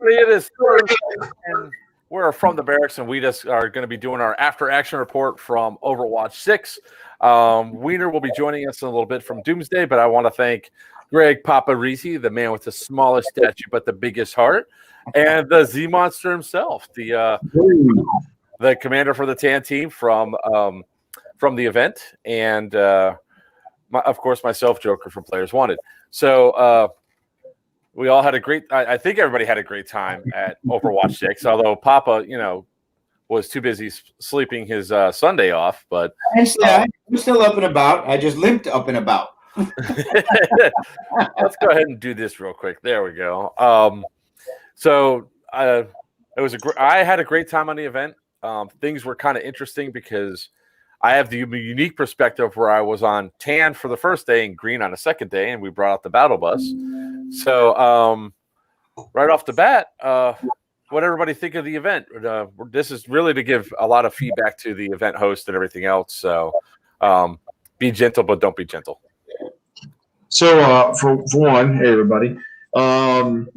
It is Thursday, and we're from the barracks, and we just are going to be doing our after-action report from Overwatch 6. Wiener will be joining us in a little bit from Doomsday, but I want to thank Greg Paparizzi, the man with the smallest statue but the biggest heart, and the Z-Monster himself, the commander for the TAN team from the event, and of course myself, Joker from Players Wanted. So we all had a great. I think everybody had a great time at Overwatch 6. Although Papa, was too busy sleeping his Sunday off. But I'm still up and about. I just limped up and about. Let's go ahead and do this real quick. There we go. It was I had a great time on the event. Things were kind of interesting because I have the unique perspective where I was on tan for the first day and green on the second day, and we brought out the battle bus. So right off the bat, what everybody think of the event? This is really to give a lot of feedback to the event host and everything else. So be gentle, but don't be gentle. So for one, hey everybody, awesome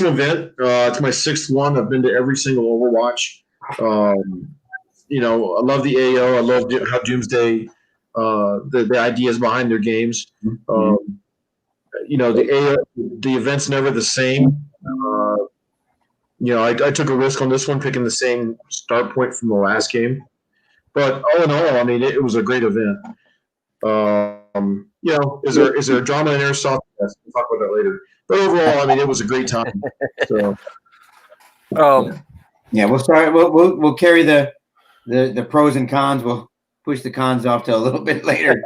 event. It's my sixth one. I've been to every single Overwatch. I love the AO. I love how Doomsday, the ideas behind their games. The AO, the event's never the same. I took a risk on this one, picking the same start point from the last game. But all in all, I mean, it was a great event. Is there drama in Airsoft? Yes, we'll talk about that later. But overall, I mean, it was a great time. So, we'll start. We'll carry the pros and cons. We'll push the cons off to a little bit later.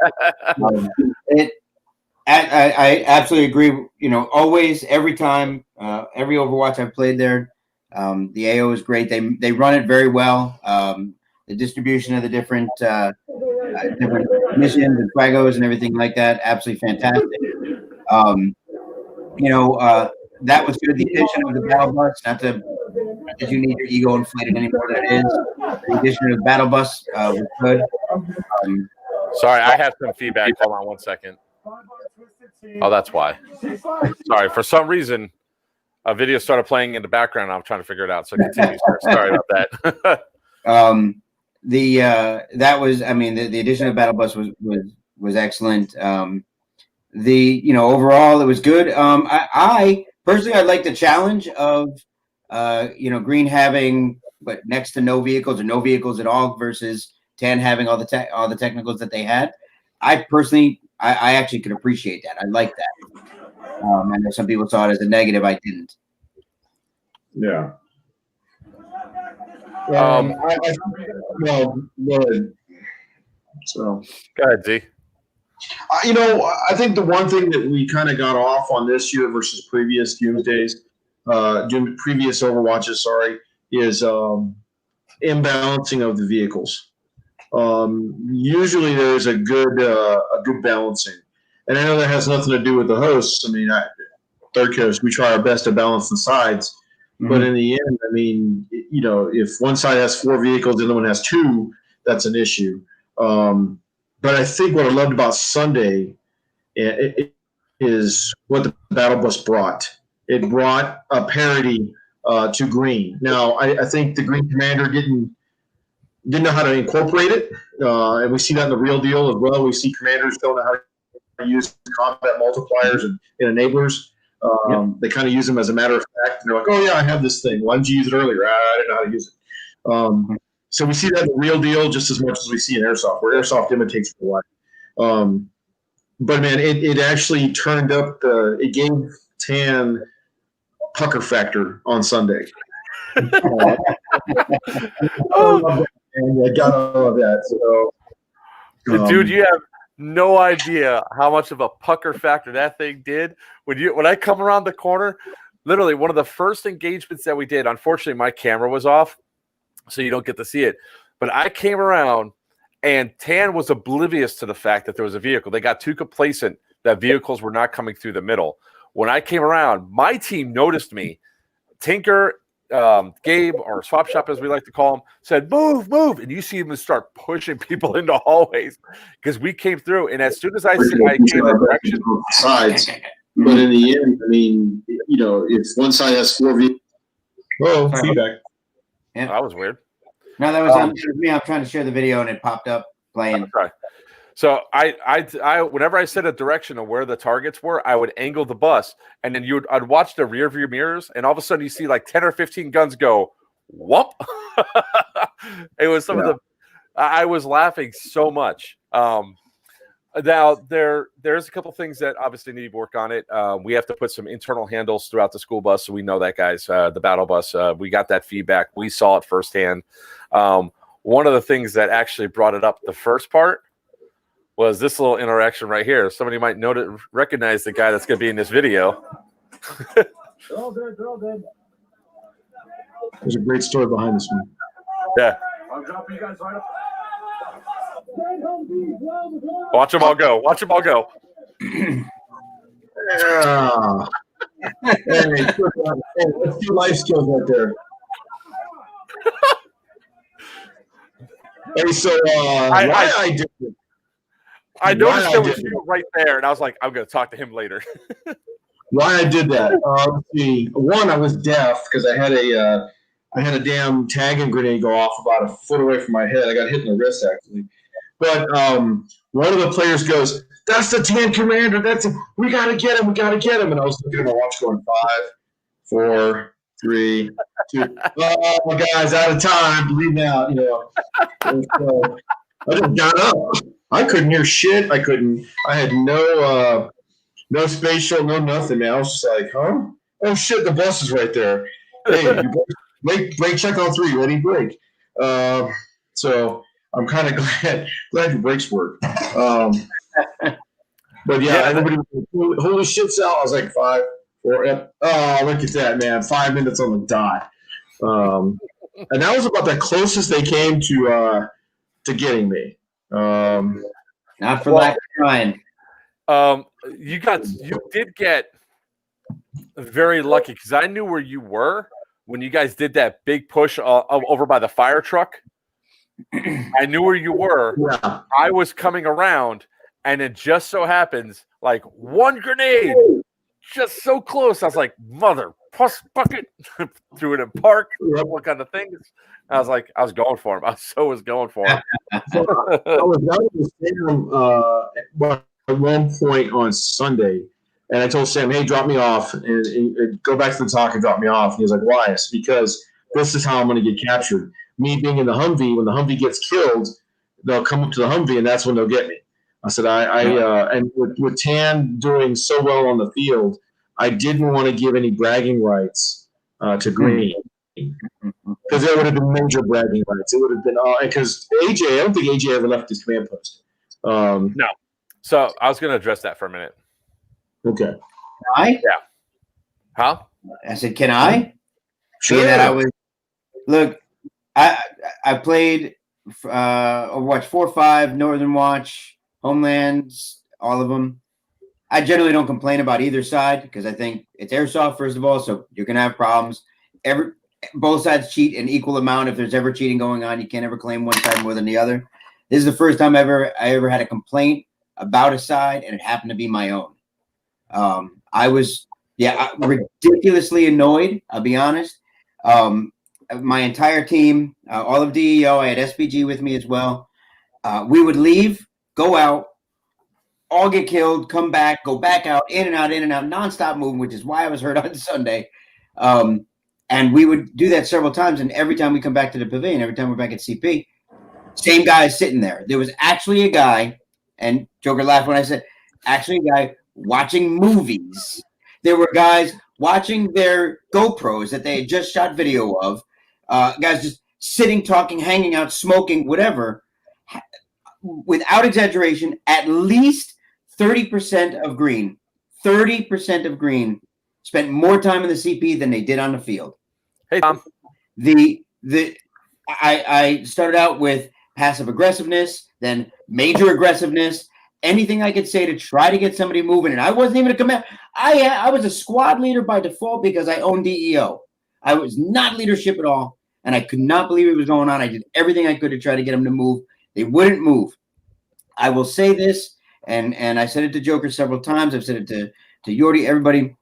I absolutely agree. Always, every time, every Overwatch I've played there, the AO is great. They run it very well. The distribution of the different missions and fragos and everything like that, absolutely fantastic. That was good. The addition of the battle bus, not that you need your ego inflated anymore than it is. The addition of the battle bus was good. Sorry, I have some feedback. Hold on one second. Oh, that's why. Sorry, for some reason, a video started playing in the background. I'm trying to figure it out. So continue. Sorry about that. The addition of battle bus was excellent. Overall it was good. I personally, I like the challenge of green having next to no vehicles or no vehicles at all versus tan having all the technicals that they had. I personally, I actually could appreciate that. I like that. I know some people saw it as a negative. I didn't. Yeah. So go ahead, Z. I think the one thing that we kind of got off on this year versus previous previous Overwatches, is imbalancing of the vehicles. Usually there's a good balancing, and I know that has nothing to do with the hosts. I mean, third coast, we try our best to balance the sides, but in the end, I mean, if one side has 4 vehicles, the other one has 2, that's an issue. But I think what I loved about Sunday is what the battle bus brought. It brought a parity to green. Now, I think the green commander didn't know how to incorporate it, and we see that in the real deal as well. We see commanders don't know how to use combat multipliers and enablers. They kind of use them as a matter of fact. And they're like, oh, yeah, I have this thing. Why didn't you use it earlier? I didn't know how to use it. So we see that in the real deal just as much as we see in Airsoft, where Airsoft imitates for what. But, man, it actually turned up it gave tan pucker factor on Sunday. And I got all of that. So, dude, you have no idea how much of a pucker factor that thing did. When I come around the corner, literally one of the first engagements that we did, unfortunately my camera was off, so you don't get to see it. But I came around, and Tan was oblivious to the fact that there was a vehicle. They got too complacent that vehicles were not coming through the middle. When I came around, my team noticed me. Tinker, Gabe, or Swap Shop as we like to call him, said, move, and you see them start pushing people into hallways because we came through, and as soon as I came the direction sides, but in the end, I mean, if one side has 4 vehicles, Oh, Sorry. feedback. Yeah. That was weird. No, that was me. I'm trying to share the video and it popped up playing. Okay. So I whenever I set a direction of where the targets were, I would angle the bus, and then I'd watch the rear view mirrors, and all of a sudden you see like 10 or 15 guns go whoop. It was some of the I was laughing so much. Now there's a couple things that obviously need to work on it. We have to put some internal handles throughout the school bus, so we know that, guys. The battle bus, we got that feedback. We saw it firsthand. One of the things that actually brought it up the first part was this little interaction right here. Somebody might recognize the guy that's going to be in this video. They're all good. There's a great story behind this one. Yeah. I'll drop you guys right up. Watch them all go. Watch them all go. Yeah. Hey, let's do life skills right there. Hey, so I did it. I noticed there was you right there, and I was like, I'm going to talk to him later. Why I did that? Let's see. One, I was deaf because I had a damn tagging grenade go off about a foot away from my head. I got hit in the wrist actually. But one of the players goes, "That's the TN commander. We gotta get him. We gotta get him." And I was looking at my watch, going 5, 4, 3, 2. Oh, guys, out of time. Bleed me out. You know. And so I just got up. I couldn't hear shit. I had no spatial, no nothing, man. I was just like, huh? Oh shit, the bus is right there. Hey, brake check on 3, ready, brake. So I'm kind of glad your brakes work. But yeah, everybody was like, holy shit, Sal. I was like 5, 4, yep. Oh, look at that, man. 5 minutes on the dot. And that was about the closest they came to getting me. Not for lack of trying. You did get very lucky because I knew where you were when you guys did that big push over by the fire truck. I knew where you were. Yeah. I was coming around, and it just so happens like one grenade, just so close. I was like, "Mother puss bucket!" Threw it in park. What kind of things? I was like, I was going for him. I was going for him. So I was out with Sam at one point on Sunday, and I told Sam, "Hey, drop me off and go back to the talk and drop me off." And he was like, "Why?" It's because this is how I'm going to get captured. Me being in the Humvee, when the Humvee gets killed, they'll come up to the Humvee, and that's when they'll get me. I said, and with Tan doing so well on the field, I didn't want to give any bragging rights to Green. Because there would have been major bragging rights. It would have been because AJ. I don't think AJ ever left his command post. No. So I was going to address that for a minute. Okay. Can I? Yeah. Huh? I said, can I? Sure. Being that I was look. I played Overwatch 4, 5, Northern Watch, Homelands, all of them. I generally don't complain about either side because I think it's airsoft first of all, so you're gonna have problems. Both sides cheat an equal amount. If there's ever cheating going on, you can't ever claim one side more than the other. This is the first time I ever had a complaint about a side, and it happened to be my own. I was ridiculously annoyed. I'll be honest. My entire team, all of DEO, I had SPG with me as well. We would leave, go out, all get killed, come back, go back out, in and out, nonstop moving, which is why I was hurt on Sunday. And we would do that several times. And every time we come back to the pavilion, every time we're back at CP, same guy is sitting there. There was actually a guy, and Joker laughed when I said, actually a guy watching movies. There were guys watching their GoPros that they had just shot video of. Guys just sitting, talking, hanging out, smoking, whatever. Without exaggeration, at least 30% of Green, 30% of Green spent more time in the CP than they did on the field. Hey, Tom. I started out with passive aggressiveness, then major aggressiveness, anything I could say to try to get somebody moving. And I wasn't even a command. I was a squad leader by default because I owned DEO. I was not leadership at all, and I could not believe it was going on. I did everything I could to try to get them to move. They wouldn't move. I will say this, and I said it to Joker several times. I've said it to Yordi, everybody.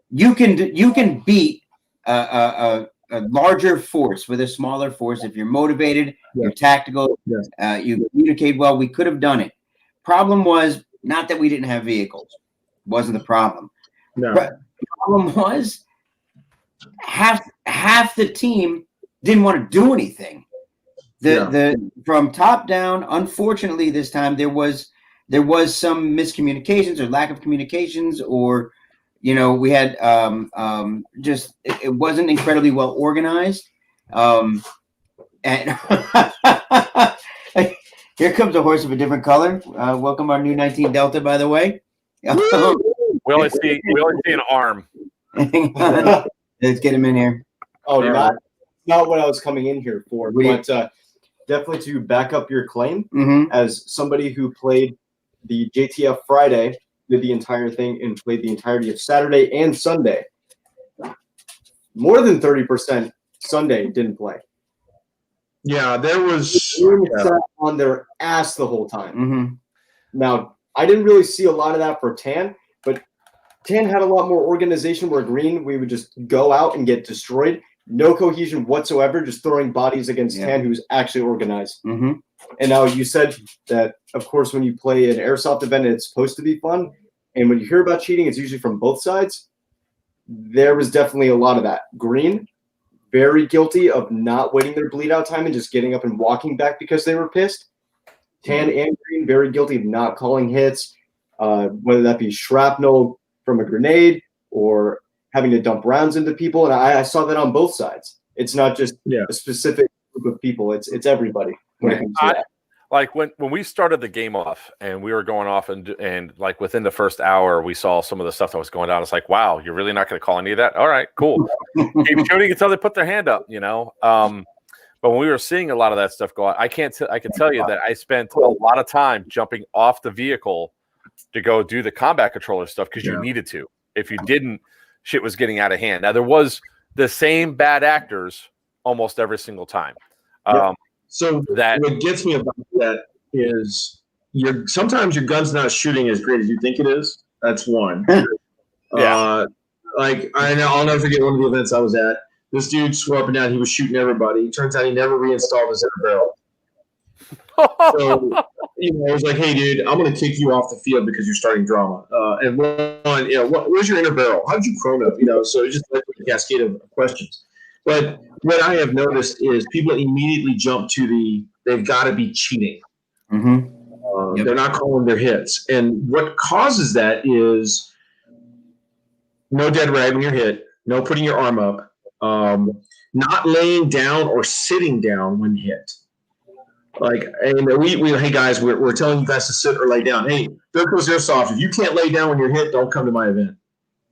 You can beat a a larger force with a smaller force. If you're motivated, you're tactical, you communicate well, we could have done it. Problem was not that we didn't have vehicles. Wasn't the problem. No. The problem was half the team didn't want to do anything. The from top down, unfortunately, this time there was some miscommunications or lack of communications, or we had just it wasn't incredibly well organized. And here comes a horse of a different color. Welcome our new 19 Delta, by the way. We only see an arm. Let's get him in here. Oh, not what I was coming in here for, but definitely to back up your claim, as somebody who played the JTF Friday, did the entire thing, and played the entirety of Saturday and Sunday. More than 30% Sunday didn't play. Yeah, there was on their ass the whole time. Now, I didn't really see a lot of that for Tan, but Tan had a lot more organization, where Green, we would just go out and get destroyed. No cohesion whatsoever, just throwing bodies against Tan, who's actually organized. And now you said that, of course, when you play an airsoft event, it's supposed to be fun. And when you hear about cheating, it's usually from both sides. There was definitely a lot of that. Green, very guilty of not waiting their bleed out time and just getting up and walking back because they were pissed. Tan and Green, very guilty of not calling hits, whether that be shrapnel from a grenade or having to dump rounds into people. And I saw that on both sides. It's not just a specific group of people. It's everybody. When it comes to that. Like when we started the game off and we were going off and like within the first hour, we saw some of the stuff that was going down. It's like, wow, you're really not going to call any of that? All right, cool. Keep shooting until they put their hand up, But when we were seeing a lot of that stuff go on, I can tell you that I spent a lot of time jumping off the vehicle to go do the combat controller stuff because you needed to. If you didn't, shit was getting out of hand. Now, there was the same bad actors almost every single time. So what gets me about that is sometimes your gun's not shooting as great as you think it is. That's one. Like I'll never forget one of the events I was at. This dude swore up and down he was shooting everybody. Turns out he never reinstalled his inner barrel. So it was like, hey, dude, I'm going to kick you off the field because you're starting drama. And where's your inner barrel? How did you chrome up? So it's just like a cascade of questions. But what I have noticed is people immediately jump to they've got to be cheating. They're not calling their hits. And what causes that is no dead rag when you're hit, no putting your arm up, not laying down or sitting down when hit. Hey guys, we're telling you guys to sit or lay down. Hey, there goes Airsoft. If you can't lay down when you're hit, don't come to my event.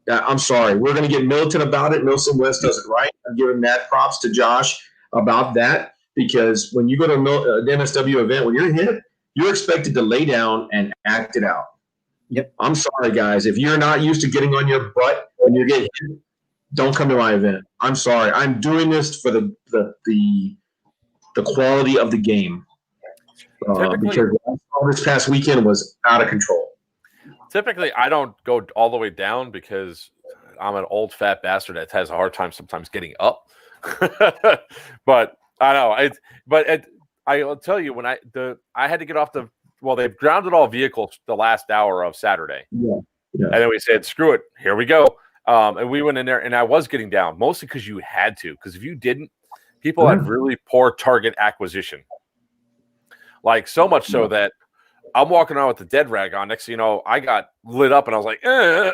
I'm sorry. We're going to get militant about it. Milson West does it right. I'm giving that props to Josh about that, because when you go to an MSW event, when you're hit, you're expected to lay down and act it out. Yep. I'm sorry, guys. If you're not used to getting on your butt when you get hit, don't come to my event. I'm sorry. I'm doing this for the quality of the game. Because all this past weekend was out of control. Typically, I don't go all the way down because I'm an old fat bastard that has a hard time sometimes getting up. But I know I'll tell you when I had to get off they've grounded all vehicles the last hour of Saturday. Yeah. And then we said, screw it, here we go. And we went in there and I was getting down mostly because you had to, because if you didn't, people had really poor target acquisition. Like so much so that I'm walking around with the dead rag on. Next thing you know, I got lit up and I was like, I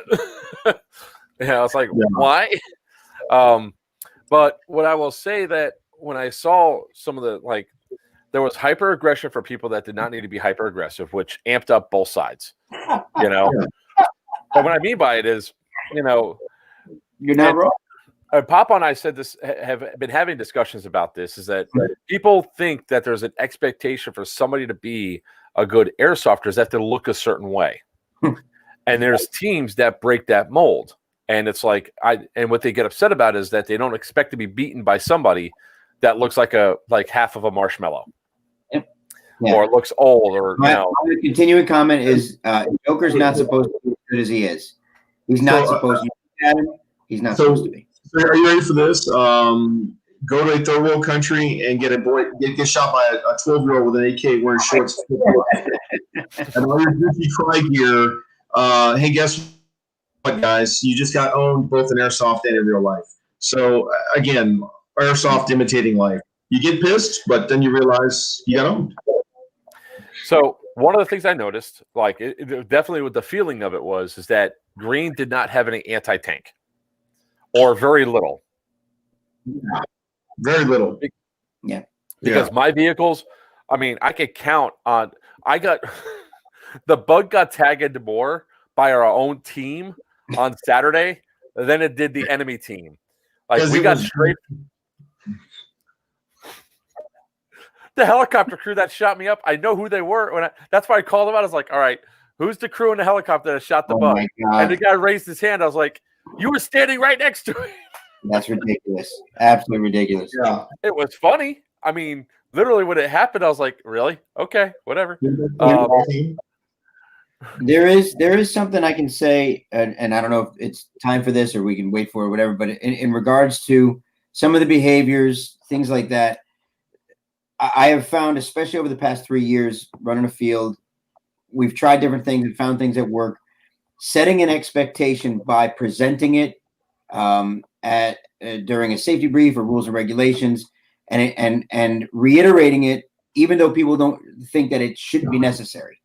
was like, why? But what I will say that when I saw some of there was hyper aggression for people that did not need to be hyper aggressive, which amped up both sides, But what I mean by it is, you're not wrong. Papa and I said this, have been having discussions about this, is that people think that there's an expectation for somebody to be a good airsofter is that they look a certain way. And there's teams that break that mold. And it's like, and what they get upset about is that they don't expect to be beaten by somebody that looks like half of a marshmallow. Yeah. Or looks old, or my continuing comment is Joker's not supposed to be as good as he is. He's not supposed to be at him. He's not supposed to be. So are you ready for this? Go to a third world country and get shot by a 12-year-old with an AK wearing shorts. And all your goofy cry gear. Hey, guess what, guys? You just got owned both in airsoft and in real life. So again, airsoft imitating life. You get pissed, but then you realize you got owned. So one of the things I noticed, like definitely what the feeling of it is that Green did not have any anti-tank, or very little. Very little. Yeah. Because my vehicles, I mean, I could count on. I got the bug got tagged more by our own team on Saturday than it did the enemy team. Like we got straight. The helicopter crew that shot me up, I know who they were. That's why I called them out. I was like, all right, who's the crew in the helicopter that shot the bug? And the guy raised his hand. I was like, you were standing right next to it. That's ridiculous. Absolutely ridiculous. Yeah. It was funny. I mean, literally when it happened, I was like, really? Okay, whatever. There is something I can say, and I don't know if it's time for this or we can wait for it, whatever, but in regards to some of the behaviors, things like that, I have found, especially over the past 3 years running a field, we've tried different things and found things that work. Setting an expectation by presenting it during a safety brief or rules and regulations, and reiterating it, even though people don't think that it shouldn't be necessary.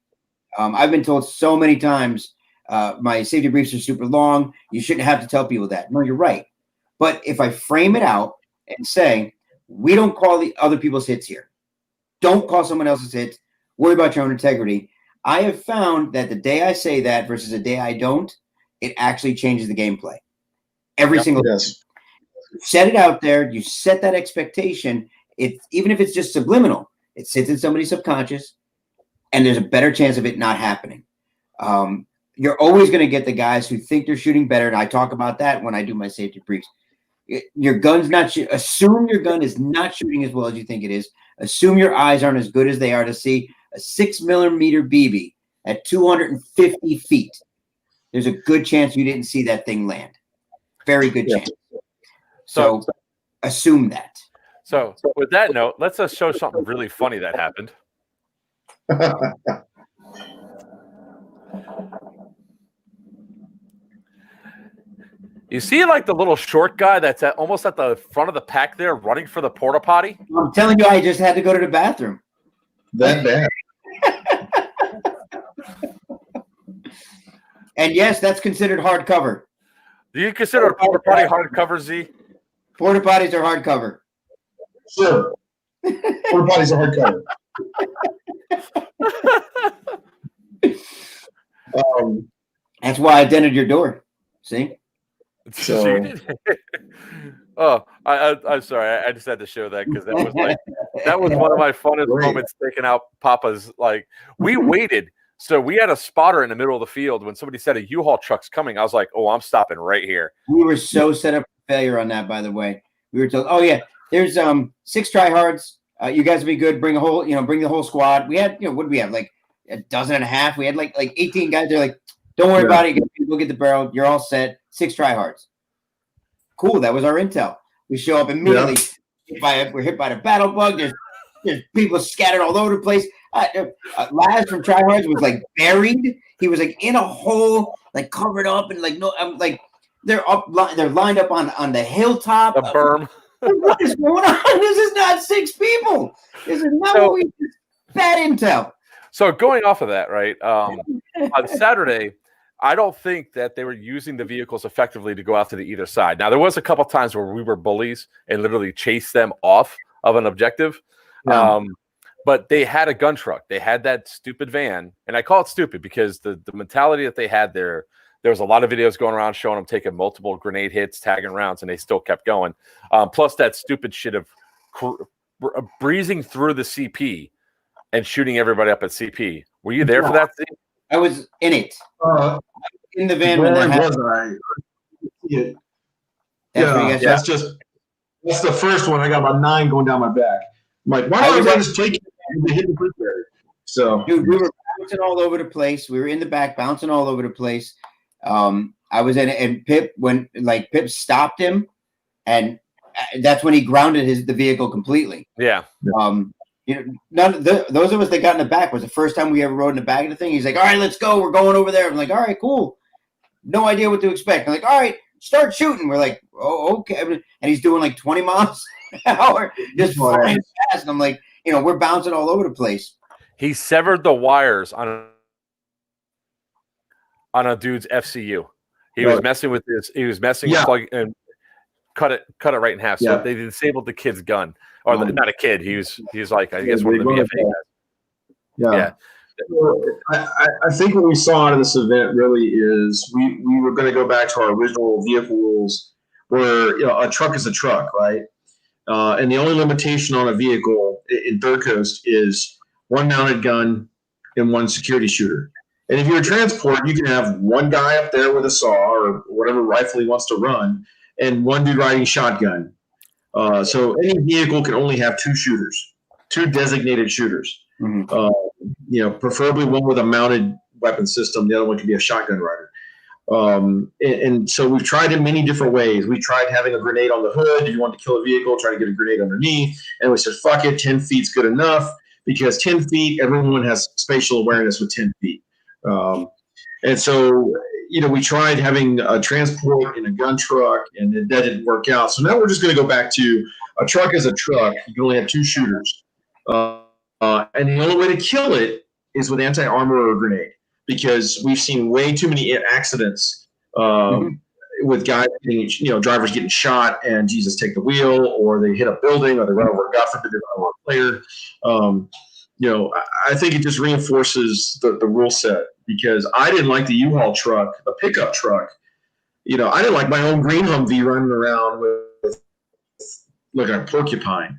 I've been told so many times, my safety briefs are super long. You shouldn't have to tell people that. No, you're right. But if I frame it out and say, we don't call the other people's hits here. Don't call someone else's hits. Worry about your own integrity. I have found that the day I say that versus the day I don't, it actually changes the gameplay. Every single day. Set it out there. You set that expectation. Even if it's just subliminal, it sits in somebody's subconscious, and there's a better chance of it not happening. You're always going to get the guys who think they're shooting better, and I talk about that when I do my safety briefs. Your gun's not assume your gun is not shooting as well as you think it is. Assume your eyes aren't as good as they are to see a 6mm BB at 250 feet. There's a good chance you didn't see that thing land. Very good chance. So assume that. So with that note, let's just show something really funny that happened. You see, like the little short guy that's almost at the front of the pack there, running for the porta potty. I'm telling you, I just had to go to the bathroom. That bad. And yes, that's considered hardcover. Do you consider a porta potty hardcover, Z? Porta potties are hardcover. Sure. Porta potties are hardcover. That's why I dented your door. See? So, oh, I'm sorry. I just had to show that because that was one of my funnest moments taking out Papa's. Like, we waited. So we had a spotter in the middle of the field. When somebody said a U-Haul truck's coming, I was like, oh, I'm stopping right here. We were so set up for failure on that, by the way. We were told, oh yeah, there's 6 tryhards. You guys will be good. Bring the whole squad. We had, what did we have? Like a dozen and a half. We had like 18 guys. They're like, don't worry about it. Go get the barrel. You're all set. 6 tryhards. Cool. That was our intel. We show up immediately. We're hit by the battle bug. There's people scattered all over the place. Laz from Tryhards was like buried. He was like in a hole, like covered up, and like they're lined up on the hilltop. The berm. What is going on? This is not 6 people. This is not what we bad intel. So going off of that, right? On Saturday, I don't think that they were using the vehicles effectively to go out to the either side. Now, there was a couple times where we were bullies and literally chased them off of an objective. Yeah. But they had a gun truck. They had that stupid van. And I call it stupid because the mentality that they had there was a lot of videos going around showing them taking multiple grenade hits, tagging rounds, and they still kept going. Plus that stupid shit of breezing through the CP and shooting everybody up at CP. Were you there for that thing? I was in it. In the van when that happened. That's the first one. I got about 9 going down my back. I'm like, why don't I just take the hidden quick barrier? So, dude, we were bouncing all over the place. We were in the back, bouncing all over the place. I was in it, and Pip, when Pip stopped him, I was like, and that's when he grounded the vehicle completely. Yeah. Those of us that got in the back was the first time we ever rode in the back of the thing. He's like, all right, let's go. We're going over there. I'm like, all right, cool. No idea what to expect. I'm like, all right, start shooting. We're like, oh, okay. And he's doing like 20 miles an hour, just flying fast. And I'm like, we're bouncing all over the place. He severed the wires on a dude's FCU. He was messing with this. He was messing with plug and cut it right in half. So they disabled the kid's gun. Or not a kid. He's like, I guess one of the BFA guys. Yeah. I think what we saw out of this event really is we were going to go back to our original vehicle rules where a truck is a truck, right? And the only limitation on a vehicle in Third Coast is one mounted gun and one security shooter. And if you're a transport, you can have one guy up there with a saw or whatever rifle he wants to run and one dude riding shotgun. So any vehicle can only have two shooters, two designated shooters. Mm-hmm. Preferably one with a mounted weapon system. The other one could be a shotgun rider. And so we've tried in many different ways. We tried having a grenade on the hood. If you want to kill a vehicle, try to get a grenade underneath. And we said, fuck it, 10 feet's good enough because 10 feet, everyone has spatial awareness with 10 feet. And so, we tried having a transport in a gun truck, and that didn't work out. So now we're just going to go back to a truck as a truck. You can only have two shooters. And the only way to kill it is with anti-armor or a grenade, because we've seen way too many accidents with guys getting, drivers getting shot and Jesus take the wheel, or they hit a building, or they run over, God forbid, they run over a player. I think it just reinforces the rule set, because I didn't like the U-Haul truck, the pickup truck. I didn't like my own green Humvee running around with like a porcupine.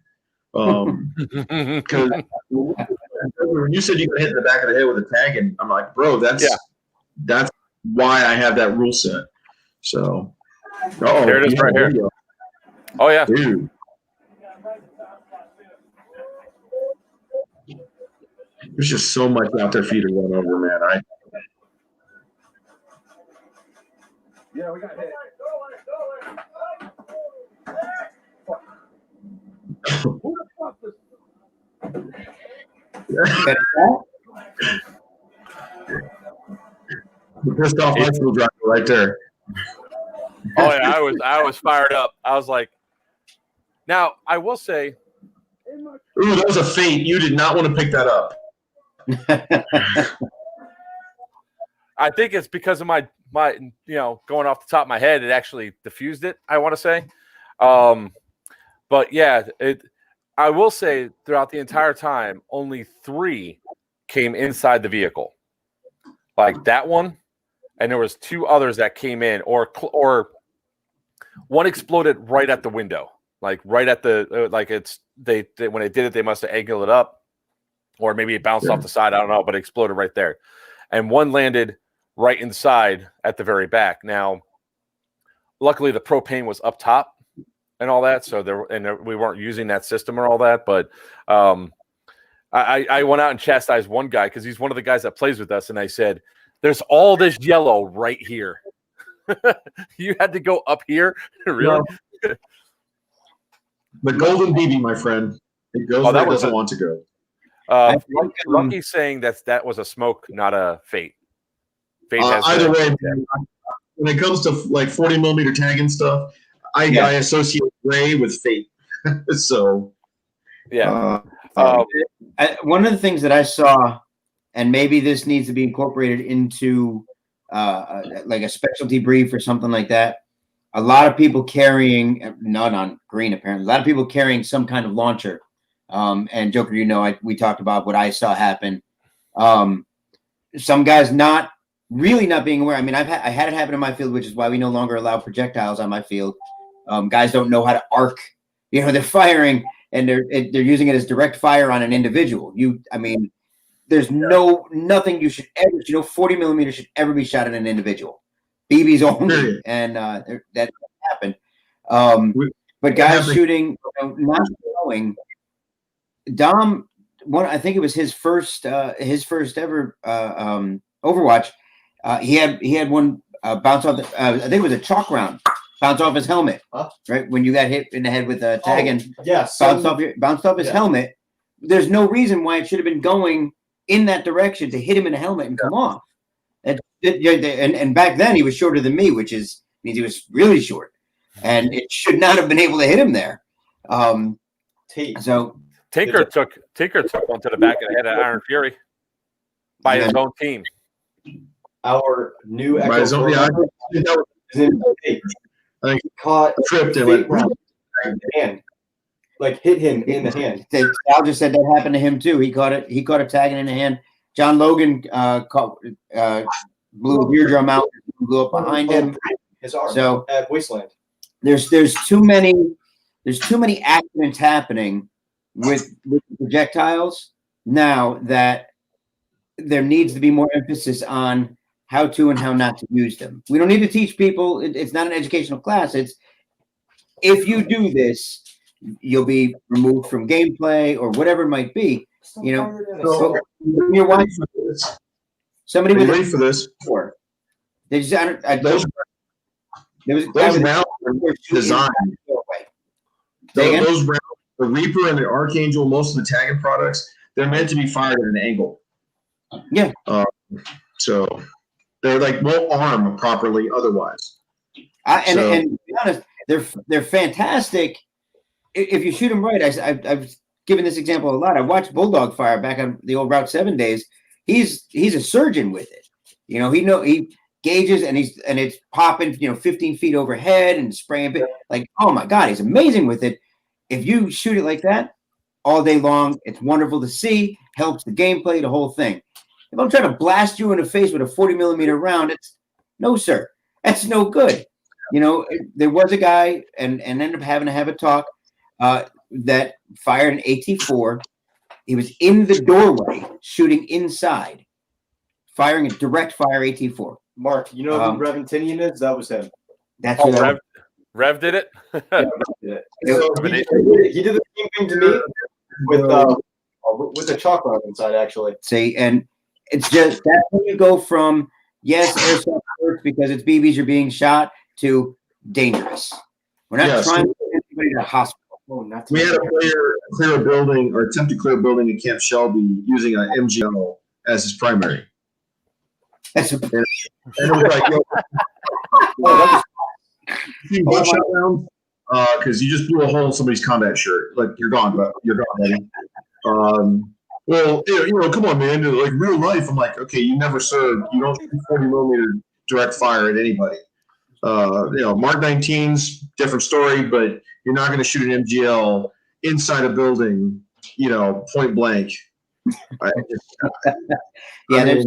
Because when you said you could hit in the back of the head with a tag, and I'm like, bro, that's why I have that rule set. So, there it is right here. Oh yeah, dude. There's just so much out there for you to run over, man. Yeah, we got hit. The pissed off high school driver right there. Oh yeah, I was fired up. I was like, now I will say, ooh, that was a feint. You did not want to pick that up. I think it's because of my going off the top of my head, it actually diffused it, I want to say. But yeah, I will say throughout the entire time, only 3 came inside the vehicle. Like that one, and there was 2 others that came in, or one exploded right at the window. Like right at the they when they did it, they must have angled it up, or maybe it bounced off the side. I don't know, but it exploded right there. And one landed right inside at the very back. Now, luckily, the propane was up top and all that, so we weren't using that system or all that. But I went out and chastised one guy because he's one of the guys that plays with us, and I said, "There's all this yellow right here. You had to go up here, really?" Yeah. The golden BB, my friend. It goes where it doesn't want to go. Lucky's saying that was a smoke, not a fate. Fate has either way, when it comes to like 40 millimeter tagging stuff, I associate gray with fate. So, yeah. One of the things that I saw, and maybe this needs to be incorporated into like a specialty brief or something like that. A lot of people carrying, not on green apparently, a lot of people carrying some kind of launcher. And Joker, we talked about what I saw happen. Some guys not being aware. I mean, I had it happen in my field, which is why we no longer allow projectiles on my field. Guys don't know how to arc. They're firing and they're using it as direct fire on an individual. There's nothing you should ever, 40 millimeters should ever be shot at an individual. BB's only, and that happened. But guys shooting, not knowing. Dom, I think it was his first ever Overwatch. He had one bounce off. I think it was a chalk round, bounce off his helmet. Huh? Right when you got hit in the head with a tag and yes, bounced off his helmet. There's no reason why it should have been going in that direction to hit him in the helmet and come off. And back then he was shorter than me, which means he was really short, and it should not have been able to hit him there. So Tinker took one to the back of the head of Iron Fury by his own team. Our new By his own, he caught tripped and fake went round in the hand, like hit him in the hand. Sal just said that happened to him too. He caught it. He caught a tagging in the hand. John Logan blew his eardrum out, blew up behind him. His arm. So at Wasteland, there's too many accidents happening with projectiles now that there needs to be more emphasis on how to and how not to use them. We don't need to teach people. It's not an educational class. It's if you do this, you'll be removed from gameplay or whatever it might be. You know, so you're watching somebody with ready for this. They just, Those rounds are designed. Those rounds, the Reaper and the Archangel, most of the tagging products, they're meant to be fired at an angle. Yeah. So they're like won't arm properly otherwise. And to be honest, they're fantastic if you shoot them right. I've given this example a lot. I watched Bulldog fire back on the old Route 7 days. He's a surgeon with it. You know, he gauges and it's popping, 15 feet overhead and spraying like, oh my God, he's amazing with it. If you shoot it like that all day long, it's wonderful to see, helps the gameplay, the whole thing. If I'm trying to blast you in the face with a 40 millimeter round, no, sir, that's no good. You know, there was a guy and ended up having to have a talk that fired an AT4. He was in the doorway shooting inside, firing a direct fire AT4. Mark, you know who Reventinian is? That was him. That's Rev did it. He did the same thing to me with the chalk round inside, actually. See, and it's just that's when you go from airsoft hurts because it's BBs you're being shot to dangerous. We're not trying to get anybody to the hospital. We had a player clear a building or attempt to clear a building in Camp Shelby using an MGL as his primary. That's and it was like, because you just blew a hole in somebody's combat shirt. Like you're gone, but you're gone, buddy. Well, come on, man. Like real life, I'm like, okay, you never served. You don't shoot 40 millimeter direct fire at anybody. Mark 19's different story, but you're not going to shoot an MGL inside a building, point blank. There's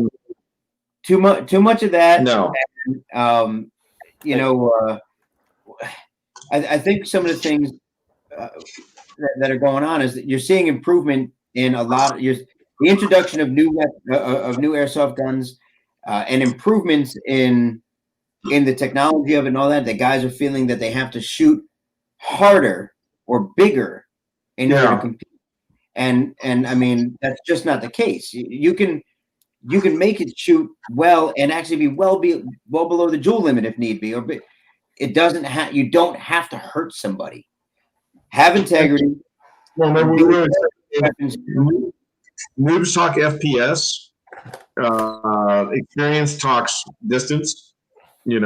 too much of that. No. And, I think some of the things that are going on is that you're seeing improvement in a lot of the introduction of new airsoft guns and improvements in the technology of it and all that. The guys are feeling that they have to shoot harder or bigger in order to compete. And I mean that's just not the case. You can make it shoot well and actually be well below the joule limit if need be, or it doesn't have. You don't have to hurt somebody. Have integrity. Well, noobs talk FPS. Experience talks distance. It's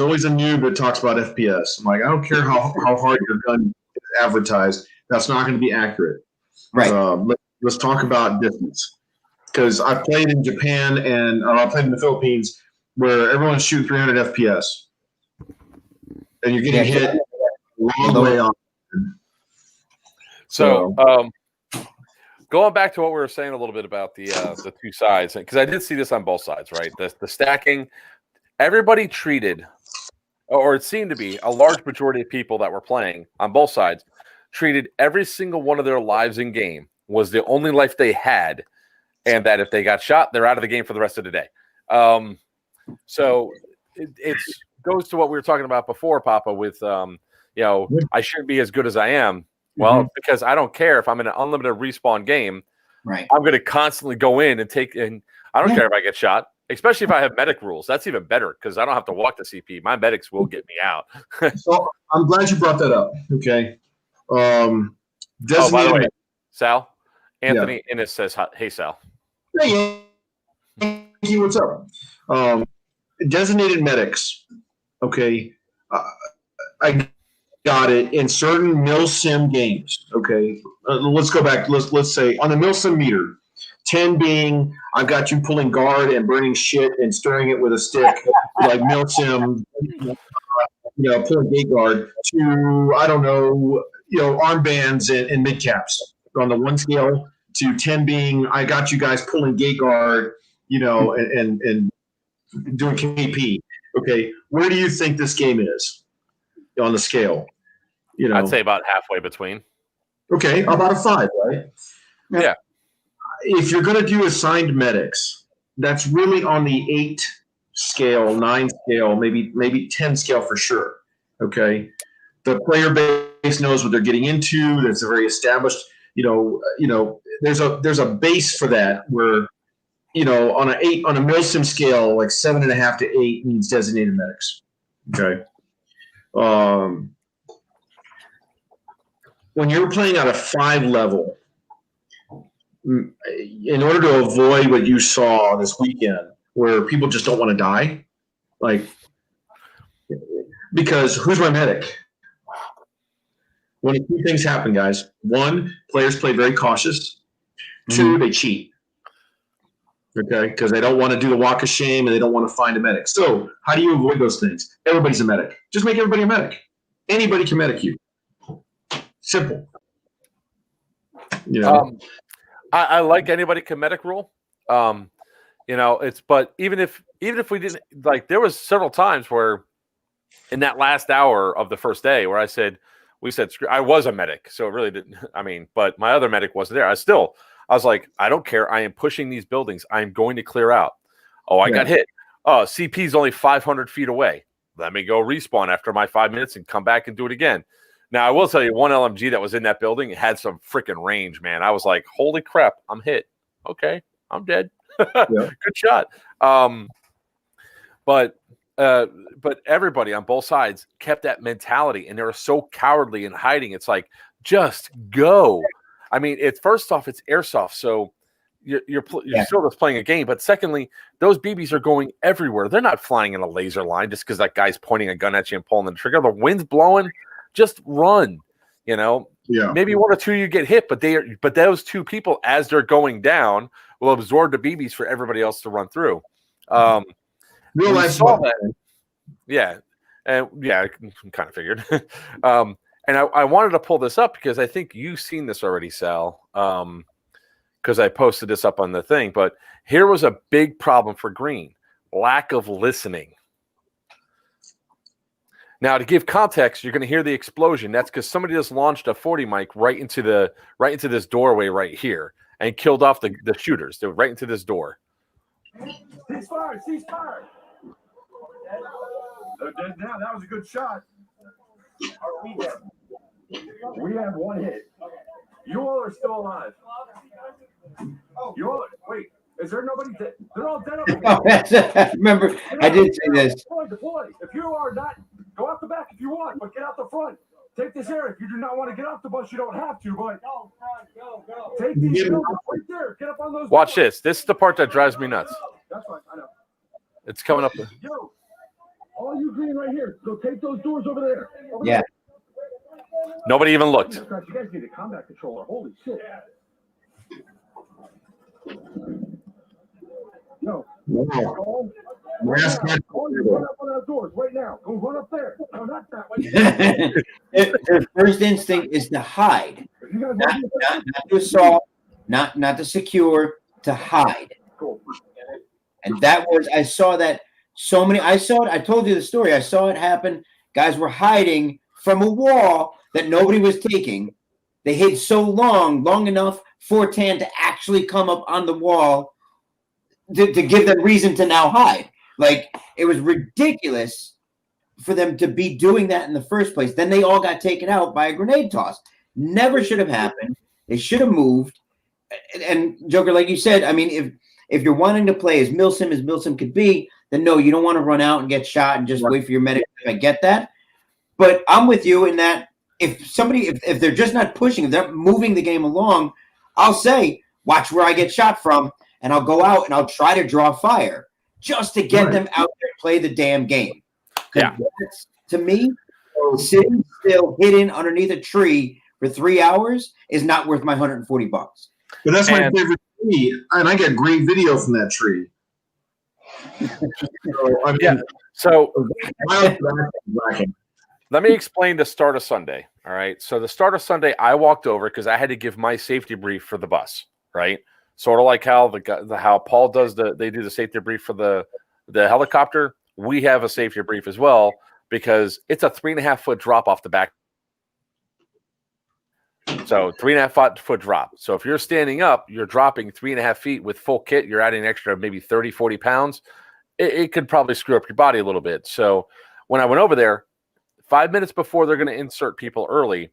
always a noob that talks about FPS. I'm like, I don't care how hard your gun is advertised. That's not going to be accurate. Right. Let's talk about distance. Because I've played in Japan and I played in the Philippines where everyone's shooting 300 FPS. And you're getting hit a long way off. So, going back to what we were saying a little bit about the two sides, because I did see this on both sides, right? The stacking, everybody treated, or it seemed to be a large majority of people that were playing on both sides, treated every single one of their lives in game was the only life they had, and that if they got shot, they're out of the game for the rest of the day. So it goes to what we were talking about before, Papa, with I shouldn't be as good as I am. Well, because I don't care if I'm in an unlimited respawn game. Right. I'm going to constantly go in and take. And I don't care if I get shot. Especially if I have medic rules. That's even better because I don't have to walk the CP. My medics will get me out. So I'm glad you brought that up. Okay. Oh, by the Designated way, medics. Sal, Anthony Innes says, "Hey, Sal." Hey, Yankee, what's up? Designated medics. Okay. I got it in certain milsim games. Okay. Let's go back. Let's say on the milsim meter, 10 being I've got you pulling guard and burning shit and stirring it with a stick, like milsim, pulling gate guard, to I don't know, armbands and mid caps on the 1 scale, to 10 being I got you guys pulling gate guard, and doing KP. Okay, where do you think this game is on the scale? I'd say about halfway between. Okay, about a 5, right? Yeah. If you're going to do assigned medics, that's really on the 8 scale, 9 scale, maybe 10 scale for sure. Okay, the player base knows what they're getting into. There's a very established, there's a base for that where, on a milsim scale, like 7.5 to 8 means designated medics. Okay. When you're playing at a 5 level, in order to avoid what you saw this weekend, where people just don't want to die, because who's my medic? When two things happen, guys. 1, players play very cautious. 2, they cheat. Okay, because they don't want to do the walk of shame and they don't want to find a medic. So how do you avoid those things? Everybody's a medic. Just make everybody a medic. Anybody can medic you. Simple. I like anybody can medic rule. But even if we didn't, there was several times where in that last hour of the first day where we said I was a medic, so it really didn't. But my other medic wasn't there. I was like, I don't care. I am pushing these buildings. I am going to clear out. Oh, I got hit. Oh, CP is only 500 feet away. Let me go respawn after my 5 minutes and come back and do it again. Now, I will tell you, one LMG that was in that building had some freaking range, man. I was like, holy crap, I'm hit. Okay, I'm dead. Good shot. But everybody on both sides kept that mentality, and they were so cowardly and hiding. It's like, just go. It's first off, it's airsoft, so you're still just playing a game. But secondly, those BBs are going everywhere. They're not flying in a laser line just because that guy's pointing a gun at you and pulling the trigger. The wind's blowing. Just run. Maybe 1 or 2 you get hit, but those 2 people, as they're going down, will absorb the BBs for everybody else to run through. Real life saw that. Yeah, and I kind of figured. And I wanted to pull this up because I think you've seen this already, Sal, because I posted this up on the thing. But here was a big problem for Green: lack of listening. Now, to give context, you're going to hear the explosion. That's because somebody just launched a 40 mic right into this doorway right here and killed off the shooters. They were right into this door. Ceasefire! Ceasefire! They're dead now. That was a good shot. Are we dead? We have 1 hit. You all are still alive. You all wait. Is there nobody dead? They're all dead over here. Remember, I did say this. Deploy. If you are not, go out the back if you want, but get out the front. Take this area. If you do not want to get off the bus, you don't have to, but go. Take these buildings right there. Get up on those. Watch this. This is the part that drives me nuts. That's fine. I know. It's coming up. Yo, all you Green right here. Go take those doors over there. Yeah. Nobody even looked. You guys need a combat controller. Holy shit. Yo. Wow. Run up on our doors right now. Go run up there. No, not that way. Their first instinct is to hide. Not to assault, not to secure, to hide. Cool. And that was, I saw that so many, I saw it, I told you the story. I saw it happen. Guys were hiding from a wall that nobody was taking. They hid so long enough for Tan to actually come up on the wall to give them reason to now hide. Like, it was ridiculous for them to be doing that in the first place. Then they all got taken out by a grenade toss. Never should have happened. They should have moved. And Joker, like you said, if you're wanting to play as Milsim could be, then no, you don't want to run out and get shot and just wait for your medic. I get that. But I'm with you in that if they're just not pushing, if they're moving the game along, I'll say, watch where I get shot from, and I'll go out and I'll try to draw fire just to get them out there and play the damn game. Yeah. To me, sitting still hidden underneath a tree for 3 hours is not worth my $140. But that's my favorite tree, and I get great video from that tree. So let me explain the start of Sunday. All right. So the start of Sunday, I walked over because I had to give my safety brief for the bus. Right. Sort of like how how Paul does they do the safety brief for the helicopter. We have a safety brief as well because it's a 3.5 foot drop off the back. So 3.5 foot drop. So if you're standing up, you're dropping 3.5 feet with full kit. You're adding an extra maybe 30, 40 pounds. It could probably screw up your body a little bit. So when I went over there, 5 minutes before they're going to insert people early,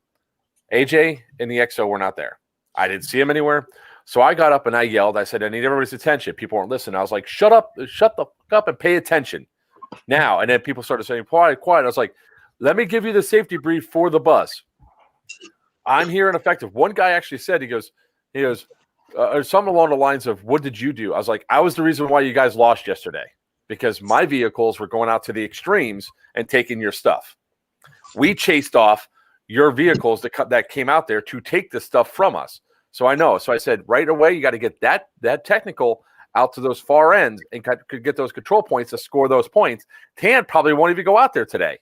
AJ and the XO were not there. I didn't see him anywhere. So I got up and I yelled. I said, I need everybody's attention. People weren't listening. I was like, shut the fuck up and pay attention now. And then people started saying, quiet. I was like, let me give you the safety brief for the bus. I'm here and effective. One guy actually said, he goes, something along the lines of, what did you do? I was like, I was the reason why you guys lost yesterday because my vehicles were going out to the extremes and taking your stuff. We chased off your vehicles that came out there to take the stuff from us. So I know. So I said, right away, you got to get that technical out to those far ends and could get those control points to score those points. Tan probably won't even go out there today.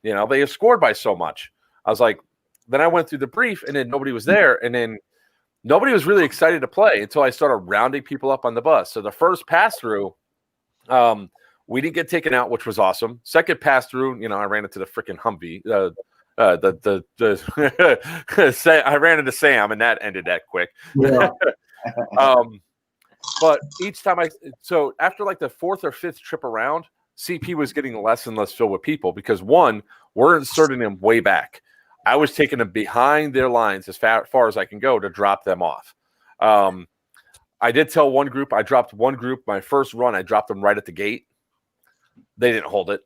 You know, they have scored by so much. I was like, then I went through the brief and then nobody was there. And then nobody was really excited to play until I started rounding people up on the bus. So the first pass through, we didn't get taken out, which was awesome. Second pass through, I ran into the freaking Humvee. I ran into Sam, and that ended that quick. Yeah. But each time so after like the fourth or fifth trip around, CP was getting less and less filled with people because one, we're inserting them way back. I was taking them behind their lines as far as I can go to drop them off. I did tell one group, I dropped one group, my first run, I dropped them right at the gate. They didn't hold it.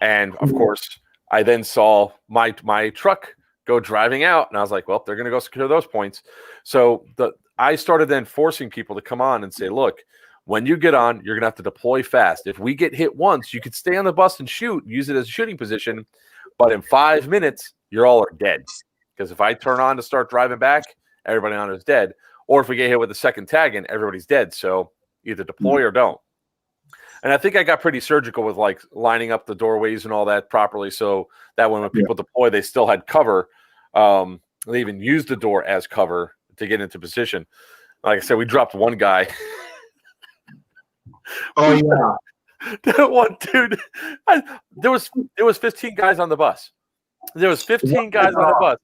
And of course, I then saw my truck go driving out, and I was like, well, they're going to go secure those points. So I started then forcing people to come on and say, look, when you get on, you're going to have to deploy fast. If we get hit once, you could stay on the bus and shoot, use it as a shooting position. But in 5 minutes, you're all are dead. Because if I turn on to start driving back, everybody on is dead. Or if we get hit with a second tag in, everybody's dead. So either deploy or don't. And I think I got pretty surgical with like lining up the doorways and all that properly so that when people deploy, they still had cover. They even used the door as cover to get into position. Like I said, we dropped one guy. Oh, yeah. That one dude. There was 15 guys on the bus. There was 15 guys on the bus.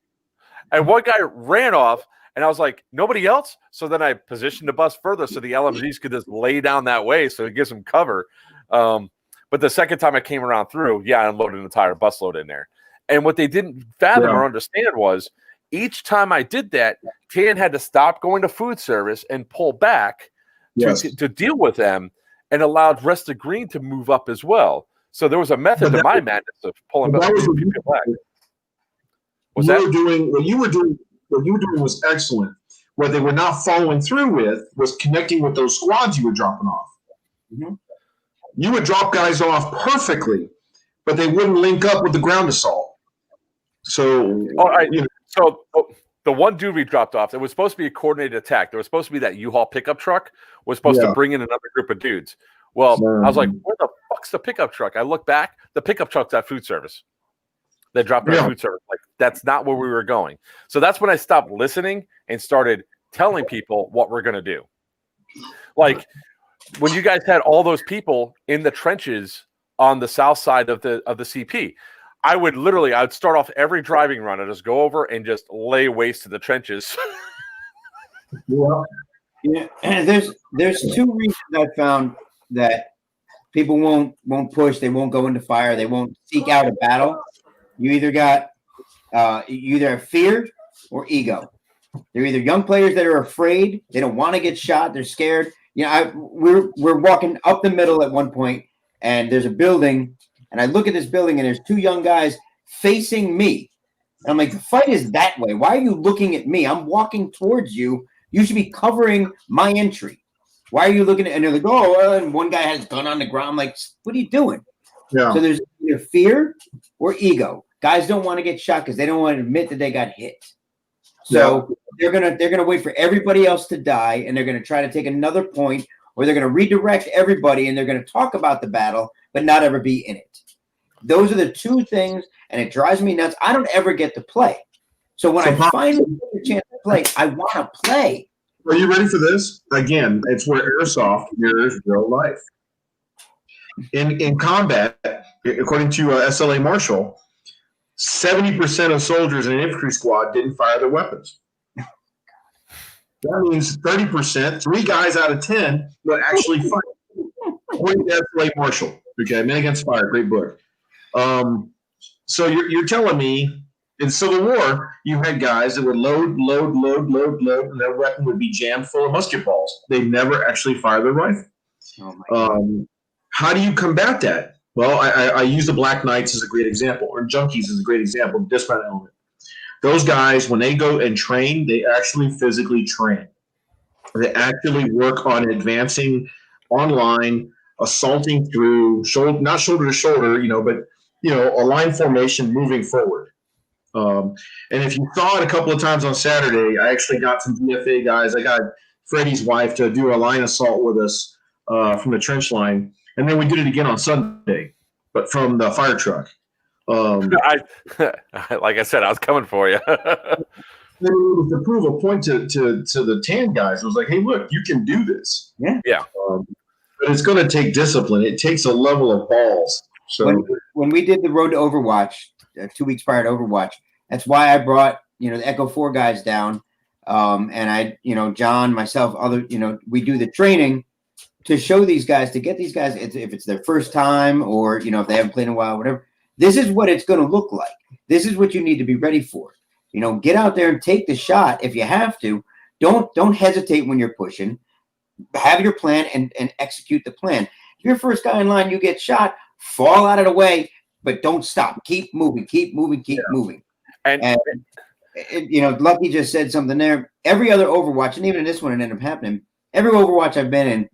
And one guy ran off. And I was like, nobody else? So then I positioned the bus further so the LMGs could just lay down that way so it gives them cover. But the second time I came around through, I unloaded an entire busload in there. And what they didn't fathom or understand was each time I did that, Tan had to stop going to food service and pull back to deal with them and allowed Rest of Green to move up as well. So there was a method to my madness of pulling back. What you were doing was excellent. What they were not following through with was connecting with those squads you were dropping off. Mm-hmm. You would drop guys off perfectly, but they wouldn't link up with the ground assault. So, the one dude we dropped off, it was supposed to be a coordinated attack. There was supposed to be that U-Haul pickup truck was supposed to bring in another group of dudes. Well, I was like, where the fuck's the pickup truck? I look back, the pickup truck's at food service. They dropped our food service. Like, that's not where we were going. So that's when I stopped listening and started telling people what we're going to do. Like when you guys had all those people in the trenches on the south side of the CP, I would start off every driving run and just go over and just lay waste to the trenches. And there's two reasons I found that people won't push, they won't go into fire, they won't seek out a battle. You either have fear or ego. They're either young players that are afraid, they don't want to get shot, they're scared. we're walking up the middle at one point, and there's a building, and I look at this building, and there's two young guys facing me. And I'm like, the fight is that way. Why are you looking at me? I'm walking towards you. You should be covering my entry. Why are you looking at? And they're like, oh, and one guy has his gun on the ground. I'm like, what are you doing? Yeah. So there's either fear or ego. Guys don't want to get shot because they don't want to admit that they got hit. So they're gonna wait for everybody else to die, and they're gonna try to take another point, or they're gonna redirect everybody, and they're gonna talk about the battle, but not ever be in it. Those are the two things, and it drives me nuts. I don't ever get to play. So when I finally get a chance to play, I want to play. Are you ready for this? Again, it's where airsoft mirrors real life. In combat, according to SLA Marshall, 70% of soldiers in an infantry squad didn't fire their weapons. That means 30%, 3 guys out of 10, would actually fight. According to SLA Marshall, okay, Men Against Fire, great book. So you're telling me in Civil War, you had guys that would load, and their weapon would be jammed full of musket balls. They never actually fire their rifle. Oh my God. How do you combat that? Well, I use the Black Knights as a great example, or Junkies as a great example, dismount element. Those guys, when they go and train, they actually physically train. They actually work on advancing online, assaulting through, not shoulder to shoulder, but a line formation moving forward. And if you saw it a couple of times on Saturday, I actually got some DFA guys. I got Freddie's wife to do a line assault with us from the trench line. And then we did it again on Sunday, but from the fire truck. Like I said, I was coming for you. To prove a point to the tan guys, it was like, hey, look, you can do this. Yeah. But it's going to take discipline. It takes a level of balls. So when we did the road to Overwatch 2 weeks prior to Overwatch, that's why I brought the Echo 4 guys down, and I John, myself, other we do the training to show these guys, to get these guys, if it's their first time or if they haven't played in a while, whatever. This is what it's going to look like. This is what you need to be ready for. Get out there and take the shot if you have to. Don't hesitate when you're pushing. Have your plan and execute the plan. If you're first guy in line, you get shot, fall out of the way, but don't stop. Keep moving, keep moving, keep moving. And Lucky just said something there. Every other Overwatch, and even in this one, it ended up happening. Every Overwatch I've been in,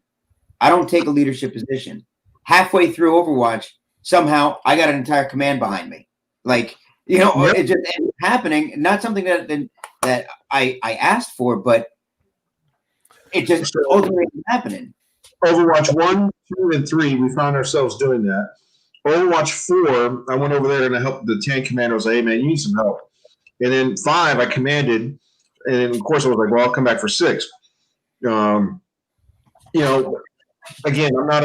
I don't take a leadership position. Halfway through Overwatch, somehow I got an entire command behind me. It just ended up happening. Not something that I asked for, but it just ultimately happening. Overwatch 1, 2, and 3, we found ourselves doing that. Overwatch 4, I went over there and I helped the tank commander. I was like, hey, man, you need some help. And then 5, I commanded. And of course, I was like, well, I'll come back for 6. Again, I'm not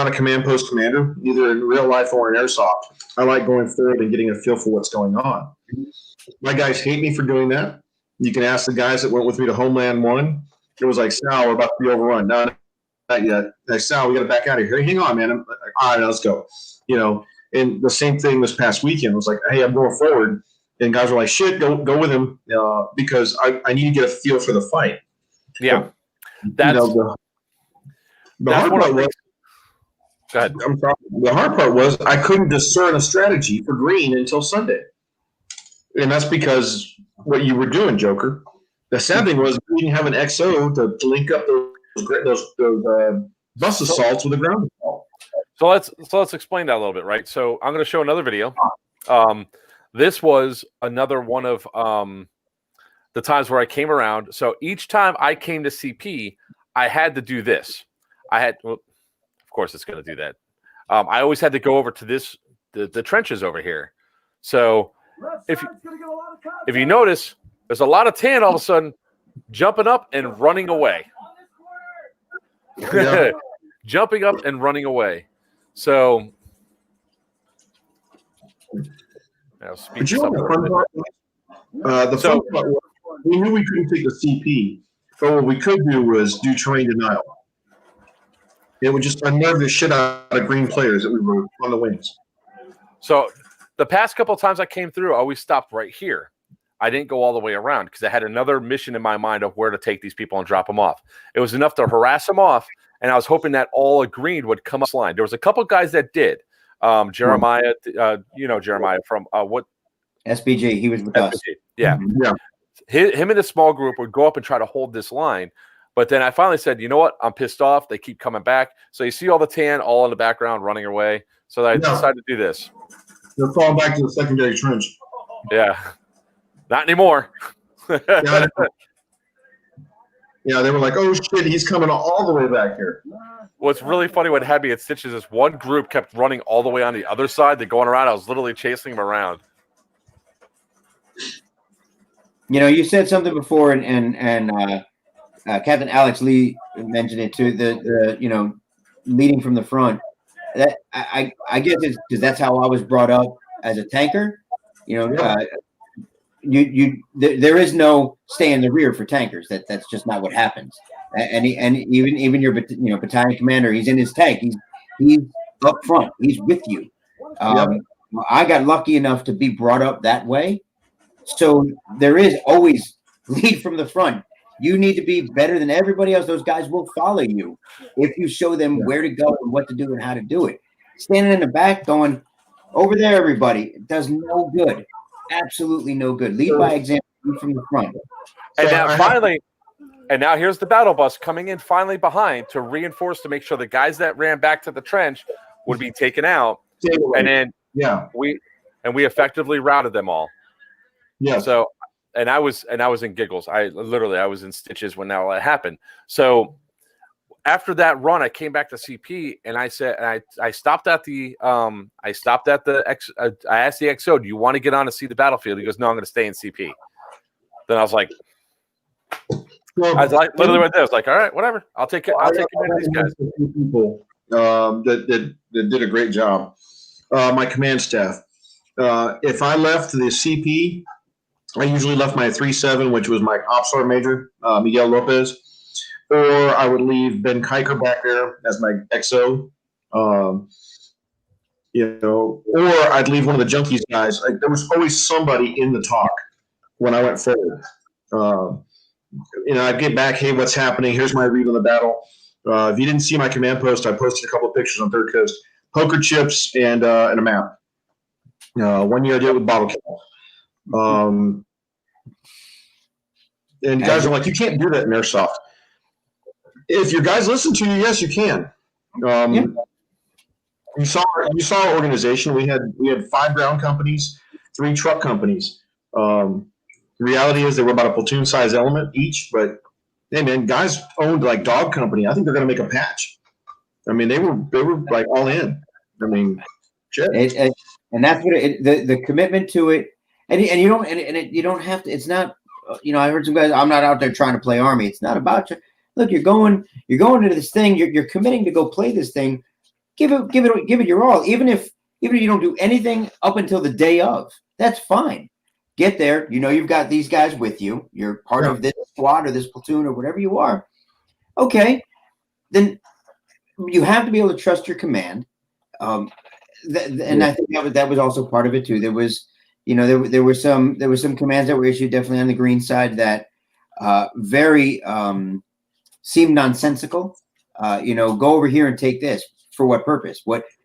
a command post commander, either in real life or in airsoft. I like going forward and getting a feel for what's going on. My guys hate me for doing that. You can ask the guys that went with me to Homeland 1. It was like, Sal, we're about to be overrun. No, not yet. Like, Sal, we got to back out of here. Hey, hang on, man. I'm like, all right, let's go. And the same thing this past weekend was like, hey, I'm going forward. And guys were like, shit, go with him because I need to get a feel for the fight. Yeah. The hard part was, go ahead. I'm sorry. The hard part was I couldn't discern a strategy for green until Sunday. And that's because what you were doing, Joker. The sad thing was we didn't have an XO to link up those bus assaults with the ground assault. So let's explain that a little bit, right? So I'm going to show another video. This was another one of the times where I came around. So each time I came to CP, I had to do this. Of course, it's going to do that. I always had to go over to the trenches over here. So if you notice, there's a lot of tan all of a sudden jumping up and running away. Yeah. Jumping up and running away. So but you know the fun part was? Fun part was we knew we couldn't take the CP, but what we could do was do terrain denial. It would just unnerve the shit out of green players that we were on the wings. So the past couple of times I came through, I always stopped right here. I didn't go all the way around because I had another mission in my mind of where to take these people and drop them off. It was enough to harass them off, and I was hoping that all agreed would come up the line. There was a couple guys that did. Jeremiah, Jeremiah from what? SBG, he was with us. Yeah. Yeah. Him and a small group would go up and try to hold this line. But then I finally said, you know what? I'm pissed off. They keep coming back. So you see all the tan all in the background running away. So I decided to do this. They're falling back to the secondary trench. Yeah. Not anymore. Yeah, they were like, oh, shit, he's coming all the way back here. What's really funny what had me at stitches is one group kept running all the way on the other side. They're going around. I was literally chasing them around. You said something before, and Captain Alex Lee mentioned it too. The leading from the front. That I guess it's because that's how I was brought up as a tanker. There is no stay in the rear for tankers. That's just not what happens. And even your battalion commander, he's in his tank. He's up front. He's with you. I got lucky enough to be brought up that way. So there is always lead from the front. You need to be better than everybody else. Those guys will follow you if you show them where to go and what to do and how to do it. Standing in the back going, over there, everybody, it does no good. Absolutely no good. Lead by example, lead from the front. And now here's the battle bus coming in finally behind to reinforce to make sure the guys that ran back to the trench would be taken out. And then we effectively routed them all. Yeah. So and I was in giggles. I was in stitches when that happened. So after that run, I came back to CP and I said, I stopped at the I asked the XO, do you want to get on to see the battlefield? He goes, no, I'm going to stay in CP. Then I was like, literally right there. I was like, all right, whatever. I'll take care of these guys. People that did a great job. My command staff. If I left the CP, I usually left my 3-7, which was my ops sergeant major, Miguel Lopez, or I would leave Ben Kiker back there as my XO, or I'd leave one of the junkies guys. There was always somebody in the talk when I went forward. I'd get back, hey, what's happening? Here's my read on the battle. If you didn't see my command post, I posted a couple of pictures on Third Coast, poker chips and a map. 1 year I did it with bottle cap. And guys are like, you can't do that in airsoft. If your guys listen to you, yes, you can. You saw our organization. We had 5 ground companies, 3 truck companies. The reality is they were about a platoon size element each, but hey man, guys owned like dog company. I think they're gonna make a patch. I mean, they were like all in. I mean, shit. And that's what the commitment to it. And you don't have to. It's not. I heard some guys. I'm not out there trying to play army. It's not about you. Look, you're going into this thing. You're committing to go play this thing. Give it your all. Even if you don't do anything up until the day of, that's fine. Get there. You've got these guys with you. You're part of this squad or this platoon or whatever you are. Okay, then you have to be able to trust your command. And I think that was also part of it too. There was. There were some commands that were issued definitely on the green side that very seemed nonsensical. Go over here and take this. For what purpose?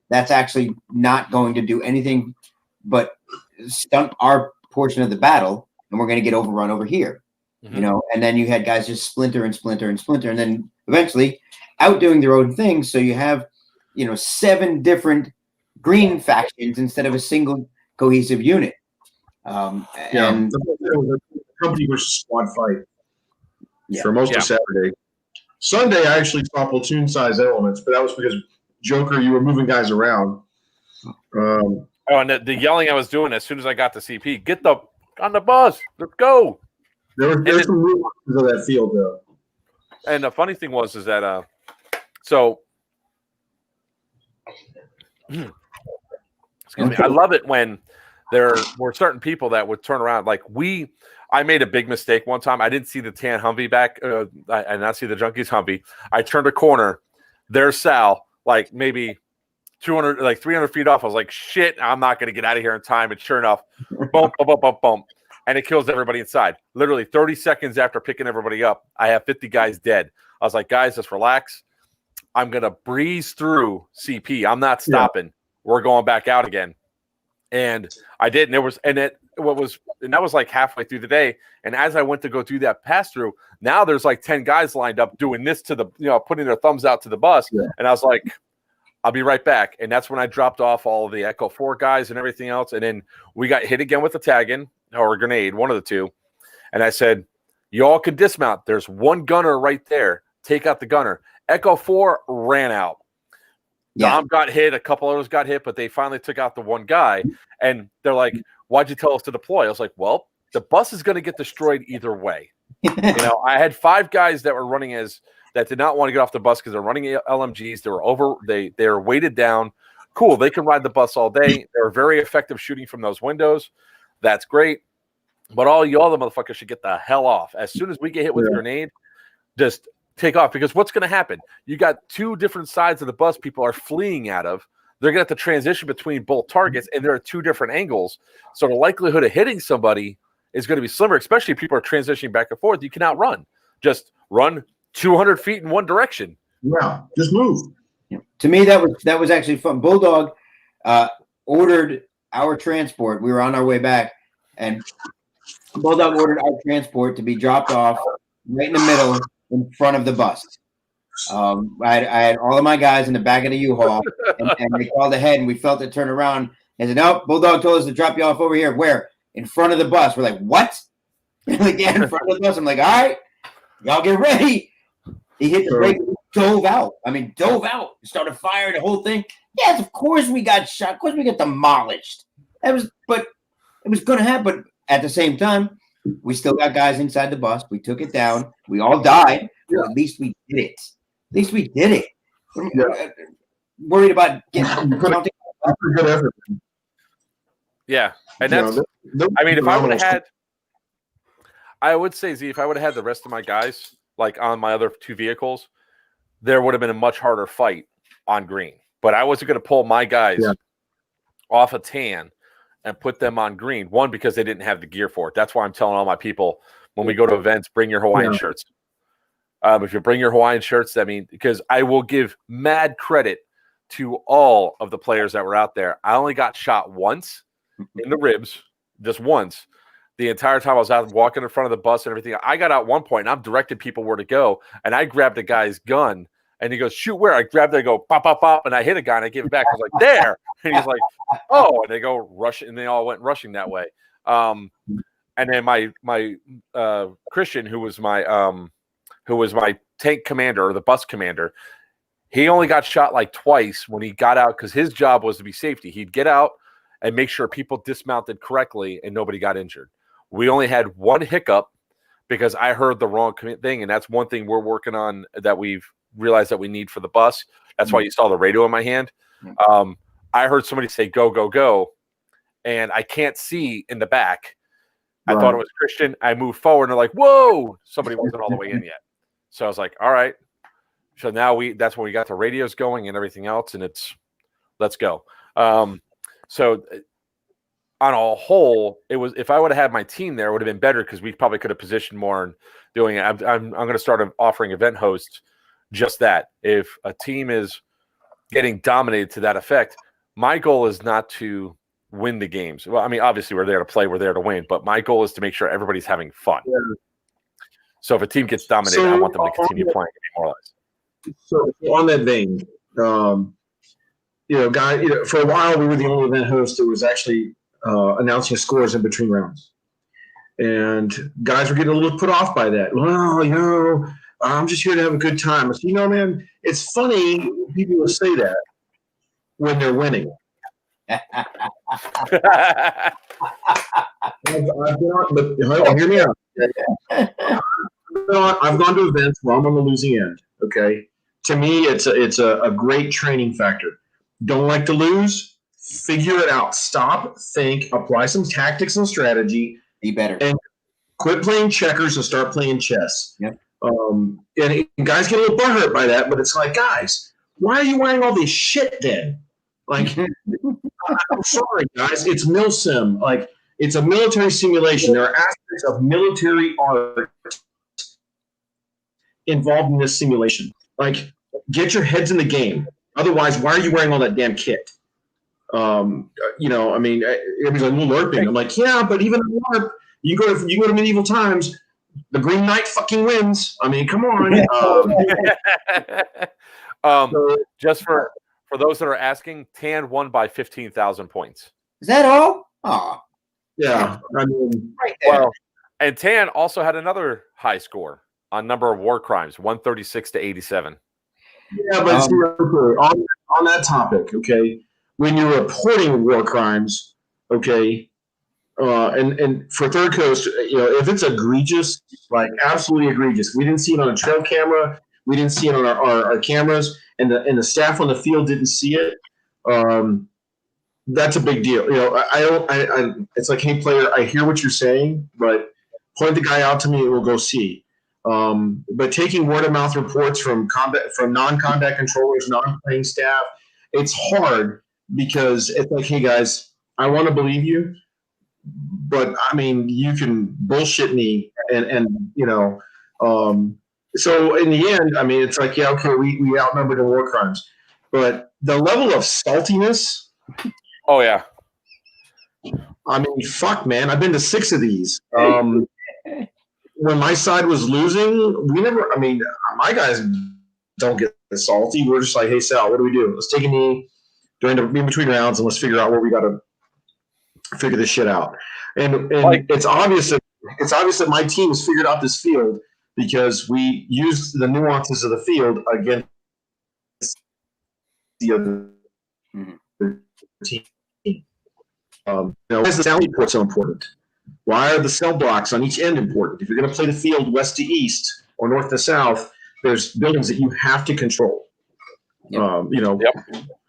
That's actually not going to do anything but stunt our portion of the battle, and we're going to get overrun over here. Mm-hmm. And then you had guys just splinter, and then eventually outdoing their own things. So you have 7 different green factions instead of a single cohesive unit. And the company versus squad fight for most of Saturday. Sunday, I actually saw platoon size elements, but that was because Joker, you were moving guys around. And the yelling I was doing as soon as I got to CP, get on the bus, let's go. There's some nuances of that field, though. And the funny thing is that excuse me, I love it when there were certain people that would turn around. Like I made a big mistake one time. I didn't see the tan Humvee back. I did not see the Junkies Humvee. I turned a corner. There's Sal, like maybe 200, like 300 feet off. I was like, shit, I'm not going to get out of here in time. And sure enough, boom, boom, boom, boom, boom. and it kills everybody inside. Literally 30 seconds after picking everybody up, I have 50 guys dead. I was like, guys, just relax. I'm going to breeze through CP. I'm not stopping. Yeah. We're going back out again. And I did. And that was like halfway through the day. And as I went to go do that pass through, now there's like 10 guys lined up doing this to the, putting their thumbs out to the bus. Yeah. And I was like, I'll be right back. And that's when I dropped off all of the Echo 4 guys and everything else. And then we got hit again with a tag-in or a grenade, one of the two. And I said, you all can dismount. There's one gunner right there. Take out the gunner. Echo 4 ran out. Yeah. Dom got hit. A couple others got hit, but they finally took out the one guy. And they're like, why'd you tell us to deploy? I was like, well, the bus is going to get destroyed either way. I had 5 guys that were running that did not want to get off the bus because they're running LMGs. They were weighted down. Cool. They can ride the bus all day. They were very effective shooting from those windows. That's great. But all the motherfuckers should get the hell off. As soon as we get hit with a grenade, just take off, because what's going to happen? You got 2 different sides of the bus people are fleeing out of. They're going to have to transition between both targets, and there are 2 different angles. So the likelihood of hitting somebody is going to be slimmer, especially if people are transitioning back and forth. You cannot run. Just run 200 feet in one direction. Yeah, just move. To me, that was actually fun. Bulldog ordered our transport. We were on our way back, and Bulldog ordered our transport to be dropped off right in the middle in front of the bus. I had all of my guys in the back of the U-Haul, and they called ahead, and we felt it turn around. They said, "No, Bulldog told us to drop you off over here." Where? In front of the bus. We're like, "What?" Like, yeah, in front of the bus. I'm like, "All right, y'all get ready." He hit the brake, dove out. Started firing the whole thing. Yes, of course we got shot. Of course we got demolished. But it was going to happen. At the same time, we still got guys inside the bus. We took it down. We all died. Yeah. At least we did it. Yeah. Worried about getting good effort. Yeah, and that's. I mean, if I would have had, I would say, Z, if I would have had the rest of my guys like on my other 2 vehicles, there would have been a much harder fight on green. But I wasn't going to pull my guys off a tan and put them on green. One, because they didn't have the gear for it. That's why I'm telling all my people when we go to events, bring your Hawaiian shirts. If you bring your Hawaiian shirts, because I will give mad credit to all of the players that were out there. I only got shot once in the ribs, just once. The entire time I was out walking in front of the bus and everything. I got out one point, and I'm directing people where to go, and I grabbed a guy's gun, and he goes, "Shoot where?" I grabbed it, I go, "Pop, pop, pop," and I hit a guy, and I give it back. I was like, "There!" And he's like, "Oh," and they go rush, and they all went rushing that way. And then my Christian, who was my tank commander or the bus commander, he only got shot like twice when he got out, because his job was to be safety. He'd get out and make sure people dismounted correctly and nobody got injured. We only had one hiccup because I heard the wrong thing, and that's one thing we're working on that we've realized that we need for the bus. That's why you saw the radio in my hand. I heard somebody say, "Go, go, go," and I can't see in the back. I thought it was Christian. I moved forward, and they're like, "Whoa!" Somebody wasn't all the way in yet. So I was like, "All right." So now that's when we got the radios going and everything else, and let's go. So on a whole, it was, if I would have had my team there, it would have been better, because we probably could have positioned more in doing it. I'm going to start offering event hosts just that. If a team is getting dominated to that effect, my goal is not to win the games. Well, I mean, obviously we're there to play, we're there to win, but my goal is to make sure everybody's having fun. Yeah. So if a team gets dominated, I want them to continue playing, more or less. So on that vein, for a while we were the only event host that was actually announcing scores in between rounds, and guys were getting a little put off by that. Well, I'm just here to have a good time. I said, man, it's funny when people will say that when they're winning. But hear me out. I've gone to events where I'm on the losing end. Okay, to me, it's a great training factor. Don't like to lose. Figure it out. Stop, think, apply some tactics and strategy. Be better. And quit playing checkers and start playing chess. Yep. And guys get a little butthurt by that, but it's like, guys, why are you wearing all this shit then? Like, I'm sorry, guys, it's milsim. Like, It's a military simulation. There are aspects of military art involved in this simulation. Like, get your heads in the game. Otherwise, why are you wearing all that damn kit? I mean, everybody's like, well, LARPing. I'm like, yeah, but even in LARP, you go to medieval times, the Green Knight fucking wins. I mean, come on. Just for those that are asking, Tan won by 15,000 points. Is that all? Oh, yeah. I mean, right there. Well, and Tan also had another high score on number of war crimes, 136 to 87. Yeah, but on that topic, okay, when you're reporting war crimes, okay, and for Third Coast, if it's egregious, like absolutely egregious, we didn't see it on a trail camera, we didn't see it on our cameras, and the staff on the field didn't see it. That's a big deal. It's like, hey, player, I hear what you're saying, but point the guy out to me and we'll go see. But taking word of mouth reports from non-combat controllers, non-playing staff, it's hard because it's like, hey guys, I want to believe you, but I mean, you can bullshit me, so in the end, I mean, it's like, yeah, okay, we outnumbered in war crimes, but the level of saltiness. Oh yeah. I mean, fuck, man, I've been to 6 of these. When my side was losing, my guys don't get salty. We're just like, hey, Sal, what do we do? Let's take a knee during in between rounds and let's figure out where we got to figure this shit out. And it's obvious that my team has figured out this field because we used the nuances of the field against the other team. Why is the sally port so important? Why are the cell blocks on each end important? If you're going to play the field west to east or north to south, there's buildings that you have to control. Yep.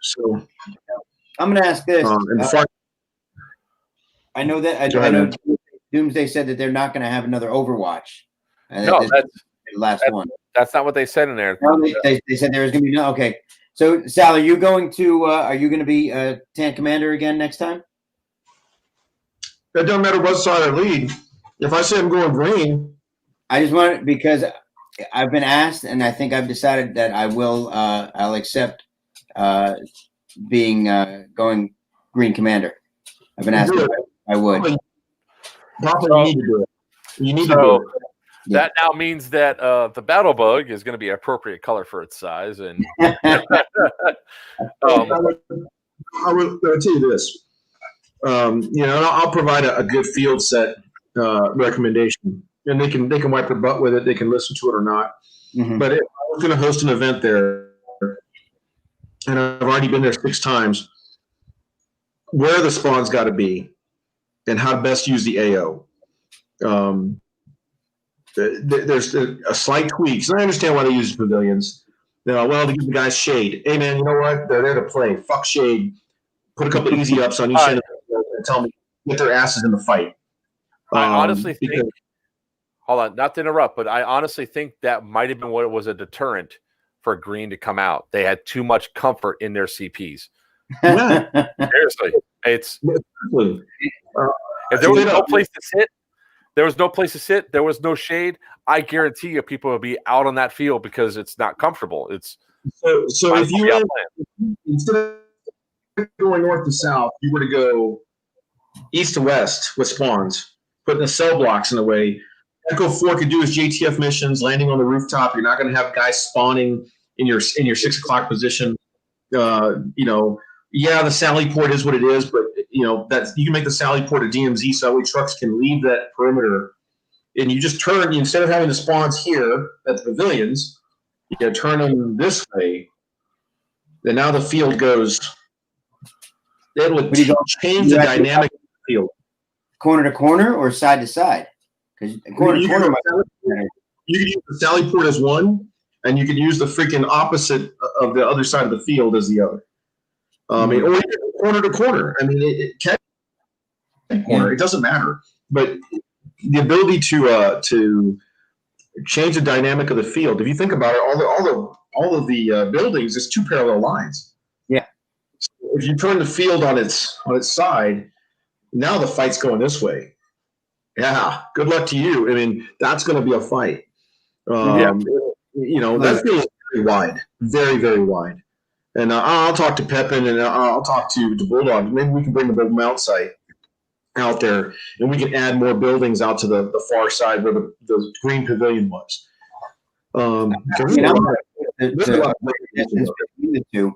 So I'm going to ask this. I know that I know Doomsday said that they're not going to have another Overwatch. No, that's the last one. That's not what they said in there. No, they said there was going to be no. Okay, so Sal, are you going to be Tan Commander again next time? It doesn't matter what side I lead. If I say I'm going green, I just want because I've been asked, and I think I've decided that I will. I'll accept being going Green Commander. I've been asked. I would. Probably need to do it. You need to do it. That now means that the battle bug is going to be appropriate color for its size, and I will tell you this. I'll provide a good field set recommendation, and they can wipe their butt with it. They can listen to it or not. Mm-hmm. But if I was going to host an event there, and I've already been there 6 times, where the spawn's got to be, and how to best use the AO. There's a slight tweaks, and I understand why they use pavilions. To give the guys shade. Hey man, you know what? They're there to play. Fuck shade. Put a couple easy ups on each end of the field and tell them get their asses in the fight. I honestly think. Hold on, not to interrupt, but I honestly think that might have been what was a deterrent for Green to come out. They had too much comfort in their CPs. Yeah. Seriously, it's if there was no place to sit. There was no place to sit. There was no shade. I guarantee you, people will be out on that field because it's not comfortable. It's so if you instead of going north to south, you were to go east to west with spawns, putting the cell blocks in the way. Echo 4 could do his JTF missions, landing on the rooftop. You're not going to have guys spawning in your 6 o'clock position. The sally port is what it is, but that you can make the sally port a DMZ so that way trucks can leave that perimeter, and you just turn instead of having the spawns here at the pavilions, you turn them this way. And now the field goes. It would change the dynamic of the field. Corner to corner or side to side? Because corner to corner. You can use the sally port as one, and you can use the freaking opposite of the other side of the field as the other. Or corner to corner. I mean, it can corner. It doesn't matter. But the ability to change the dynamic of the field. If you think about it, all of the buildings is 2 parallel lines. Yeah. So if you turn the field on its side, Now the fight's going this way. Yeah, good luck to you. I mean, that's going to be a fight. That feels very wide, very, very wide. And I'll talk to Pepin and I'll talk to the Bulldogs. Maybe we can bring the Big Mount site out there, and we can add more buildings out to the far side where the green pavilion was. There's a lot of distance between the two.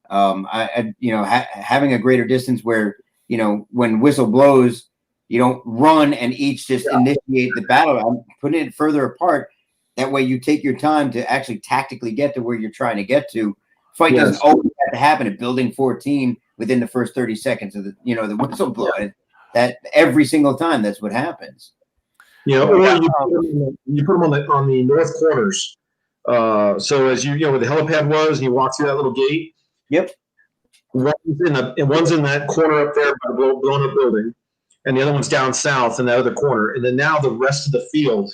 Having a greater distance where, when whistle blows, you don't run and each just initiate the battle. I'm putting it further apart. That way you take your time to actually tactically get to where you're trying to get to. Fight doesn't always have to happen at building 14 within the first 30 seconds of the whistle blow. That every single time that's what happens. You put them on the north corners. So as where the helipad was, and you walk through that little gate. Yep. One's in that corner up there by the blown up building, and the other one's down south in that other corner. And then now the rest of the field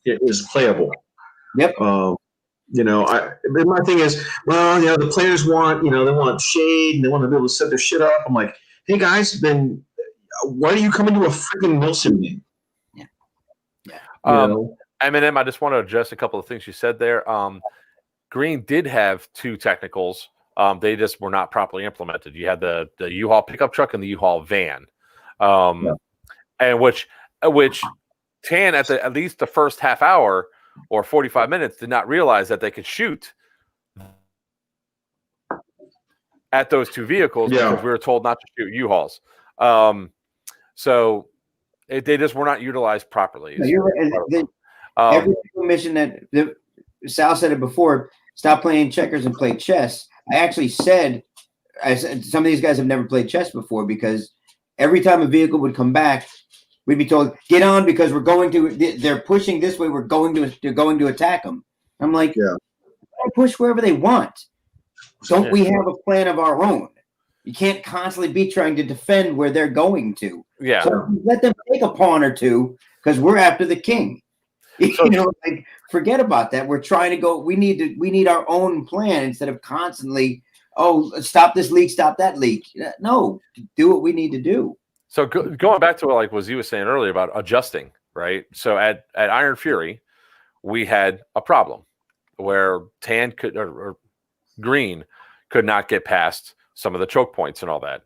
is playable. Yep. My thing is, the players want, they want shade and they want to be able to set their shit up. I'm like, hey guys, then why are you coming to a freaking Wilson game? Yeah. Eminem, I just want to address a couple of things you said there. Green did have two technicals. They just were not properly implemented. You had the U-Haul pickup truck and the U-Haul van, and which Tan at least the first half hour or 45 minutes did not realize that they could shoot at those two vehicles because we were told not to shoot U-Hauls. So they just were not utilized properly. Every mission that Sal said it before, stop playing checkers and play chess. I said some of these guys have never played chess before, because every time a vehicle would come back, we'd be told, get on because they're pushing this way. They're going to attack them. I'm like, push wherever they want. Don't we have a plan of our own? You can't constantly be trying to defend where they're going to. Yeah. So let them take a pawn or two, because we're after the king. Forget about that. We're trying to go. We need our own plan instead of constantly, stop this leak, stop that leak. No, do what we need to do. So going back to what was you was saying earlier about adjusting, right? So at Iron Fury, we had a problem where Tan could or Green could not get past some of the choke points and all that,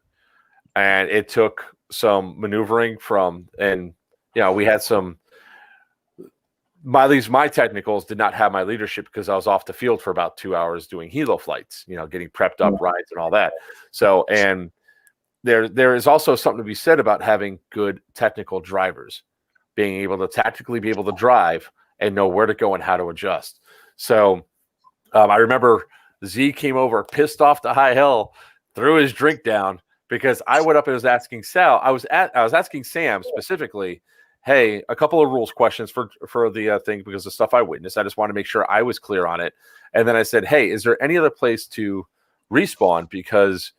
and it took some maneuvering we had some. My technicals did not have my leadership because I was off the field for about 2 hours doing helo flights, getting prepped up, rides, and all that. So and. There is also something to be said about having good technical drivers, being able to tactically be able to drive and know where to go and how to adjust. So I remember Z came over pissed off to high hell, threw his drink down because I went up and was asking Sal. I was asking Sam specifically, hey, a couple of rules questions for the thing because of stuff I witnessed. I just want to make sure I was clear on it. And then I said, hey, is there any other place to respawn because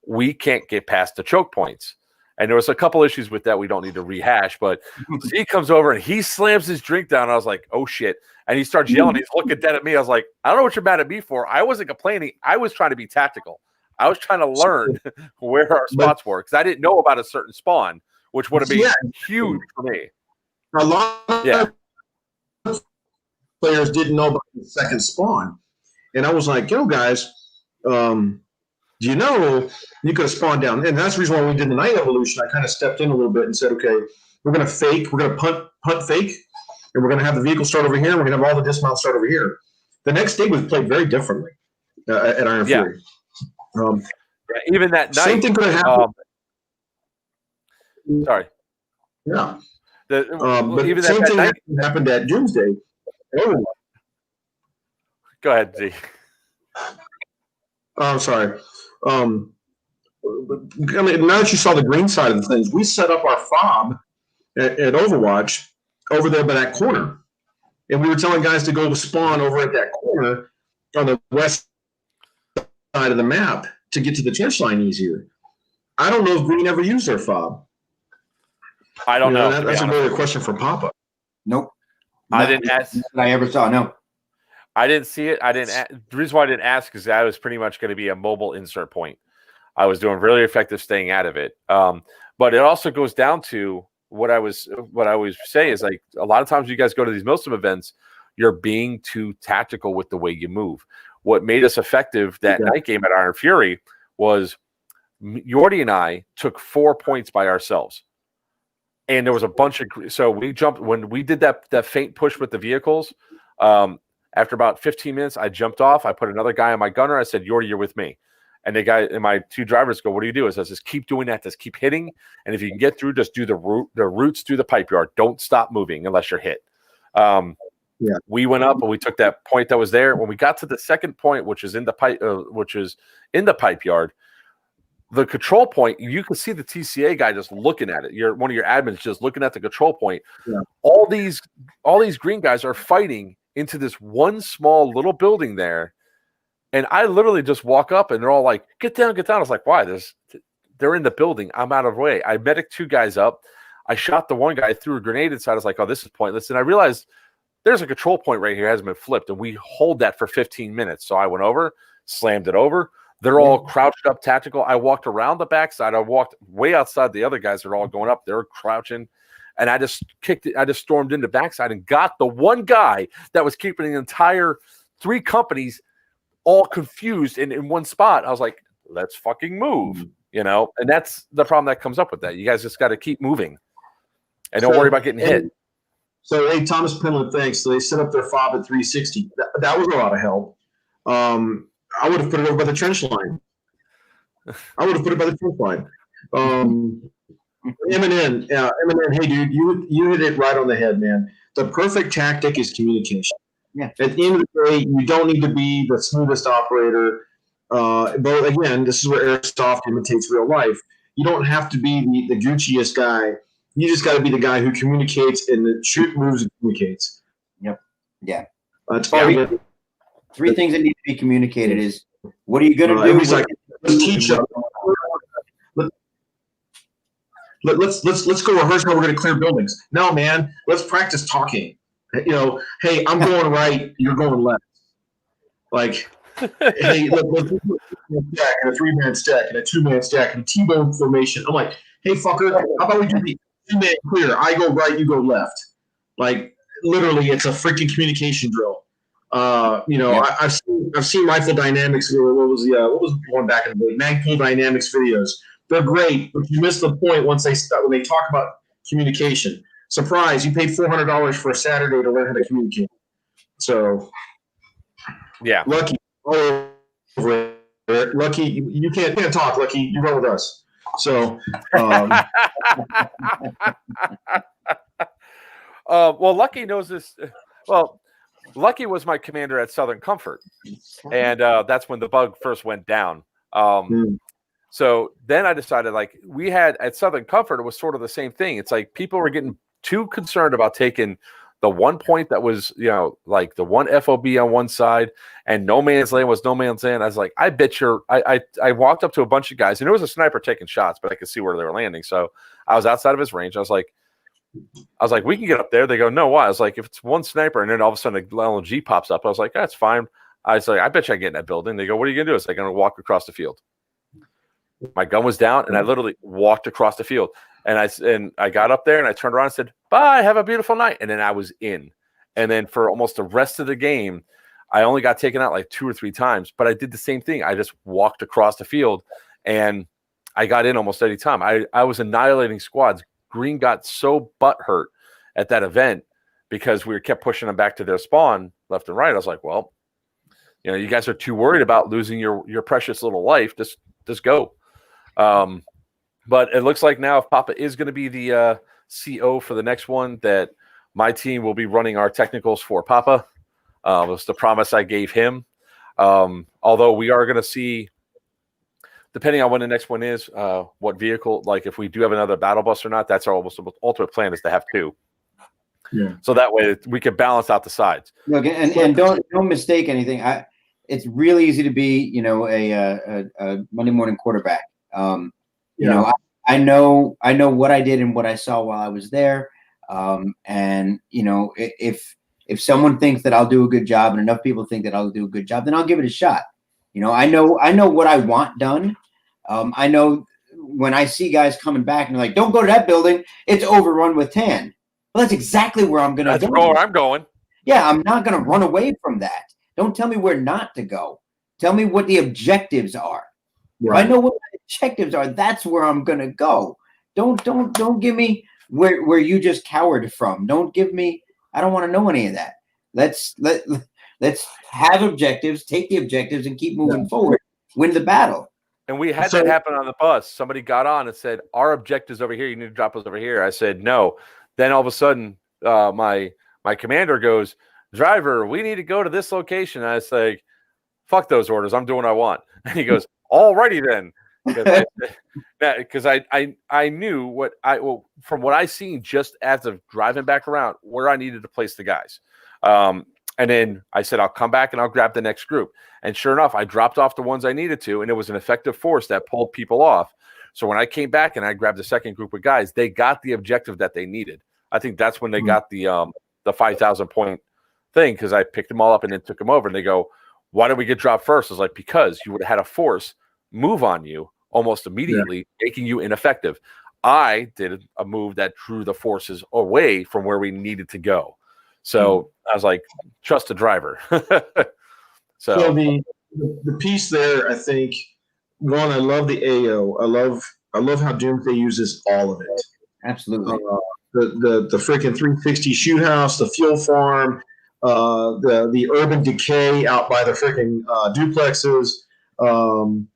we can't get past the choke points? And there was a couple issues with that we don't need to rehash, but he comes over and he slams his drink down. I was like, oh shit. And he starts yelling. He's looking dead at me. I was like, I don't know what you're mad at me for. I wasn't complaining. I was trying to be tactical. I was trying to learn where our spots were because I didn't know about a certain spawn, which would have been huge for me. A lot of players didn't know about the second spawn. And I was like, guys, you could have spawned down. And that's the reason why we did the night evolution. I kind of stepped in a little bit and said, okay, we're going to punt fake, and we're going to have the vehicle start over here, and we're going to have all the dismounts start over here. The next day was played very differently at Iron Fury. Even that night. Same thing could have happened. Sorry. Yeah. But even same that thing night happened at Doomsday. Oh. Go ahead, Z. I'm sorry. Now that you saw the green side of the things, we set up our fob at Overwatch over there by that corner. And we were telling guys to go to spawn over at that corner on the west side of the map to get to the trench line easier. I don't know if Green ever used their fob. I don't know. That's a better question for Papa. Nope. I didn't ask. I ever saw. No. I didn't see it. The reason why I didn't ask is that was pretty much going to be a mobile insert point. I was doing really effective staying out of it. But it also goes down to what I always say is like a lot of times you guys go to these Milsim events, you're being too tactical with the way you move. What made us effective that night game at Iron Fury was Yordi and I took 4 points by ourselves. And there was a bunch of – so we jumped – when we did that feint push with the vehicles, after about 15 minutes, I jumped off. I put another guy on my gunner. I said, Yordi, you're with me. And the guy and my two drivers go, what do you do? I says, just keep doing that. Just keep hitting. And if you can get through, just do the roots through the pipe yard. Don't stop moving unless you're hit. We went up and we took that point that was there. When we got to the second point, which is in the pipe yard, the control point, you can see the TCA guy just looking at it. One of your admins just looking at the control point. Yeah. All these green guys are fighting into this one small little building there. And I literally just walk up and they're all like, get down, get down. I was like, why? They're in the building. I'm out of the way. I medic 2 guys up. I shot the one guy. I threw a grenade inside. I was like, oh, this is pointless. And I realized there's a control point right here. It hasn't been flipped. And we hold that for 15 minutes. So I went over, slammed it over. They're all crouched up tactical. I walked around the backside. I walked way outside. The other guys are all going up. They're crouching. And I just kicked it. I just stormed into backside and got the one guy that was keeping the entire 3 companies all confused in one spot. I was like, let's fucking move, And that's the problem that comes up with that. You guys just got to keep moving and don't worry about getting hit. So, hey, Thomas Penland, thanks. So they set up their fob at 360. That was a lot of help. I would have put it over by the trench line. Eminem, hey, dude, you hit it right on the head, man. The perfect tactic is communication. Yeah. At the end of the day, you don't need to be the smoothest operator. But again, this is where airsoft imitates real life. You don't have to be the Gucciest guy. You just got to be the guy who communicates and the shoot moves and communicates. Yep. Yeah. Three things that need to be communicated is what are you going to do? He's like, let's teach them. Let's go rehearse how we're going to clear buildings. No, man, let's practice talking. Hey, I'm going right, you're going left. Like, hey, let's do a 3-man stack and a 2-man stack and a T-bone formation. I'm like, hey, fucker, how about we do the 2-man clear? I go right, you go left. Like, literally, it's a freaking communication drill. I've seen Rifle Dynamics. What was one back in the day? Magpul Dynamics videos. They're great, but you miss the point when they talk about communication. Surprise! You paid $400 for a Saturday to learn how to communicate. So, yeah, Lucky. Lucky, you can't talk. Lucky, you go with us. So, well, Lucky knows this. Well, Lucky was my commander at Southern Comfort, and that's when the bug first went down. So then I decided, like, we had at Southern Comfort, it was sort of the same thing. It's like people were getting too concerned about taking the 1 point that was, like the one FOB on one side and no man's land was no man's land. I was like, I bet I walked up to a bunch of guys and there was a sniper taking shots, but I could see where they were landing. So I was outside of his range. I was like, we can get up there. They go, no, why? I was like, if it's one sniper and then all of a sudden a LMG pops up, I was like, that's fine. I was like, I bet you I get in that building. They go, what are you going to do? I was like, I'm going to walk across the field. My gun was down and I literally walked across the field. And I got up there and I turned around and said, bye, have a beautiful night. And then I was in. And then for almost the rest of the game, I only got taken out like 2 or 3 times. But I did the same thing. I just walked across the field and I got in almost any time. I was annihilating squads. Green got so butthurt at that event because we kept pushing them back to their spawn left and right. I was like, well, you guys are too worried about losing your precious little life. Just go. But it looks like now if Papa is going to be the CO for the next one, that my team will be running our technicals for Papa. It was the promise I gave him. Although we are going to see, depending on when the next one is, what vehicle, like if we do have another battle bus or not, that's our ultimate plan is to have 2. Yeah. So that way we can balance out the sides. Look, and don't mistake anything. It's really easy to be, a Monday morning quarterback. I know what I did and what I saw while I was there. And if someone thinks that I'll do a good job and enough people think that I'll do a good job, then I'll give it a shot. I know what I want done. I know when I see guys coming back and they're like, don't go to that building, it's overrun with tan. Well, that's exactly where I'm going to go. That's where I'm going. Yeah, I'm not going to run away from that. Don't tell me where not to go. Tell me what the objectives are. Right. If I know what my objectives are, that's where I'm going to go. Don't give me where you just cowered from. Don't give me. I don't want to know any of that. Let's have objectives, take the objectives, and keep moving forward. Win the battle. And we had that happen on the bus. Somebody got on and said, our objective's over here. You need to drop us over here. I said, no. Then all of a sudden, my commander goes, driver, we need to go to this location. And I was like, fuck those orders. I'm doing what I want. And he goes, alrighty then. Because I knew from what I seen just as of driving back around where I needed to place the guys. And then I said, I'll come back and I'll grab the next group. And sure enough, I dropped off the ones I needed to, and it was an effective force that pulled people off. So when I came back and I grabbed the second group of guys, they got the objective that they needed. I think that's when they got the 5,000 point thing, because I picked them all up and then took them over. And they go, why did we get dropped first? I was like, because you would have had a force move on you almost immediately, making you ineffective. I did a move that drew the forces away from where we needed to go. So I was like, trust the driver. So the piece there, I think, one, I love the AO. I love how Doomsday uses all of it. Absolutely. The freaking 360 shoot house, the fuel farm, the urban decay out by the freaking duplexes. And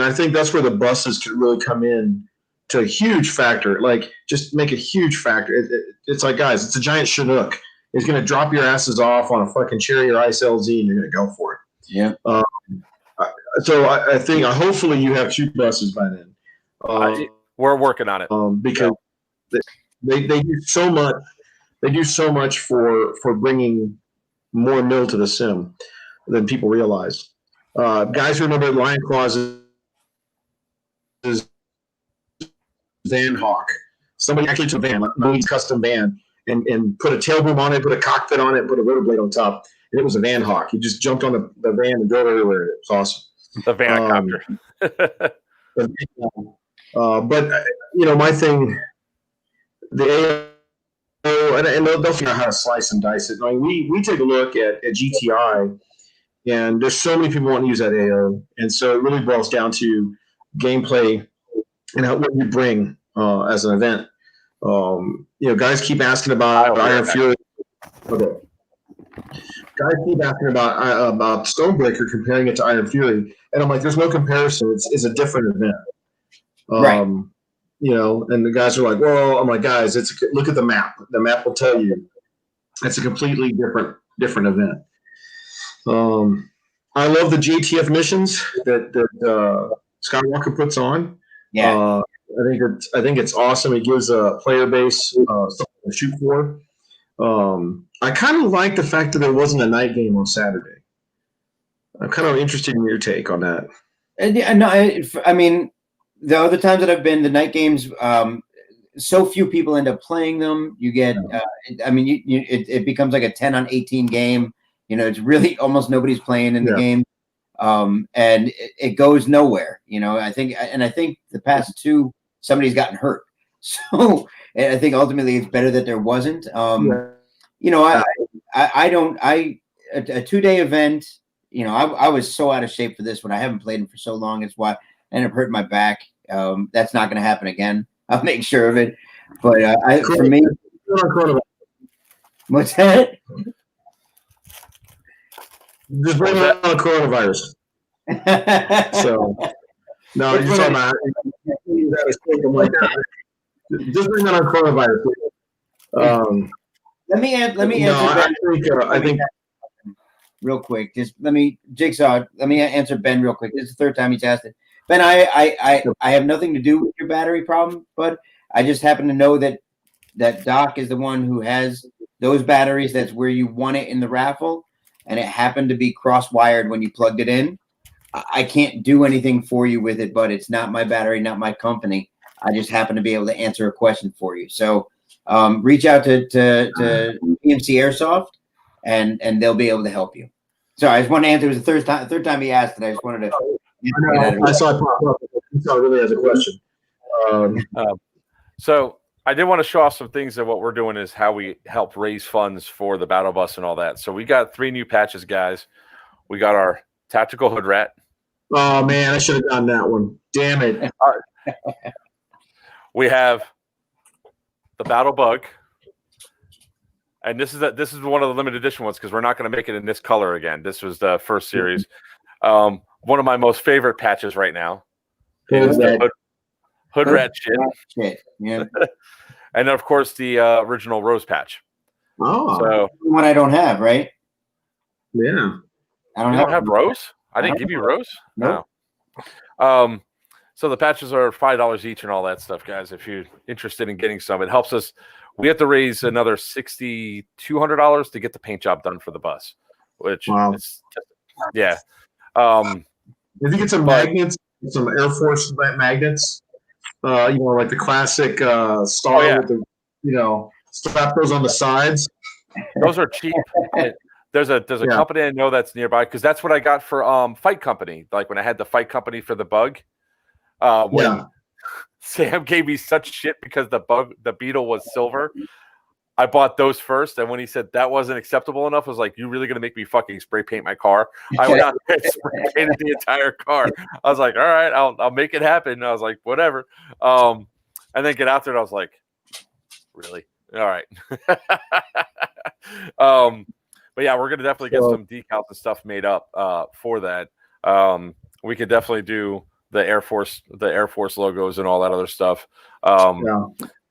I think that's where the buses could really come in to a huge factor. Like, just make a huge factor. It's like, guys, it's a giant Chinook. It's going to drop your asses off on a fucking Cherry or Ice LZ, and you're going to go for it. Yeah. So I think hopefully you have 2 buses by then. We're working on it because they do so much. They do so much for bringing more mill to the sim than people realize. Guys remember Lion Claws is Van Hawk. Somebody actually took a van, like Moody's custom van, and put a tail boom on it, put a cockpit on it, put a rotor blade on top, and it was a Van Hawk. He just jumped on the van and drove everywhere. It was awesome. The Vancopter. But my thing, the AO, and they'll figure out how to slice and dice it. I mean, we take a look at GTI, and there's so many people want to use that AO, and so it really boils down to gameplay and what you bring as an event. Guys keep asking about Iron Fury. Okay. Guys keep asking about Stonebreaker, comparing it to Iron Fury, and I'm like, there's no comparison. It's a different event. Right. And the guys are like, well, I'm like, guys, look at the map. The map will tell you it's a completely different event. I love the JTF missions that Skywalker puts on. Yeah. I think it's awesome. It gives a player base something to shoot for. I kind of like the fact that there wasn't a night game on Saturday. I'm kind of interested in your take on that. I mean, the other times that I've been, the night games, so few people end up playing them. You get, it becomes like a 10-on-18 game. It's really almost nobody's playing in the game. And it goes nowhere. I think the past 2, somebody's gotten hurt. So I think ultimately it's better that there wasn't. A 2-day event, I was so out of shape for this one. I haven't played it for so long. It's why I ended up hurting my back. That's not going to happen again. I'll make sure of it. But for me, what's that? Just bring on coronavirus. So, no, you're talking about. I'm like, just bring on coronavirus. Let me answer. No, I think real quick. Jigsaw. Let me answer Ben real quick. This is the 3rd time he's asked it. Ben, I have nothing to do with your battery problem, but I just happen to know that Doc is the one who has those batteries. That's where you won it in the raffle, and it happened to be cross-wired when you plugged it in. I can't do anything for you with it, but it's not my battery, not my company. I just happen to be able to answer a question for you. So reach out to PMC Airsoft, and they'll be able to help you. Sorry, I just wanted to answer. It was the third time he asked, and I just wanted to I saw it pop up. He really has a question. So I did want to show off some things, and what we're doing is how we help raise funds for the battle bus and all that. So we got 3 new patches, guys. We got our tactical hood rat. Oh man, I should have done that one. Damn it. We have the battle bug, and this is one of the limited edition ones because we're not going to make it in this color again. This was the first series. One of my most favorite patches right now is the hood rat shit. Yeah. And of course the original rose patch. Oh, So one I don't have, right? yeah. I don't you don't have rose? I didn't give you rose? Nope. No. So the patches are $5 each and all that stuff, guys. If you're interested in getting some, it helps us. We have to raise another $6,200 to get the paint job done for the bus, which is yeah. If you get some magnets, some Air Force magnets, like the classic star with the, strap those on the sides. Those are cheap. There's a company I know that's nearby because that's what I got for Fight Company. Like when I had the Fight Company for the bug. When Sam gave me such shit because the beetle was silver, I bought those first. And when he said that wasn't acceptable enough, I was like, "You really gonna make me fucking spray paint my car?" I went out and spray painted the entire car. I was like, "All right, I'll make it happen." And I was like, "Whatever." And then get out there, and I was like, "Really? All right." But yeah, we're gonna definitely get some decals and stuff made up for that. We could definitely do the Air Force logos and all that other stuff.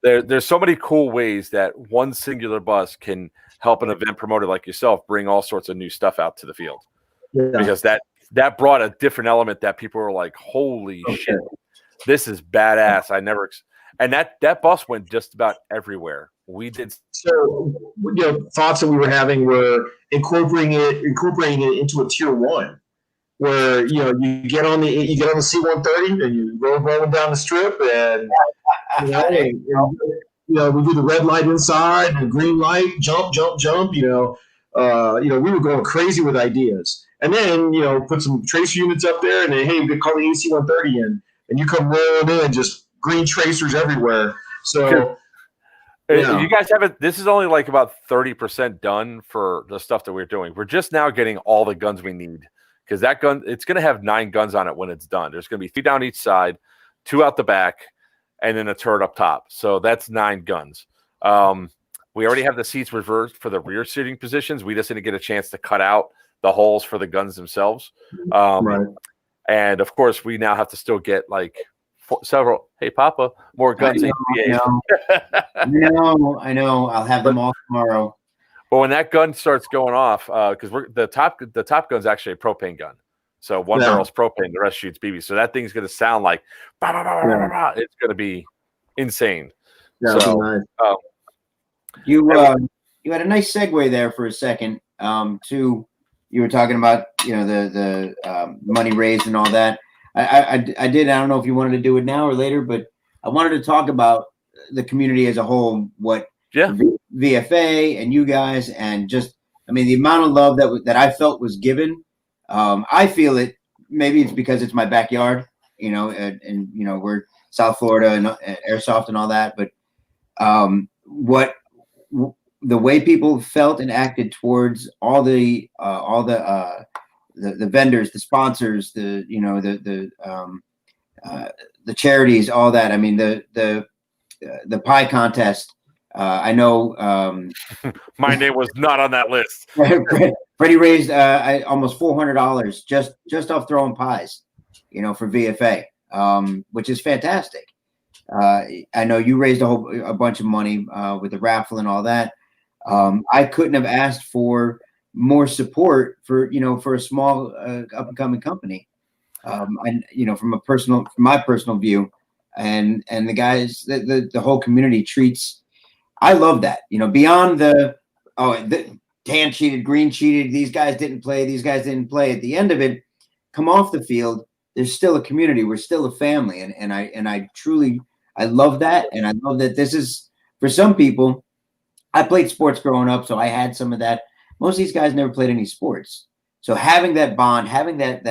There's so many cool ways that one singular bus can help an event promoter like yourself bring all sorts of new stuff out to the field. Because that brought a different element that people were like, "Holy shit, this is badass!" And that bus went just about everywhere. We did thoughts that we were having were incorporating it into a tier 1. Where you get on the C-130 and you roll rolling down the strip, and we do the red light inside and green light, jump. We were going crazy with ideas, and then put some tracer units up there, and then hey, we could call the AC-130 in, and you come rolling in, just green tracers everywhere. So. You guys haven't. This is only like about 30% done for the stuff that we're doing. We're just now getting all the guns we need. Because that gun, it's going to have 9 guns on it when it's done. There's going to be 3 down each side, 2 out the back, and then a turret up top. So that's 9 guns. We already have the seats reversed for the rear seating positions. We just need to get a chance to cut out the holes for the guns themselves. And of course, we now have to still get like several. Hey, Papa, more guns. I know. I'll have them all tomorrow. But when that gun starts going off, because the top gun's actually a propane gun, so one barrel's propane, the rest shoots BB. So that thing's going to sound like, bah, bah, bah, bah, bah, bah. It's going to be insane. Yeah, so nice. You had a nice segue there for a second. You were talking about the money raised and all that. I did. I don't know if you wanted to do it now or later, but I wanted to talk about the community as a whole. What? Yeah. VFA and you guys, and just, the amount of love that I felt was given. I feel it. Maybe it's because it's my backyard, and we're South Florida and airsoft and all that. But the way people felt and acted towards all the vendors, the sponsors, the charities, all that. The pie contest. I know my name was not on that list. Freddie raised almost $400 just off throwing pies, for VFA, which is fantastic. I know you raised a bunch of money with the raffle and all that. I couldn't have asked for more support for a small up and coming company. And from my personal view, and the guys, the whole community treats. I love that, beyond the tan cheated, green cheated. These guys didn't play. At the end of it, come off the field. There's still a community. We're still a family, and I truly love that, and I love that this is for some people. I played sports growing up, so I had some of that. Most of these guys never played any sports, so having that bond, having that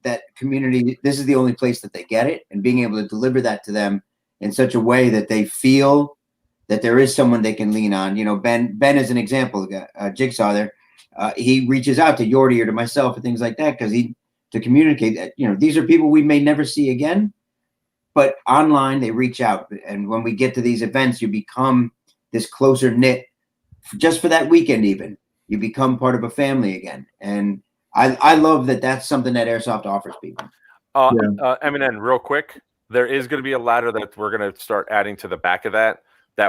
that community, this is the only place that they get it, and being able to deliver that to them in such a way that they feel that there is someone they can lean on. You know, Ben is an example. Jigsaw there, he reaches out to Yordi or to myself and things like that because to communicate that, you know, these are people we may never see again, but online they reach out, and when we get to these events, you become this closer knit just for that weekend. Even you become part of a family again, and I love that. That's something that Airsoft offers people. Eminem, real quick, there is going to be a ladder that we're going to start adding to the back of that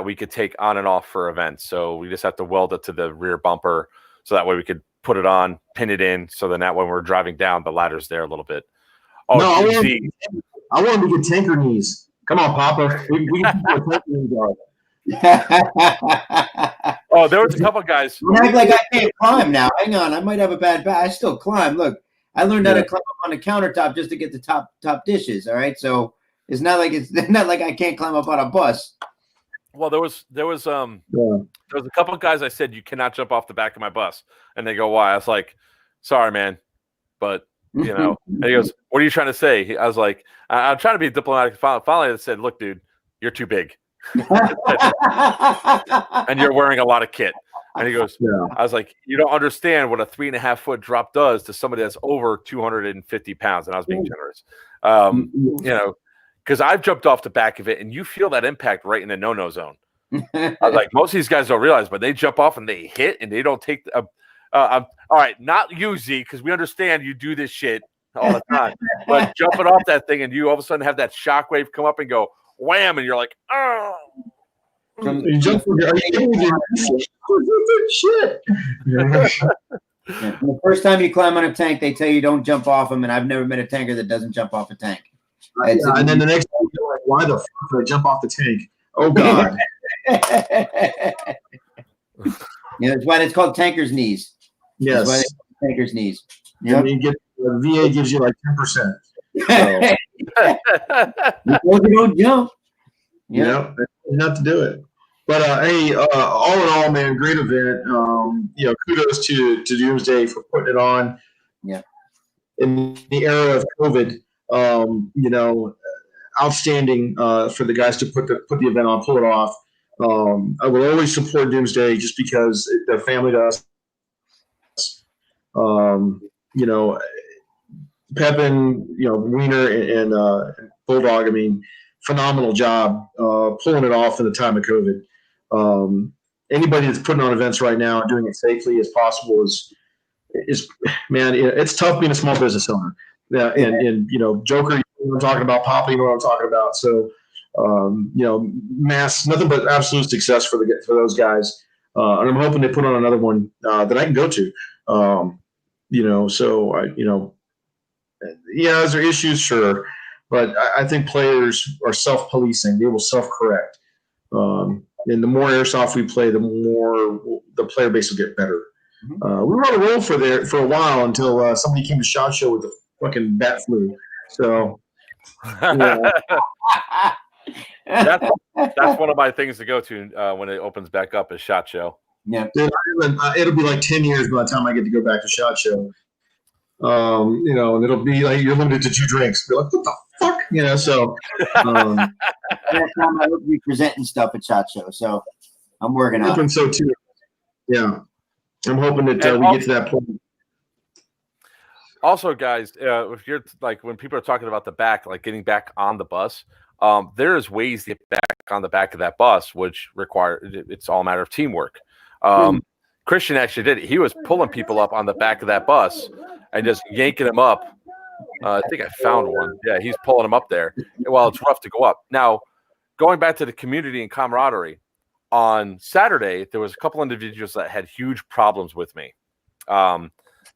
we could take on and off for events. So we just have to weld it to the rear bumper, so that way we could put it on, pin it in, so then that when we're driving down, the ladder's there a little bit. Oh, no, I want him to get tanker knees. Come on, Papa. We can put tanker knees on. Oh, there was a couple guys. Don't act like I can't climb now. Hang on, I might have a bad back. I still climb. Look, I learned how to climb up on the countertop just to get the top dishes. All right, so it's not like I can't climb up on a bus. Well, there was a couple of guys I said you cannot jump off the back of my bus, and they go, "Why?" I was like, "Sorry, man, but you know." And he goes, "What are you trying to say?" I was like, "I'm trying to be diplomatic." Finally, I said, "Look, dude, you're too big." And you're wearing a lot of kit. And he goes, I was like, you don't understand what a 3.5 foot drop does to somebody that's over 250 pounds. And I was being generous. You know, because I've jumped off the back of it and you feel that impact right in the no-no zone. I was like, most of these guys don't realize, but they jump off and they hit and they don't take all right, not you, Z, because we understand you do this shit all the time. But jumping off that thing and you all of a sudden have that shockwave come up and go wham, and you're like, oh. You jump from shit. The first time you climb on a tank, they tell you don't jump off them, and I've never met a tanker that doesn't jump off a tank. And then the next time you're like, why the fuck did I jump off the tank? Oh God. That's why it's called tanker's knees. Yes. That's why it's called tanker's knees. Yep. You get the VA gives you like 10%. So. You don't jump. Yeah, not to do it. But hey, all in all, man, great event. You know, kudos to Doomsday for putting it on. Yeah. In the era of COVID, you know, outstanding for the guys to put the event on, pull it off. I will always support Doomsday just because they're family to us. You know, Pepin, you know, Wiener and Bulldog, I mean, phenomenal job pulling it off in the time of COVID. Anybody that's putting on events right now and doing it safely as possible is man, it's tough being a small business owner. And you know, Joker, you know what I'm talking about, Papa, you know what I'm talking about. So, you know, nothing but absolute success for those guys. And I'm hoping they put on another one that I can go to. You know, so you know, yeah, is there issues? Sure. But I think players are self-policing. They will self-correct. And the more airsoft we play, the more the player base will get better. We were on a roll for a while until somebody came to SHOT Show with the fucking bat flu. So, yeah. That's one of my things to go to when it opens back up is SHOT Show. Yeah, Dude, it'll be like 10 years by the time I get to go back to SHOT Show. You know, and it'll be like you're limited to 2 drinks. Be like, what the fuck? You know, so that time I will be presenting stuff at SHOT Show, so I'm working on it. hoping so too. Yeah, I'm hoping that we get to that point. Also, guys, if you're like when people are talking about the back, like getting back on the bus, there is ways to get back on the back of that bus, which it's all a matter of teamwork. Christian actually did it. He was pulling people up on the back of that bus and just yanking them up. I think I found one. Yeah, he's pulling them up there. Well, it's rough to go up. Now, going back to the community and camaraderie, on Saturday, there was a couple individuals that had huge problems with me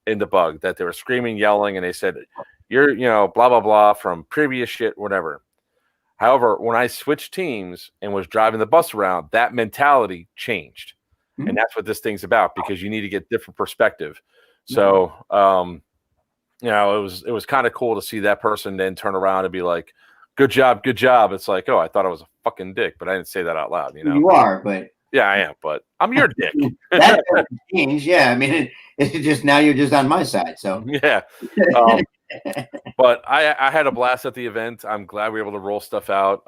in the bug, that they were screaming, yelling, and they said, you're, you know, blah, blah, blah from previous shit, whatever. However, when I switched teams and was driving the bus around, that mentality changed. And that's what this thing's about, because you need to get different perspective. So, you know, it was kind of cool to see that person then turn around and be like, good job, good job. It's like, oh, I thought I was a fucking dick, but I didn't say that out loud, you know? You are, but... Yeah, I am, but I'm your dick. That doesn't change. Yeah, I mean, it's just now you're just on my side, so... Yeah. But I had a blast at the event. I'm glad we were able to roll stuff out.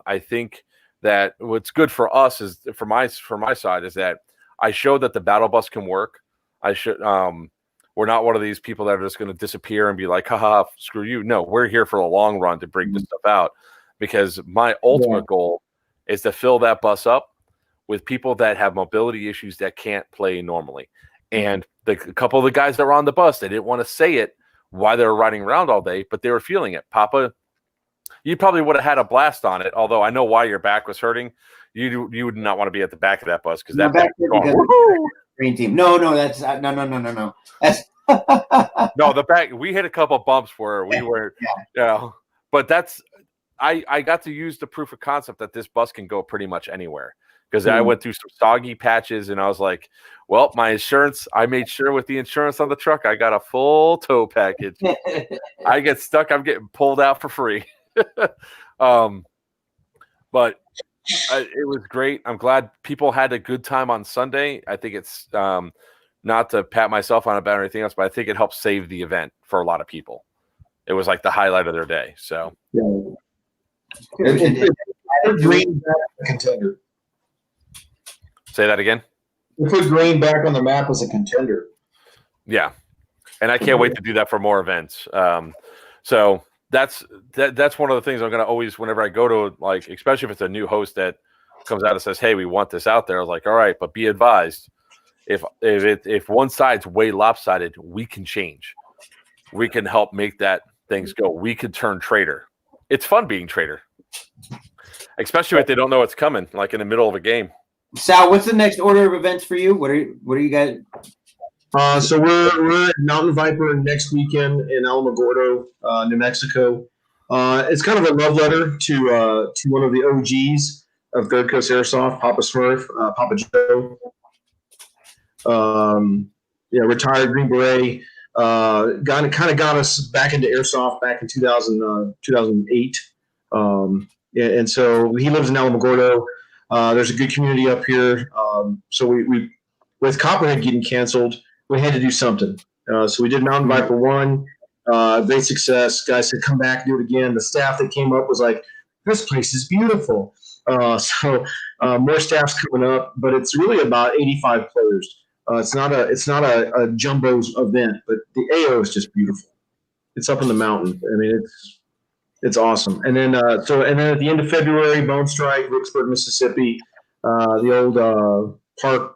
I think that what's good for us is for my side is that I showed that the battle bus can work. We're not one of these people that are just going to disappear and be like, haha, screw you. No, we're here for a long run to bring this stuff out, because my ultimate goal is to fill that bus up with people that have mobility issues that can't play normally. And a couple of the guys that were on the bus, they didn't want to say it while they were riding around all day, but they were feeling it. Papa, you probably would have had a blast on it, although I know why your back was hurting. You would not want to be at the back of that bus because that back was going, woohoo! Green team. No, that's no. That's no, the back. We hit a couple of bumps where we were, but I got to use the proof of concept that this bus can go pretty much anywhere, because I went through some soggy patches and I was like, well, my insurance, I made sure with the insurance on the truck, I got a full tow package. I get stuck, I'm getting pulled out for free. But it was great. I'm glad people had a good time on Sunday. I think it's not to pat myself on the back or anything else, but I think it helped save the event for a lot of people. It was like the highlight of their day. So, Green back as a contender. Say that again. We put Green back on the map as a contender. Yeah, and I can't wait to do that for more events. So that's one of the things I'm going to always, whenever I go to, like, especially if it's a new host that comes out and says, hey, we want this out there. I was like, all right, but be advised, if one side's way lopsided, we can change. We can help make that things go. We could turn traitor. It's fun being traitor, especially if they don't know what's coming, like in the middle of a game. Sal, what's the next order of events for you? What are you guys? So we're at Mountain Viper next weekend in Alamogordo, New Mexico. It's kind of a love letter to one of the OGs of Third Coast Airsoft, Papa Smurf, Papa Joe. Retired Green Beret. Got us back into airsoft back in 2008. And so he lives in Alamogordo. There's a good community up here. So we with Copperhead getting canceled, we had to do something. So we did Mountain Viper 1. Great success. Guys said, come back, do it again. The staff that came up was like, this place is beautiful. So more staff's coming up, but it's really about 85 players. It's not a jumbo event, but the AO is just beautiful. It's up in the mountain. I mean, it's awesome. And then at the end of February, Bone Strike, Vicksburg, Mississippi, the old park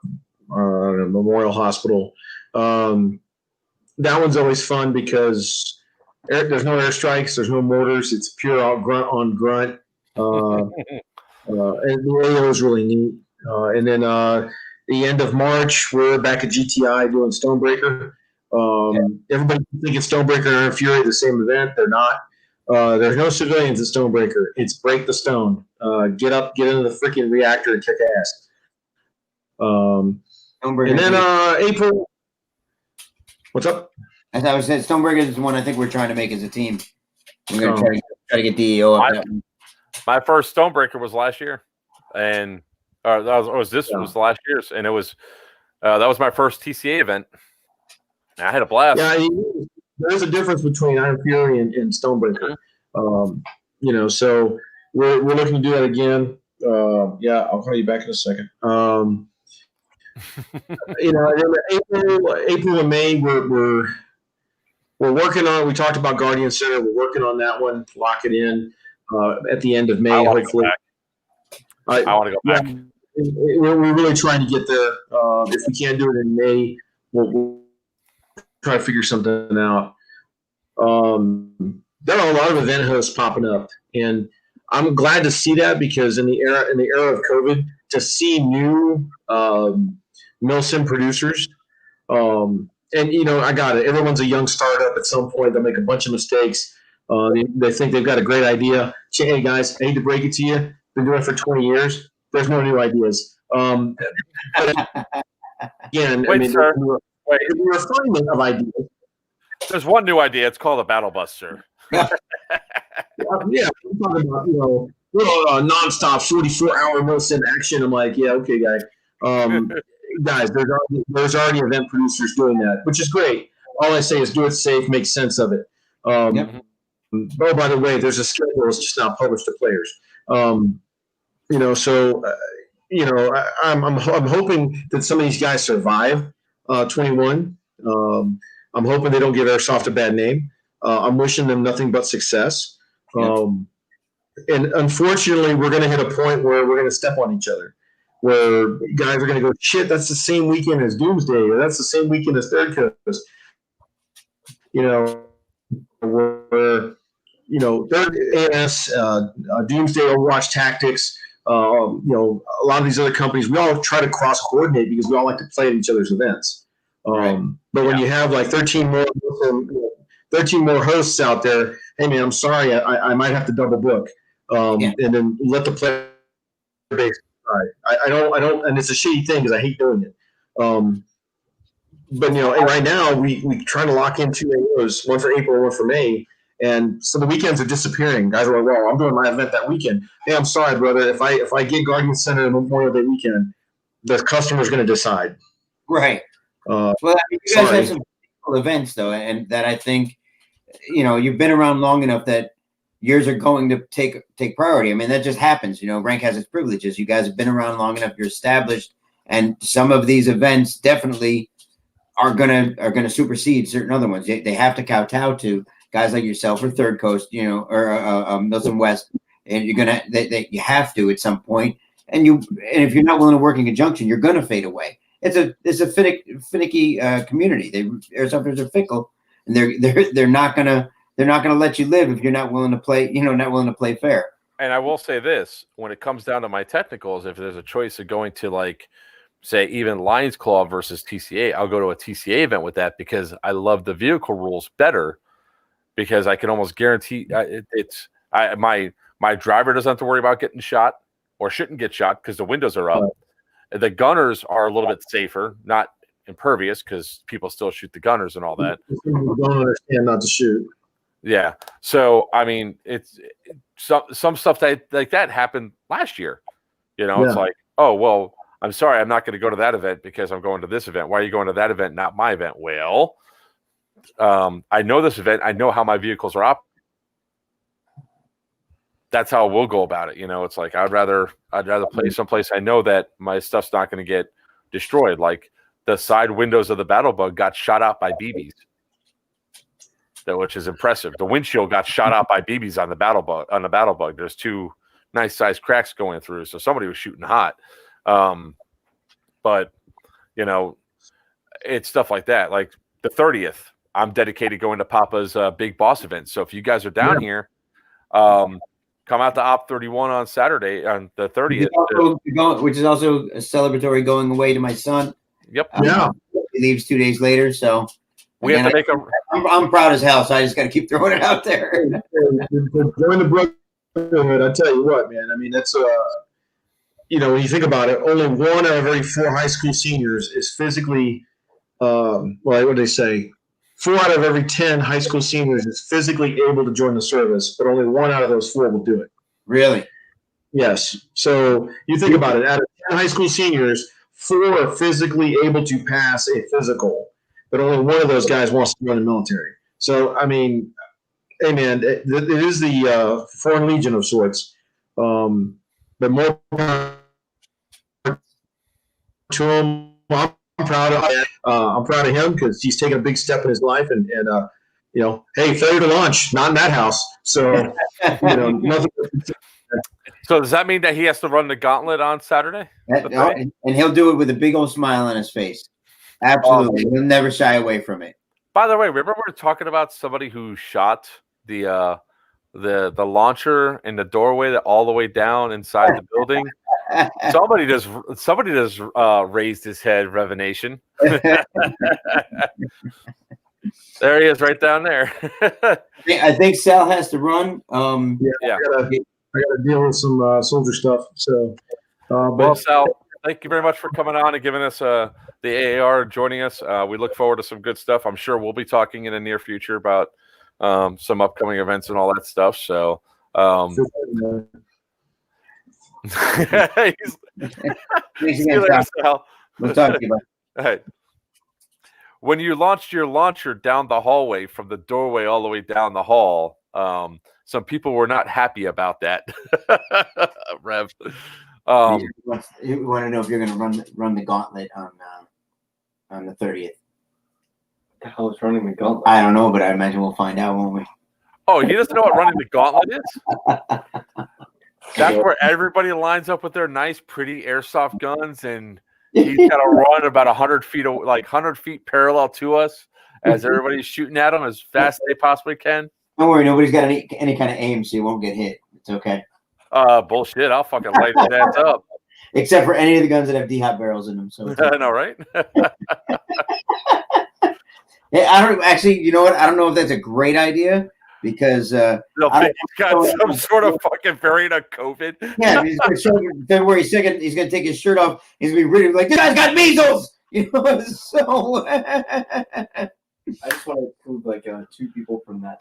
Memorial Hospital. That one's always fun because there's no airstrikes, there's no mortars. It's pure out grunt on grunt. And the AO is really neat. And then the end of March, we're back at GTI doing Stonebreaker. Everybody thinking Stonebreaker and Fury the same event. They're not. There's no civilians at Stonebreaker. It's break the stone. Get up, get into the freaking reactor and kick ass. And then April. What's up? As I was saying, Stonebreaker is the one I think we're trying to make as a team. We're going to try to get DEO up. My first Stonebreaker was last year, and was last year's, and it was that was my first TCA event. I had a blast. Yeah, there's a difference between Iron Fury and Stonebreaker. So we're looking to do that again. I'll call you back in a second. April and May, we're working on. We talked about Guardian Center. We're working on that one. Lock it in at the end of May. Hopefully, I want to go back. We're really trying to get there. If we can't do it in May, we'll try to figure something out. There are a lot of event hosts popping up, and I'm glad to see that because in the era of COVID, to see new milsim producers, and I got it. Everyone's a young startup. At some point, they'll make a bunch of mistakes. They think they've got a great idea. Hey guys, I hate to break it to you. Been doing it for 20 years. There's no new ideas. Again, sir. It's a refinement of ideas. There's one new idea. It's called a battle bus, sir. Yeah, I'm talking about nonstop 44-hour milsim action. I'm like, yeah, okay, guy. Guys, there's already event producers doing that, which is great. All I say is do it safe, make sense of it. Yep. Oh, by the way, there's a schedule. It's just not published to players. I'm hoping that some of these guys survive 21. I'm hoping they don't give Airsoft a bad name. I'm wishing them nothing but success. And unfortunately, we're going to hit a point where we're going to step on each other, where guys are going to go, shit, that's the same weekend as Doomsday, or that's the same weekend as Third Coast. Third AS, Doomsday, Overwatch Tactics, a lot of these other companies, we all try to cross coordinate because we all like to play at each other's events. But when you have like 13 more hosts out there, hey man, I'm sorry, I might have to double book, and then let the player base decide. I don't, and it's a shitty thing because I hate doing it. But right now we try to lock in 2 AOs, one for April, one for May. And so the weekends are disappearing. Guys are like, well, I'm doing my event that weekend. Hey, I'm sorry, brother. If I get Guardian Center Memorial Day weekend, the customer's going to decide. Right. Well, I mean, you guys have some cool events, though, and that I think, you've been around long enough that yours are going to take priority. I mean, that just happens. Rank has its privileges. You guys have been around long enough. You're established. And some of these events definitely are gonna supersede certain other ones. They have to kowtow to guys like yourself or Third Coast, or Milton West, and you have to at some point. And if you're not willing to work in conjunction, you're gonna fade away. It's a finicky community. Airsofters are fickle, and they're not gonna let you live if you're not willing to play. Not willing to play fair. And I will say this: when it comes down to my technicals, if there's a choice of going to say even Lions Claw versus TCA, I'll go to a TCA event with that because I love the vehicle rules better. Because I can almost guarantee my driver doesn't have to worry about getting shot or shouldn't get shot because the windows are up. The gunners are a little bit safer, not impervious because people still shoot the gunners and all that. People don't understand not to shoot. Yeah. So, I mean, it's some stuff like that happened last year. It's like, oh, well, I'm sorry, I'm not going to go to that event because I'm going to this event. Why are you going to that event, not my event? Well, I know this event. I know how my vehicles are up. That's how we'll go about it. It's like I'd rather play someplace I know that my stuff's not going to get destroyed. Like the side windows of the Battle Bug got shot out by BBs, which is impressive. The windshield got shot out by BBs on the Battle Bug. There's 2 nice sized cracks going through, so somebody was shooting hot. But it's stuff like that. Like the 30th. I'm dedicated going to Papa's Big Boss event. So if you guys are down here, come out to Op 31 on Saturday on the 30th. Which is also a celebratory going away to my son. Yep. He leaves 2 days later. So we have to make I'm proud as hell. So I just got to keep throwing it out there. Join the brotherhood. I tell you what, man. I mean, that's when you think about it, only 1 out of every 4 high school seniors is physically, what do they say? 4 out of every 10 high school seniors is physically able to join the service, but only 1 out of those 4 will do it. Really? Yes. So you think about it. Out of 10 high school seniors, 4 are physically able to pass a physical, but only 1 of those guys wants to join the military. So, I mean, hey, man, it is the Foreign Legion of sorts. But more to him. I'm proud of him because he's taken a big step in his life, and hey, failure to launch, not in that house. So nothing. So does that mean that he has to run the gauntlet on Saturday? And he'll do it with a big old smile on his face. Absolutely, he'll never shy away from it. By the way, remember we were talking about somebody who shot the launcher in the doorway all the way down inside the building. Somebody just raised his head, Revenation. There he is, right down there. I think Sal has to run. Yeah. I got to deal with some soldier stuff. So, well, Sal, thank you very much for coming on and giving us the AAR, joining us. We look forward to some good stuff. I'm sure we'll be talking in the near future about some upcoming events and all that stuff. So, We'll talk to you about it. All right. when you launched your launcher down the hallway from the doorway all the way down the hall, some people were not happy about that. Rev. You want to know if you're going to run the gauntlet on the 30th? The hell is running the gauntlet? I don't know, but I imagine we'll find out, won't we? Oh, he doesn't know what running the gauntlet is? That's where everybody lines up with their nice, pretty airsoft guns, and he's got to run about 100 feet, like 100 feet parallel to us, as everybody's shooting at him as fast as they possibly can. Don't worry, nobody's got any kind of aim, so you won't get hit. It's okay. Bullshit! I'll fucking light his ass up. Except for any of the guns that have D-hot barrels in them. So it's okay. I know, right? Yeah, I don't actually. You know what? I don't know if that's a great idea because They'll think he's got some sort of fucking variant of COVID. yeah, he's going to show February 2nd. He's going to take his shirt off. He's going to be really like, "This guy's got measles." You know, so. I just want to prove like 2 people from that.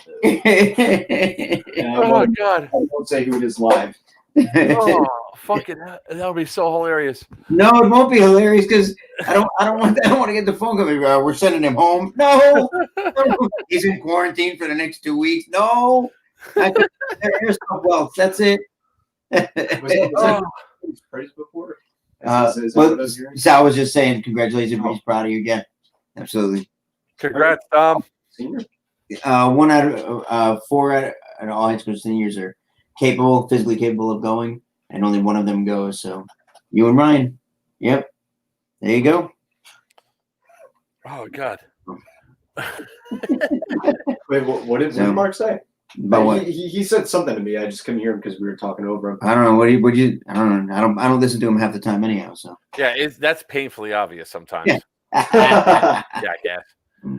Oh God! I won't say who it is live. Oh, fucking! That would be so hilarious. No, it won't be hilarious because I don't want to get the phone call. We're sending him home. No, he's in quarantine for the next 2 weeks. No, well, that's it. Praise before. Sal was just saying, congratulations, he's proud of you. Yeah, absolutely. Congrats, Tom. Senior. 1 out of 4 out of all high school seniors are physically capable of going, and only 1 of them goes. So, you and Ryan. Yep. There you go. Oh God. Wait, what did Mark say? But what? He said something to me. I just couldn't hear him because we were talking over him. I don't know. What you? I don't know. I don't listen to him half the time anyhow. So. Yeah, that's painfully obvious sometimes. Yeah. Yeah, I guess.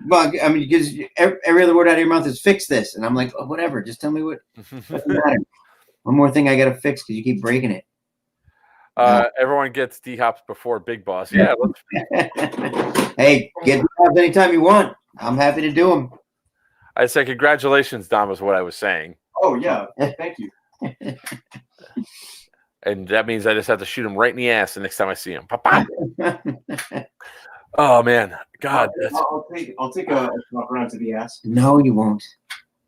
Well, I mean, because every other word out of your mouth is "fix this," and I'm like, oh, whatever. Just tell me what doesn't matter. One more thing I got to fix because you keep breaking it. Everyone gets D-hops before Big Boss. Yeah. Hey, get D-hops anytime you want. I'm happy to do them. I say congratulations, Dom, is what I was saying. Oh yeah, thank you. And that means I just have to shoot him right in the ass the next time I see him. Oh man, God! I'll take a walk around to the ass. No, you won't.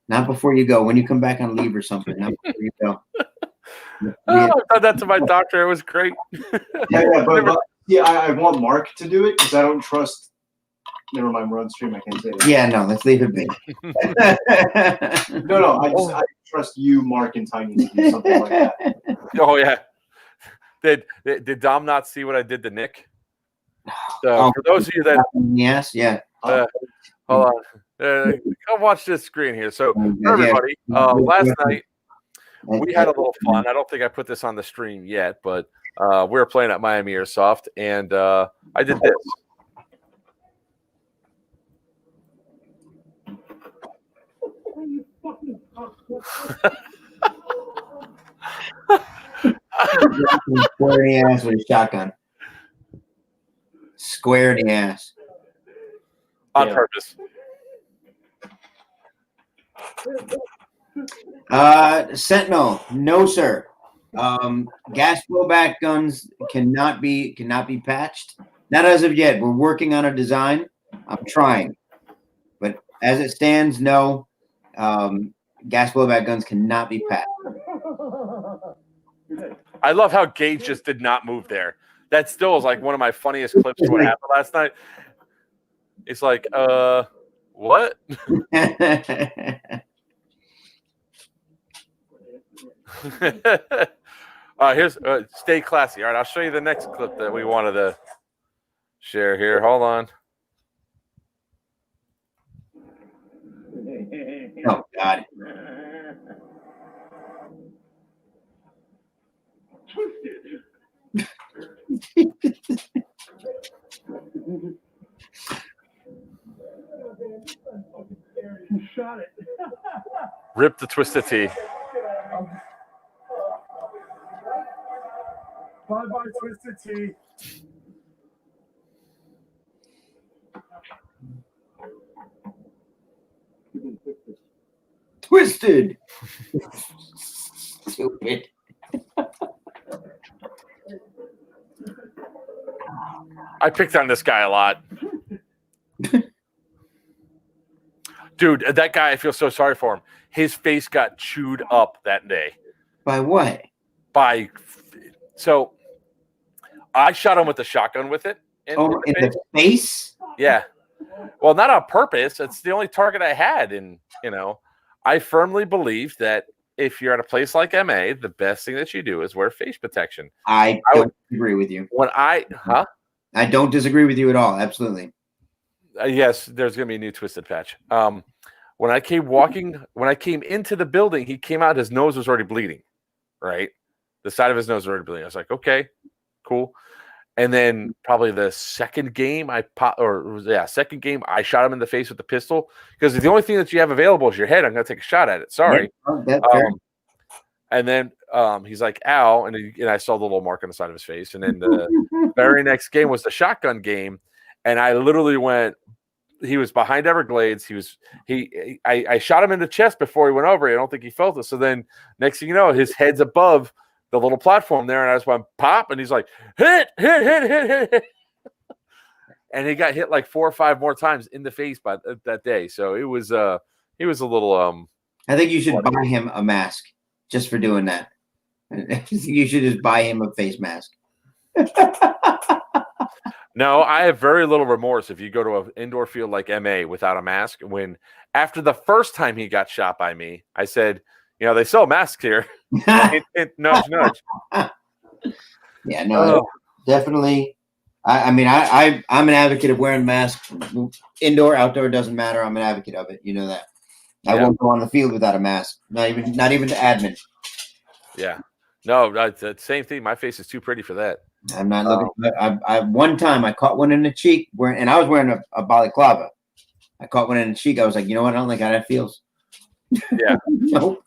Not before you go. When you come back on leave or something. Not before you go. I said that to my doctor. It was great. But I want Mark to do it because I don't trust. Never mind, we're on stream. I can't say that. Yeah, no, let's leave it be. No, I trust you, Mark, and Tiny to do something like that. Oh yeah. Did Dom not see what I did to Nick? So for those of you that yes, yeah. Hold on. Come watch this screen here. So for everybody, last night we had a little fun. I don't think I put this on the stream yet, but we were playing at Miami Airsoft, and I did this. Square in the ass with a shotgun. Square in the ass. On purpose. Sentinel, no sir. Gas blowback guns cannot be patched. Not as of yet. We're working on a design. I'm trying, but as it stands, no. Gas blowback guns cannot be patched. I love how Gage just did not move there. That still is like one of my funniest clips of what happened last night. It's like, what? Here's stay classy. All right, I'll show you the next clip that we wanted to share here. Hold on. Oh God. He shot it. Rip the Twisted Tea. Bye-bye, Twisted Tea. Twisted. Stupid. I picked on this guy a lot. Dude, that guy, I feel so sorry for him. His face got chewed up that day. By what? So I shot him with a shotgun with it. In the face? Yeah. Well, not on purpose. It's the only target I had. And, I firmly believe that if you're at a place like MA, the best thing that you do is wear face protection. I don't agree with you. I don't disagree with you at all. Absolutely. Yes, there's going to be a new twisted patch. When I came into the building, he came out, his nose was already bleeding, right? The side of his nose was already bleeding. I was like, okay, cool. And then probably the second game I shot him in the face with the pistol because the only thing that you have available is your head. I'm going to take a shot at it. Sorry. Yeah, and then he's like, ow. And I saw the little mark on the side of his face. And then the very next game was the shotgun game. And I literally went, he was behind Everglades. I shot him in the chest before he went over. I don't think he felt it. So then next thing you know, his head's above the little platform there. And I just went pop. And he's like, hit. And he got hit like 4 or 5 more times in the face by that day. So he was a little. I think you should buy him a mask just for doing that. You should just buy him a face mask. No, I have very little remorse if you go to an indoor field like MA without a mask. When after the first time he got shot by me, I said, they sell masks here. Nudge, nudge. Yeah, no, definitely. I'm an advocate of wearing masks. Indoor, outdoor, doesn't matter. I'm an advocate of it. You know that. I won't go on the field without a mask. Not even the admin. Yeah. No, the same thing. My face is too pretty for that. I'm not looking. One time I caught one in the cheek, and I was wearing a balaclava. I caught one in the cheek. I was like, you know what? I don't like how that feels. Yeah. Nope.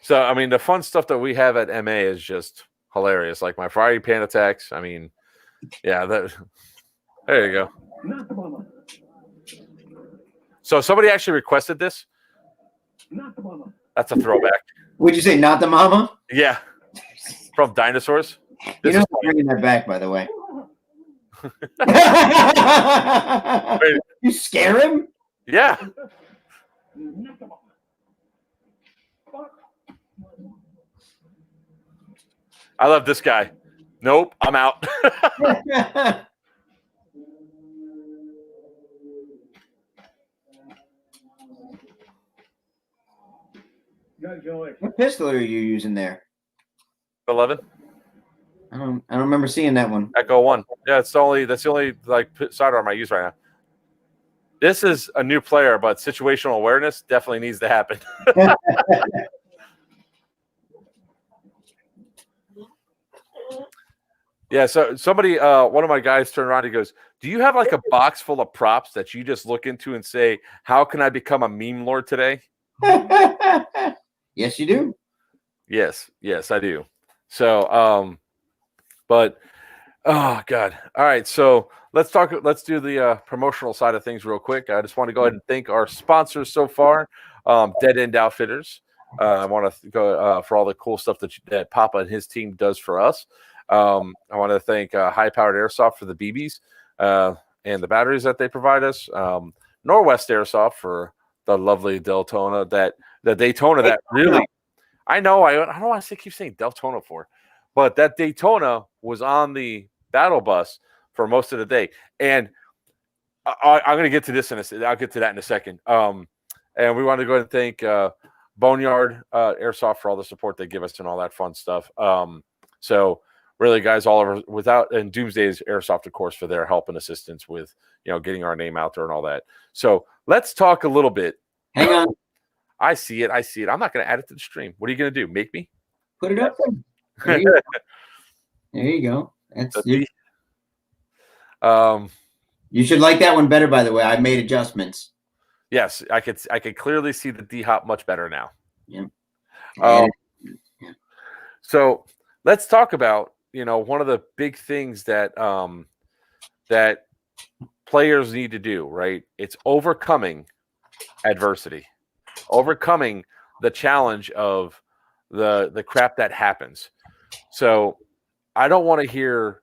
So, I mean, the fun stuff that we have at MA is just hilarious. Like my Friday pan attacks. I mean, yeah, there you go. So somebody actually requested this. That's a throwback. Would you say not the mama? Yeah. From Dinosaurs. You're not bringing that back, by the way. You scare him? Yeah. I love this guy. Nope, I'm out. What pistol are you using there? 11. I don't remember seeing that one. Echo 1. Yeah, that's the only like sidearm I use right now. This is a new player, but situational awareness definitely needs to happen. Yeah, so somebody, one of my guys turned around, he goes, do you have like a box full of props that you just look into and say, how can I become a meme lord today? Yes, you do. Yes, I do. So, but, oh, God. All right, so let's do the promotional side of things real quick. I just want to go ahead and thank our sponsors so far, Dead End Outfitters. I want to go for all the cool stuff that Papa and his team does for us. I want to thank High Powered Airsoft for the BBs and the batteries that they provide us. Norwest Airsoft for the lovely Deltona the Daytona that really, I don't want to keep saying Deltona for, but that Daytona was on the battle bus for most of the day. And I'm going to get to this I'll get to that in a second. And we want to go ahead and thank Boneyard Airsoft for all the support they give us and all that fun stuff. So really, guys, all over and Doomsday's Airsoft, of course, for their help and assistance with getting our name out there and all that. So let's talk a little bit. Hang on. I see it. I'm not going to add it to the stream. What are you going to do? Make me? Put it up there. There you go. That's it. You should like that one better, by the way. I made adjustments. Yes, I could clearly see the D-hop much better now. Yeah. So let's talk about one of the big things that that players need to do, right? It's overcoming adversity, overcoming the challenge of the crap that happens. So I don't want to hear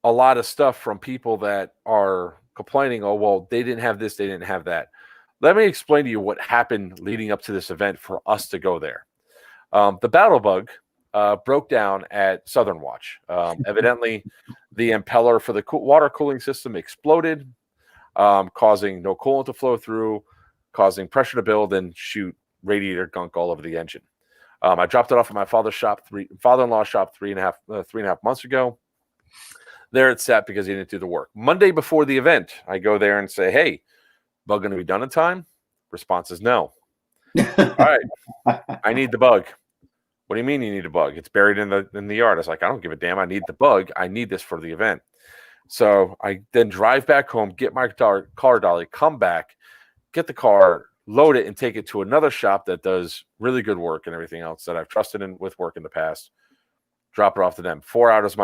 a lot of stuff from people that are complaining, oh, well, they didn't have this, they didn't have that. let me explain to you what happened leading up to this event for us to go there. The battle bug broke down at Southern Watch. Evidently, the impeller for the water cooling system exploded, causing no coolant to flow through, causing pressure to build and shoot radiator gunk all over the engine. I dropped it off at my father-in-law's shop three and a half months ago. There it sat because he didn't do the work. Monday before the event, I go there and say, "Hey, bug going to be done in time?" Response is no. All right, I need the bug. What do you mean you need a bug? It's buried in the yard. I was like, I don't give a damn. I need the bug. I need this for the event. So I then drive back home, get my car dolly, come back, get the car, load it, and take it to another shop that does really good work and everything else that I've trusted in with work in the past. Drop it off to them. 4 hours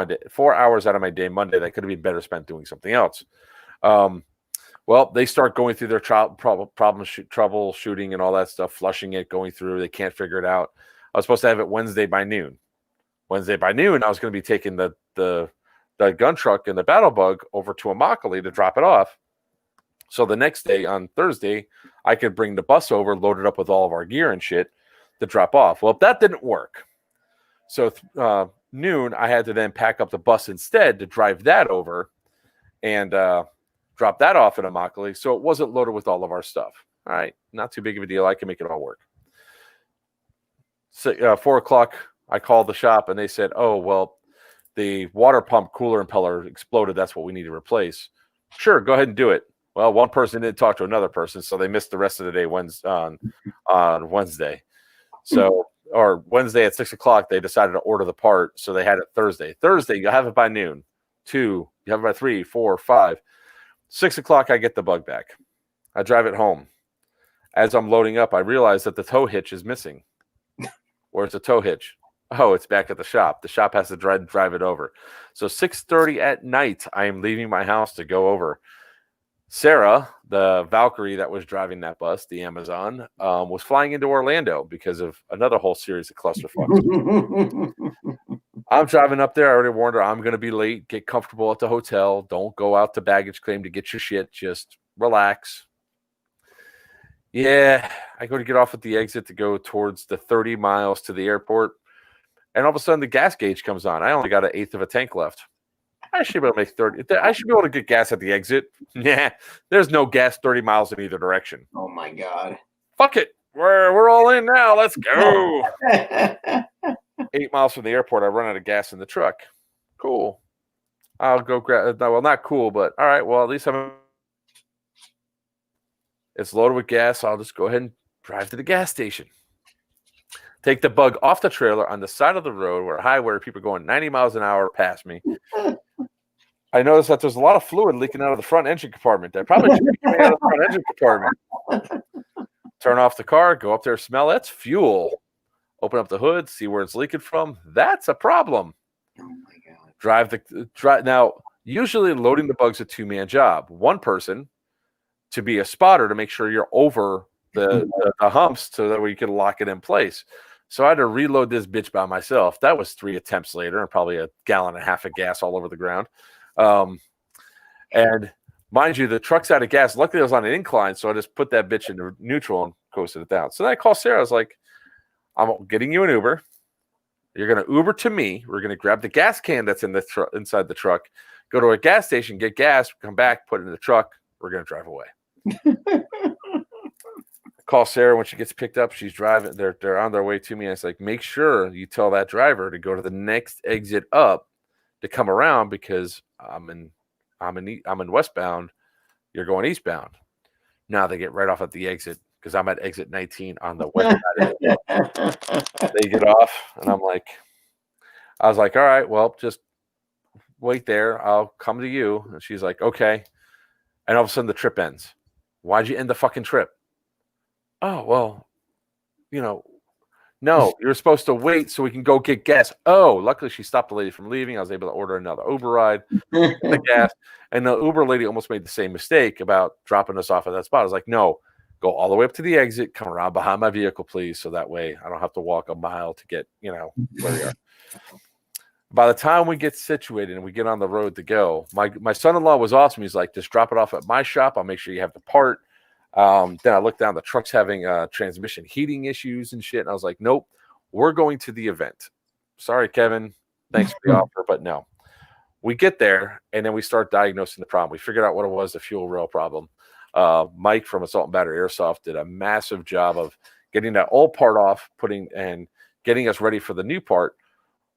out of my day Monday that could have been better spent doing something else. Well, they start going through their troubleshooting and all that stuff, flushing it, going through. They can't figure it out. I was supposed to have it Wednesday by noon. Wednesday by noon, I was going to be taking the gun truck and the battle bug over to Immokalee to drop it off. So the next day on Thursday, I could bring the bus over, load it up with all of our gear and shit to drop off. Well, that didn't work. So noon, I had to then pack up the bus instead to drive that over and drop that off in Immokalee. So it wasn't loaded with all of our stuff. All right, not too big of a deal. I can make it all work. So 4 o'clock, I called the shop and they said, "Oh, well, the water pump cooler impeller exploded. That's what we need to replace." Sure, go ahead and do it. Well, one person didn't talk to another person, so they missed the rest of the day on Wednesday. So, or Wednesday at 6 o'clock, they decided to order the part, so they had it Thursday. Thursday, you have it by noon. 2, you have it by 3, 4, 5. 6 o'clock, I get the bug back. I drive it home. As I'm loading up, I realize that the tow hitch is missing. Where's the tow hitch? Oh, it's back at the shop. The shop has to drive it over. So 6:30 at night, I am leaving my house to go over. Sarah, the Valkyrie that was driving that bus, the Amazon, was flying into Orlando because of another whole series of clusterfucks. I'm driving up there. I already warned her I'm going to be late. Get comfortable at the hotel. Don't go out to baggage claim to get your shit. Just relax. Yeah, I go to get off at the exit to go towards the 30 miles to the airport. And all of a sudden, the gas gauge comes on. I only got an eighth of a tank left. I should be able to make 30. I should be able to get gas at the exit. Yeah, there's no gas 30 miles in either direction. Oh, my God. Fuck it. We're all in now. Let's go. 8 miles from the airport, I run out of gas in the truck. Cool. I'll go grab. Well, not cool, but all right. Well, at least it's loaded with gas. I'll just go ahead and drive to the gas station. Take the bug off the trailer on the side of the road where people are going 90 miles an hour past me. I noticed that there's a lot of fluid leaking out of the front engine compartment. That probably should be coming out of the front engine compartment. Turn off the car, go up there, smell. That's fuel. Open up the hood, see where it's leaking from. That's a problem. Oh my God. Drive now. Usually, loading the bug's a two-man job. One person to be a spotter to make sure you're over the humps so that we can lock it in place. So I had to reload this bitch by myself. That was 3 attempts later and probably a gallon and a half of gas all over the ground. And mind you, the truck's out of gas. Luckily, I was on an incline, so I just put that bitch into neutral and coasted it down. So then I called Sarah. I was like, I'm getting you an Uber. You're going to Uber to me. We're going to grab the gas can that's in the inside the truck, go to a gas station, get gas, come back, put it in the truck. We're going to drive away. Call Sarah when she gets picked up. She's driving. They're on their way to me. And it's like, make sure you tell that driver to go to the next exit up to come around because I'm in westbound. You're going eastbound. Now they get right off at the exit because I'm at exit 19 on the west side of it. They get off, and I was like, all right, well, just wait there. I'll come to you. And she's like, okay. And all of a sudden the trip ends. Why'd you end the fucking trip? Oh, well, no, you're supposed to wait so we can go get gas. Oh, luckily she stopped the lady from leaving. I was able to order another Uber ride, get the gas. And the Uber lady almost made the same mistake about dropping us off at that spot. I was like, no, go all the way up to the exit, come around behind my vehicle, please. So that way I don't have to walk a mile to get, where we are. By the time we get situated and we get on the road to go, my son-in-law was awesome. He's like, just drop it off at my shop. I'll make sure you have the part. Then I looked down, the truck's having transmission heating issues and shit. And I was like, nope, we're going to the event. Sorry, Kevin. Thanks for the offer, but no. We get there, and then we start diagnosing the problem. We figured out what it was, the fuel rail problem. Mike from Assault and Battery Airsoft did a massive job of getting that old part off, and getting us ready for the new part,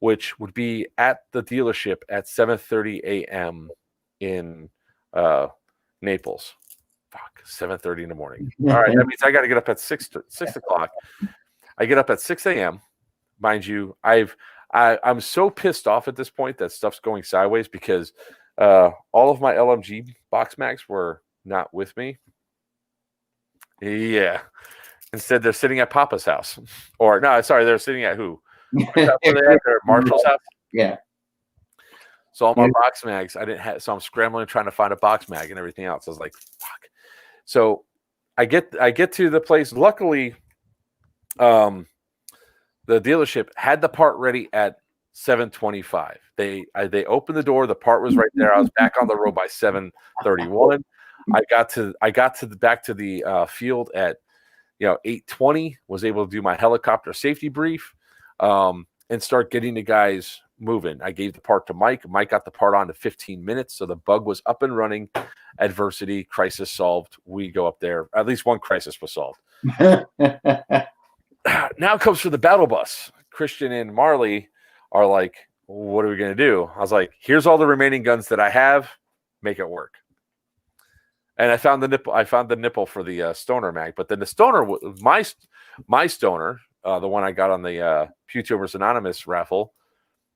which would be at the dealership at 7:30 a.m. in Naples. Fuck, 7:30 in the morning. All right, that means I got to get up at 6 o'clock. I get up at 6 a.m. Mind you, I'm so pissed off at this point that stuff's going sideways because all of my LMG box mags were not with me. Yeah. Instead, they're sitting at Papa's house. Or, no, sorry, they're sitting at who? They're at Marshall's house? Yeah. So all my box mags, I didn't have, so I'm scrambling trying to find a box mag and everything else. I was like, fuck. So I get to the place. Luckily, the dealership had the part ready at 7:25. They opened the door. The part was right there. I was back on the road by 7:31. I got to back to the field at 8:20. Was able to do my helicopter safety brief and start getting the guys moving. I gave the part to Mike. Mike got the part on to 15 minutes, so the bug was up and running. Adversity, crisis solved. We go up there. At least one crisis was solved. Now comes for the battle bus. Christian and Marley are like, what are we going to do? I was like, here's all the remaining guns that I have. Make it work. And I found the nipple. I found the nipple for the stoner mag. But then the stoner, my stoner, the one I got on the Pew Tubers Anonymous raffle,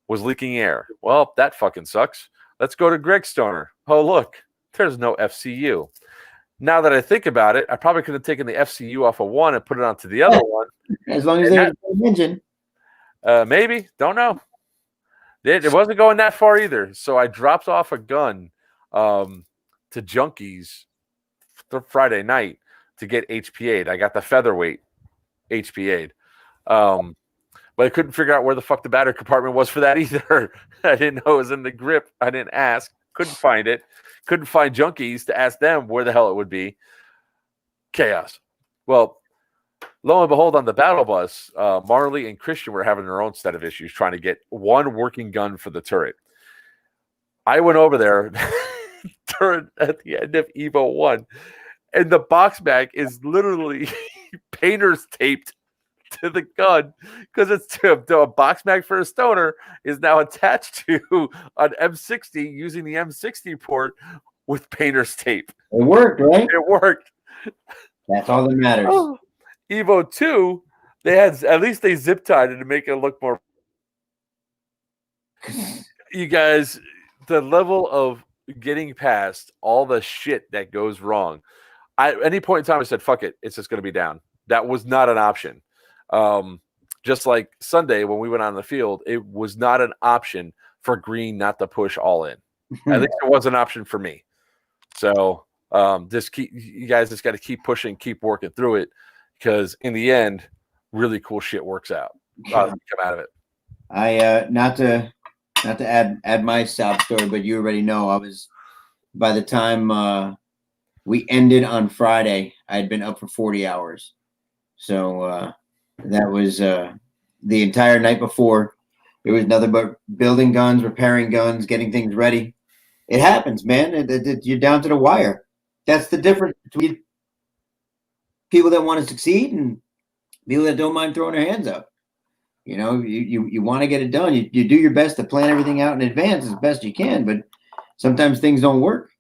was leaking air. Well, that fucking sucks. Let's go to Greg's stoner. Oh, look, there's no FCU. Now that I think about it, I probably could have taken the FCU off of one and put it onto the other one. As long as there's an engine. Maybe. Don't know. It wasn't going that far either. So I dropped off a gun to Junkies Friday night to get HPA'd. I got the featherweight HPA'd. But I couldn't figure out where the fuck the battery compartment was for that either. I didn't know it was in the grip. I didn't ask. Couldn't find it. Couldn't find Junkies to ask them where the hell it would be. Chaos. Well, lo and behold, on the battle bus, Marley and Christian were having their own set of issues trying to get one working gun for the turret. I went over there at the end of Evo 1, and the box mag is literally painter's taped to the gun because it's a box mag for a stoner is now attached to an M60 using the M60 port with painter's tape. It worked, right? It worked. That's all that matters. Oh, Evo 2, they had at least they zip tied it to make it look more. You guys, the level of getting past all the shit that goes wrong. At any point in time, I said, fuck it. It's just going to be down. That was not an option. Just like Sunday when we went on the field, it was not an option for Green not to push all in. At least it was an option for me. So you guys just got to keep pushing, keep working through it, because in the end, really cool shit works out. Come out of it. I not to add my sob story, but you already know I was, by the time we ended on Friday, I had been up for 40 hours. So that was the entire night before. It was nothing but building guns, repairing guns, getting things ready. It happens, man. You're down to the wire. That's the difference between people that want to succeed and people that don't mind throwing their hands up. You want to get it done. You do your best to plan everything out in advance as best you can, but sometimes things don't work.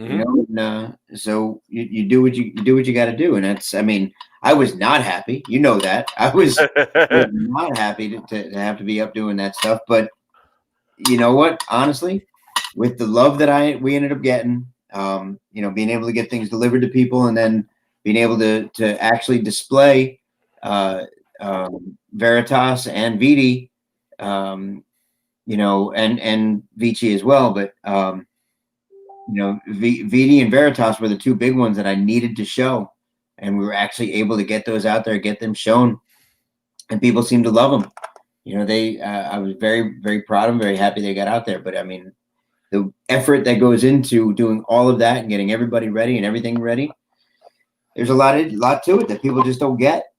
Mm-hmm. So you do what you got to do, and that's. I mean, I was not happy. You know that I was not happy to have to be up doing that stuff. But you know what? Honestly, with the love that we ended up getting, being able to get things delivered to people, and then being able to actually display Veritas and VD, and Vici as well, but. VD and Veritas were the two big ones that I needed to show, and we were actually able to get those out there, get them shown, and people seem to love them. I was very, very proud of them, very happy they got out there. But I mean, the effort that goes into doing all of that and getting everybody ready and everything ready, there's a lot to it that people just don't get.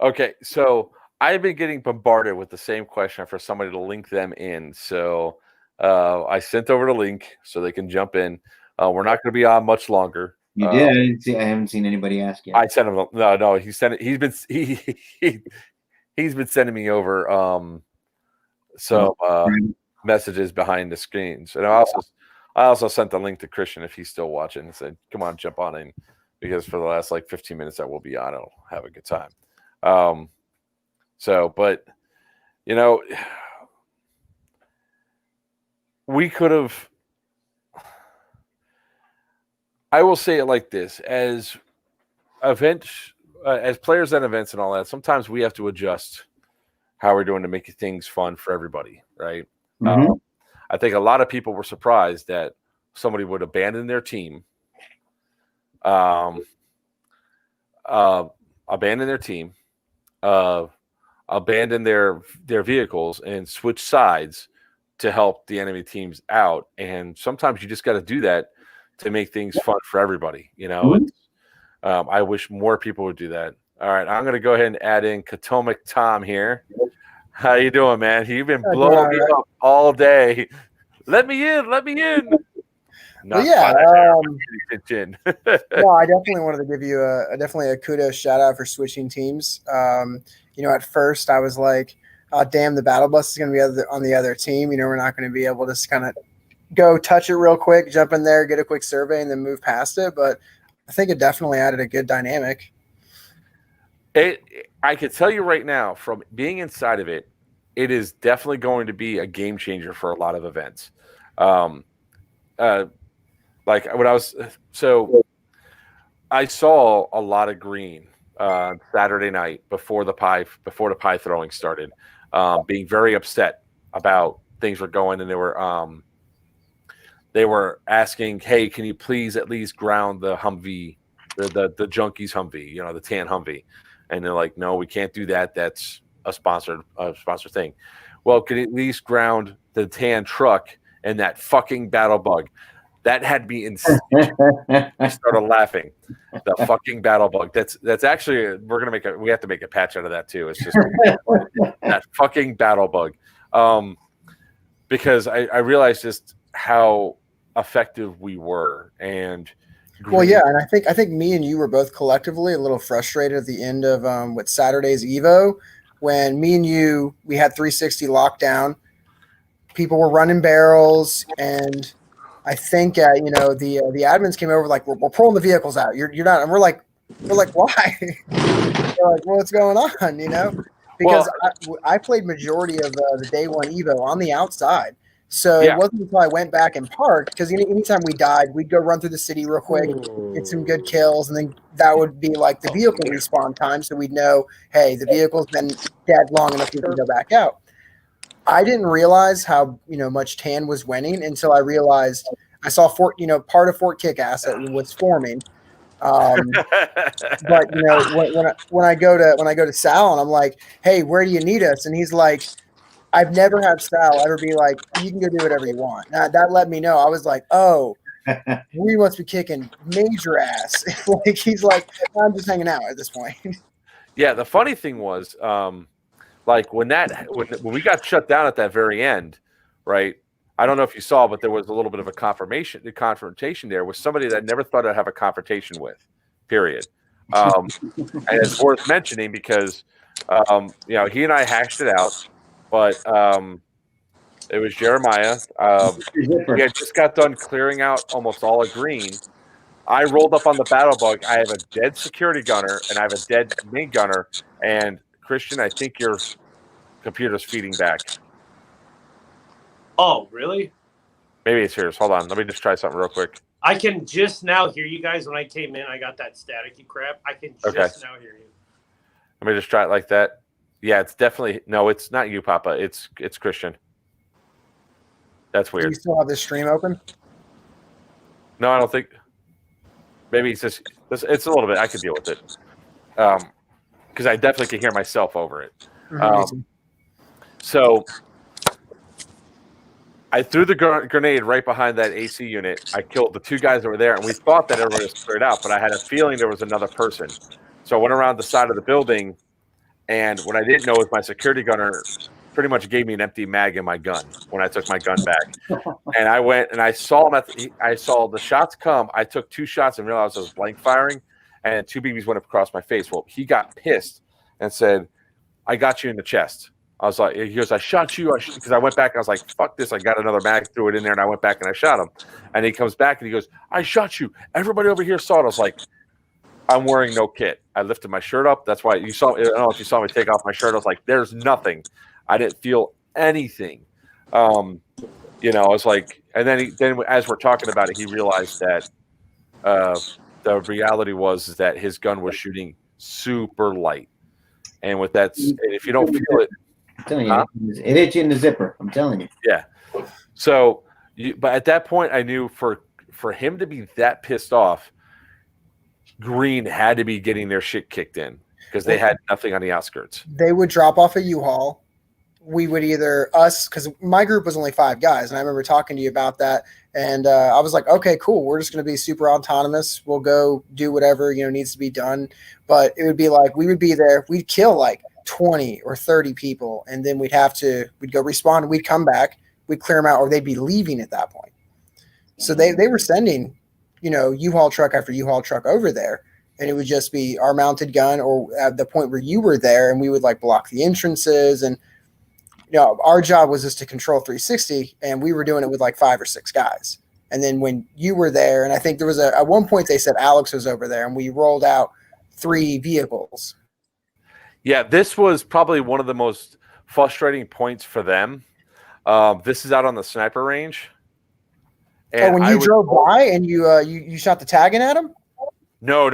Okay, so I've been getting bombarded with the same question for somebody to link them in. So I sent over the link so they can jump in. We're not going to be on much longer. You did. I haven't seen anybody ask yet. I sent him. No. He sent it. He's been sending me over some messages behind the screens, and I also sent the link to Christian if he's still watching and said, "Come on, jump on in," because for the last like 15 minutes that we'll be on, I'll have a good time. But we could have. I will say it like this: as players at events and all that, sometimes we have to adjust how we're doing to make things fun for everybody, right? Mm-hmm. I think a lot of people were surprised that somebody would abandon their team, abandon their vehicles, and switch sides to help the enemy teams out. And sometimes you just got to do that to make things fun for everybody. I wish more people would do that. All right, I'm going to go ahead and add in Potomac Tom here. How you doing, man? You've been blowing me up all day. Let me in. No, I definitely wanted to give you a kudos shout out for switching teams. At first I was like, oh, damn, the battle bus is going to be on the other team. We're not going to be able to kind of go touch it real quick, jump in there, get a quick survey, and then move past it. But I think it definitely added a good dynamic. I can tell you right now, from being inside of it, it is definitely going to be a game changer for a lot of events. I saw a lot of green Saturday night before the pie throwing started, being very upset about things were going, and they were asking, "Hey, can you please at least ground the Humvee, the Junkies Humvee, the tan Humvee?" And they're like, "No, we can't do that. That's a sponsored thing." Well, can you at least ground the tan truck and that fucking battle bug? That had me insane. I started laughing. The fucking battle bug. That's actually we have to make a patch out of that too. It's just that fucking battle bug. Because I realized just how effective we were. And well, yeah, and I think me and you were both collectively a little frustrated at the end of with Saturday's Evo, when me and you, we had 360 lockdown. People were running barrels, and I think the admins came over like, we're pulling the vehicles out. You're not, and we're like why? They're like, well, what's going on? Because I played majority of the day one Evo on the outside. So It wasn't until I went back and parked, because anytime we died, we'd go run through the city real quick, get some good kills, and then that would be like the vehicle respawn time. So we'd know, hey, the vehicle's been dead long enough we can go back out. I didn't realize how much tan was winning until I realized I saw part of Fort Kickass that was forming. But when I go to Sal and I'm like, hey, where do you need us? And he's like, I've never had Sal ever be like, you can go do whatever you want. Now, that let me know. I was like, oh, we must be kicking major ass. Like, he's like, I'm just hanging out at this point. Yeah, the funny thing was, like when we got shut down at that very end, right? I don't know if you saw, but there was a little bit of a confrontation there with somebody that I never thought I'd have a confrontation with, period. And it's worth mentioning because, he and I hashed it out, but it was Jeremiah. We had just got done clearing out almost all of green. I rolled up on the battle bug. I have a dead security gunner and I have a dead main gunner. And Christian, I think your computer's feeding back. Oh, really? Maybe it's yours. Hold on. Let me just try something real quick. I can just now hear you guys. When I came in, I got that staticky crap. I can just now hear you. Let me just try it like that. Yeah, it's definitely no. It's not you, Papa. It's Christian. That's weird. Do you still have this stream open? No, I don't think. Maybe it's just it's a little bit. I could deal with it. Because I definitely can hear myself over it. So I threw the grenade right behind that AC unit. I killed the 2 guys that were there, and we thought that everybody was cleared out, but I had a feeling there was another person. So I went around the side of the building, and what I didn't know is my security gunner pretty much gave me an empty mag in my gun when I took my gun back. And I went and I saw him I saw the shots come. I took 2 shots and realized I was blank firing, and 2 BBs went across my face. Well, he got pissed and said, "I got you in the chest." I was like, he goes, "I shot you," because I went back and I was like, "Fuck this!" I got another mag, threw it in there, and I went back and I shot him. And he comes back and he goes, "I shot you. Everybody over here saw it." I was like, "I'm wearing no kit." I lifted my shirt up. That's why you saw. I don't know if you saw me take off my shirt. I was like, "There's nothing." I didn't feel anything. You know, I was like, and then as we're talking about it, he realized that the reality was that his gun was shooting super light, and with that, and if you don't feel it. I'm telling you, it hit you in the zipper. I'm telling you. Yeah. So, but at that point, I knew for him to be that pissed off, Green had to be getting their shit kicked in because they had nothing on the outskirts. They would drop off a U-Haul. We would because my group was only 5 guys, and I remember talking to you about that. And I was like, okay, cool. We're just going to be super autonomous. We'll go do whatever needs to be done. But it would be like we would be there. We'd kill like 20 or 30 people, and then we'd go respawn, and we'd come back, we'd clear them out, or they'd be leaving at that point. So they were sending, U-Haul truck after U-Haul truck over there, and it would just be our mounted gun, or at the point where you were there, and we would like block the entrances, and our job was just to control 360, and we were doing it with like 5 or 6 guys. And then when you were there, and I think there was at one point they said Alex was over there, and we rolled out 3 vehicles. Yeah, this was probably one of the most frustrating points for them. This is out on the sniper range. And when you drove by and you shot the tagging at him? No.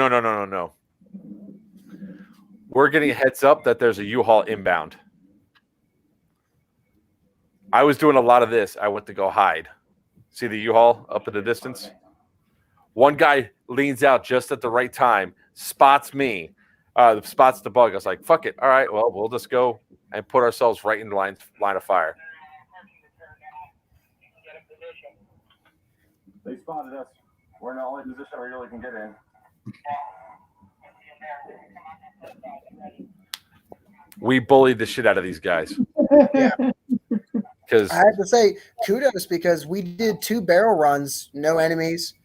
We're getting a heads up that there's a U-Haul inbound. I was doing a lot of this. I went to go hide. See the U-Haul up in the distance? One guy leans out just at the right time, spots me. Spots the bug. I was like, fuck it. All right, well, we'll just go and put ourselves right in the line of fire. They spotted us. We're in the only position we really can get in. We bullied the shit out of these guys. Yeah. Because I have to say kudos, because we did 2 barrel runs, no enemies.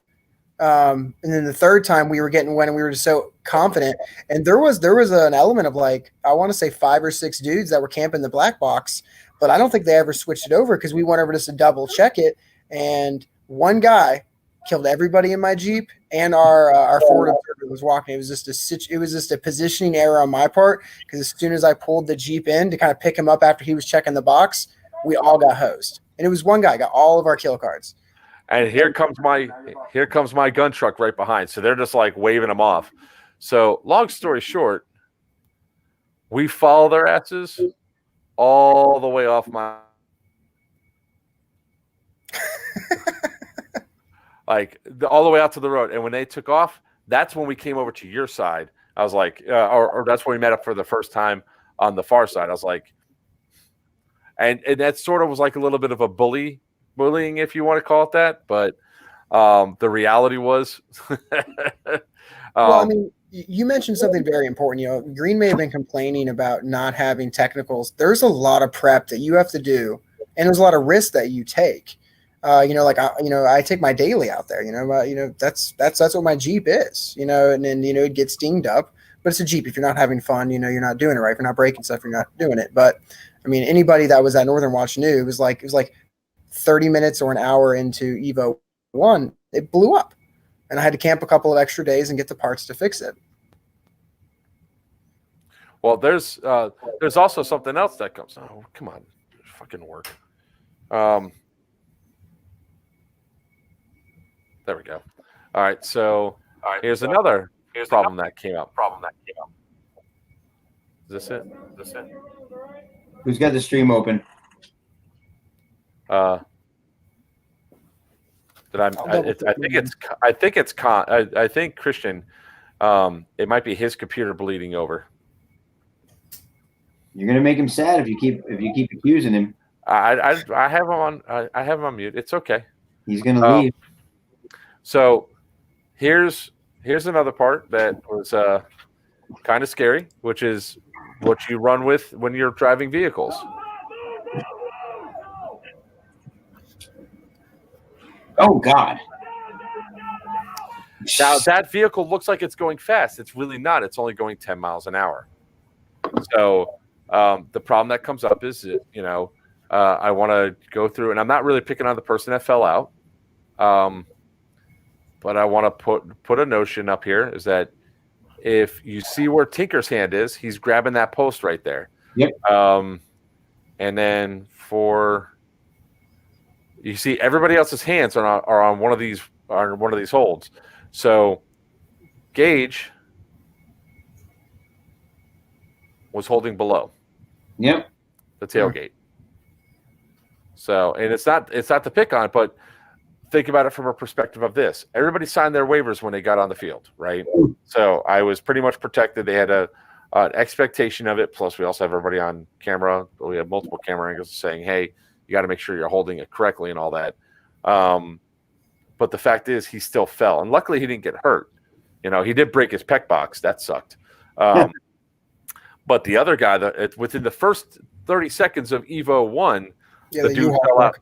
And then the third time we were getting one, and we were just so confident. And there was an element of like, I want to say 5 or 6 dudes that were camping the black box, but I don't think they ever switched it over, because we went over just to double check it. And one guy killed everybody in my Jeep, and our forward observer was walking. It was just a positioning error on my part, because as soon as I pulled the Jeep in to kind of pick him up after he was checking the box, we all got hosed. And it was one guy got all of our kill cards. And here comes my gun truck right behind. So they're just like waving them off. So long story short, we follow their asses all the way off my all the way out to the road. And when they took off, that's when we came over to your side. I was like, or that's when we met up for the first time on the far side. I was like, and that sort of was like a little bit of a bullying, if you want to call it that. But the reality was, well, I mean, you mentioned something very important. Green may have been complaining about not having technicals. There's a lot of prep that you have to do, and there's a lot of risk that you take. I take my daily out there. That's what my Jeep is. And then it gets dinged up, but it's a Jeep. If you're not having fun, you're not doing it right. If you're not breaking stuff, you're not doing it. But I mean, anybody that was at Northern Watch knew it was like 30 minutes or an hour into Evo 1, it blew up, and I had to camp a couple of extra days and get the parts to fix it. Well, there's also something else that comes. Oh, come on, fucking work. There we go. All right, so here's another problem that came up. Is this it? Who's got the stream open? I think Christian. It might be his computer bleeding over. You're gonna make him sad if you keep accusing him. I have him on. I have him on mute. It's okay. He's gonna leave. So here's another part that was kind of scary, which is what you run with when you're driving vehicles. Oh God! Now that vehicle looks like it's going fast. It's really not. It's only going 10 miles an hour. So the problem that comes up is, I want to go through, and I'm not really picking on the person that fell out, but I want to put a notion up here is that if you see where Tinker's hand is, he's grabbing that post right there. Yep. And then you see everybody else's hands are on one of these holds. So Gage was holding below. Yep. The tailgate. So, and it's not to pick on it, but think about it from a perspective of this. Everybody signed their waivers when they got on the field, right? So I was pretty much protected. They had an expectation of it. Plus, we also have everybody on camera. We have multiple camera angles saying, hey, you got to make sure you're holding it correctly and all that. But the fact is he still fell. And luckily he didn't get hurt. He did break his pec box. That sucked. But the other guy, within the first 30 seconds of Evo 1, the dude fell out.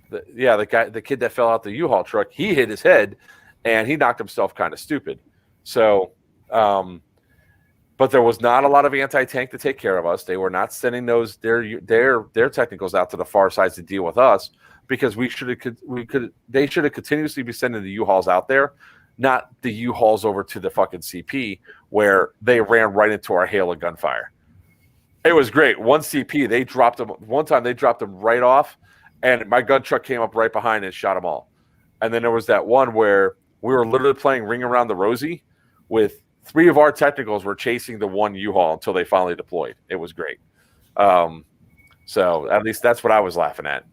The kid that fell out the U-Haul truck, he hit his head, and he knocked himself kind of stupid. So, but there was not a lot of anti-tank to take care of us. They were not sending their technicals out to the far sides to deal with us because they should have continuously be sending the U-Hauls out there, not the U-Hauls over to the fucking CP where they ran right into our hail of gunfire. It was great. One CP, they dropped them. One time they dropped them right off, and my gun truck came up right behind and shot them all. And then there was that one where we were literally playing Ring Around the Rosie with 3 of our technicals were chasing the one U-Haul until they finally deployed. It was great. So at least that's what I was laughing at.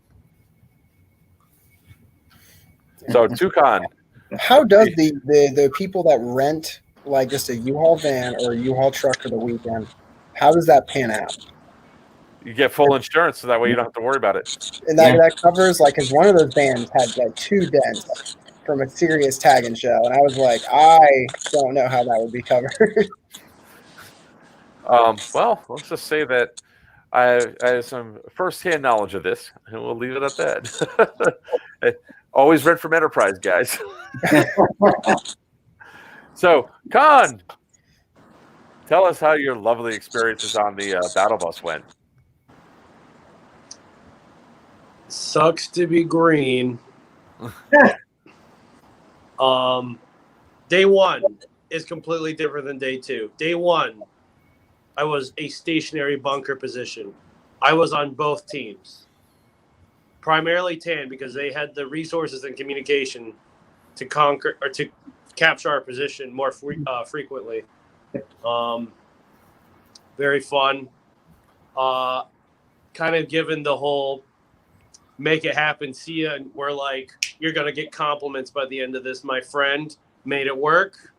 So Toucan. How does the people that rent like just a U-Haul van or a U-Haul truck for the weekend, how does that pan out? You get full insurance, so that way you don't have to worry about it. And that covers, like, because one of those vans had like 2 dents from a serious tag and shell, and I was like, I don't know how that would be covered. Well, let's just say that I have some first-hand knowledge of this, and we'll leave it at that. Always read from Enterprise, guys. So, Con, tell us how your lovely experiences on the battle bus went. Sucks to be green. Day 1 is completely different than day 2. Day 1, I was a stationary bunker position. I was on both teams. Primarily Tan, because they had the resources and communication to conquer or to capture our position more frequently. Very fun. Kind of given the whole make it happen, see ya, and we're like, you're going to get compliments by the end of this, my friend. Made it work.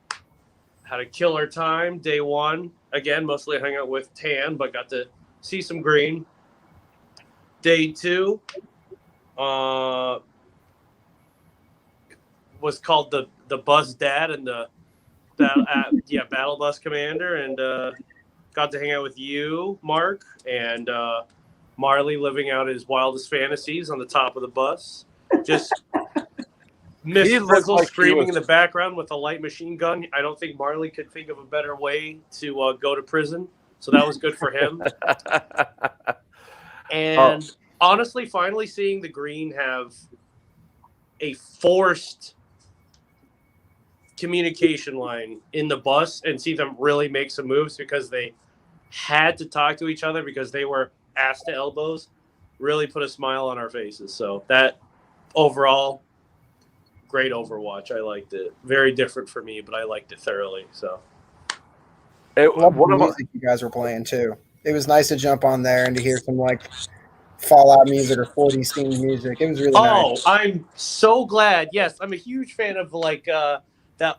Had a killer time. Day 1, again, mostly hung out with Tan, but got to see some green. Day 2 was called the bus dad and the battle bus commander, and got to hang out with you, Mark, and Marley living out his wildest fantasies on the top of the bus. Just Miss Frizzle like screaming in the background with a light machine gun. I don't think Marley could think of a better way to go to prison, so that was good for him. And honestly, finally seeing the green have a forced communication line in the bus and see them really make some moves because they had to talk to each other because they were ass to elbows really put a smile on our faces. So that overall, great Overwatch. I liked it. Very different for me, but I liked it thoroughly. So what music you guys were playing too. It was nice to jump on there and to hear some like Fallout music or 40 scene music. It was really nice. Oh, I'm so glad. Yes, I'm a huge fan of like that.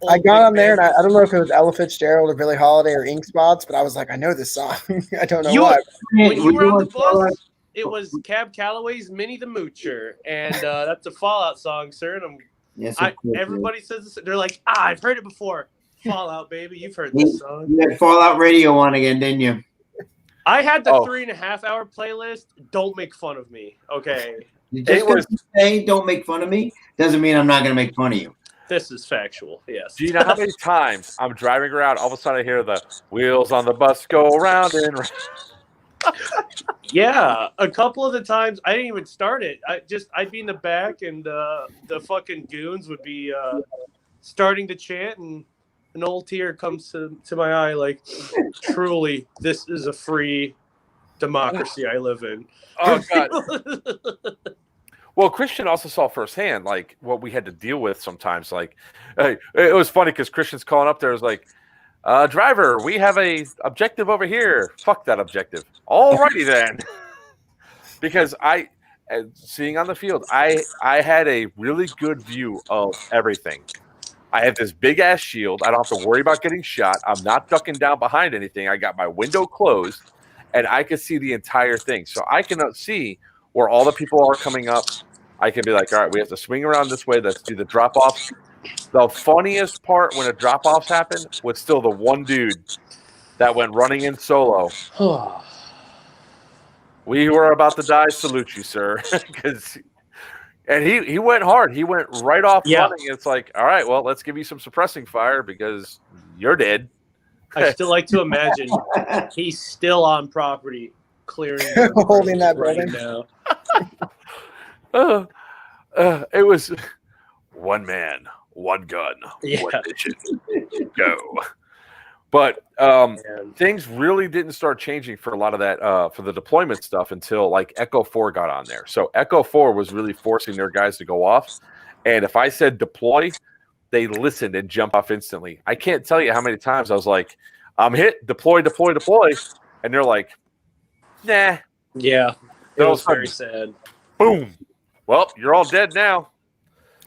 Old I got on there and I don't know if it was Ella Fitzgerald or Billie Holiday or Ink Spots, but I was like, I know this song. I don't know why. When you were on the bus, it was Cab Calloway's "Minnie the Moocher," and that's a Fallout song, sir. And Yes, of course, everybody says this. They're like, I've heard it before. Fallout, baby, you've heard You, this song. you had Fallout Radio on again, didn't you? I had the Oh. 3.5 hour playlist. Don't make fun of me, okay? Just because you say don't make fun of me doesn't mean I'm not going to make fun of you. This is factual. Yes. Do you know how many times I'm driving around, all of a sudden I hear the wheels on the bus go round and round? Yeah, a couple of the times I didn't even start it. I'd be in the back, and the fucking goons would be starting to chant, and an old tear comes to my eye. Like, truly, this is a free democracy I live in. Oh God. Well, Christian also saw firsthand like what we had to deal with sometimes. Like, it was funny because Christian's calling up there. It was like, driver, we have a objective over here. Fuck that objective. Alrighty then. Because seeing on the field, I had a really good view of everything. I have this big ass shield. I don't have to worry about getting shot. I'm not ducking down behind anything. I got my window closed, and I can see the entire thing. So I can see where all the people are coming up. I can be like, all right, we have to swing around this way. Let's do the drop offs. The funniest part when the drop offs happened was still the one dude that went running in solo. We were about to die. Salute you, sir. And he went hard. He went right off running. It's like, all right, well, let's give you some suppressing fire because you're dead. I still like to imagine he's still on property, clearing holding that right building now. It was one man, one gun, Yeah. one mission. Go. But things really didn't start changing for a lot of that for the deployment stuff until like Echo 4 got on there. So Echo 4 was really forcing their guys to go off. And if I said deploy, they listened and jump off instantly. I can't tell you how many times I was like, I'm hit, deploy. And they're like, nah. Yeah. It was very sad. Boom. Well, you're all dead now.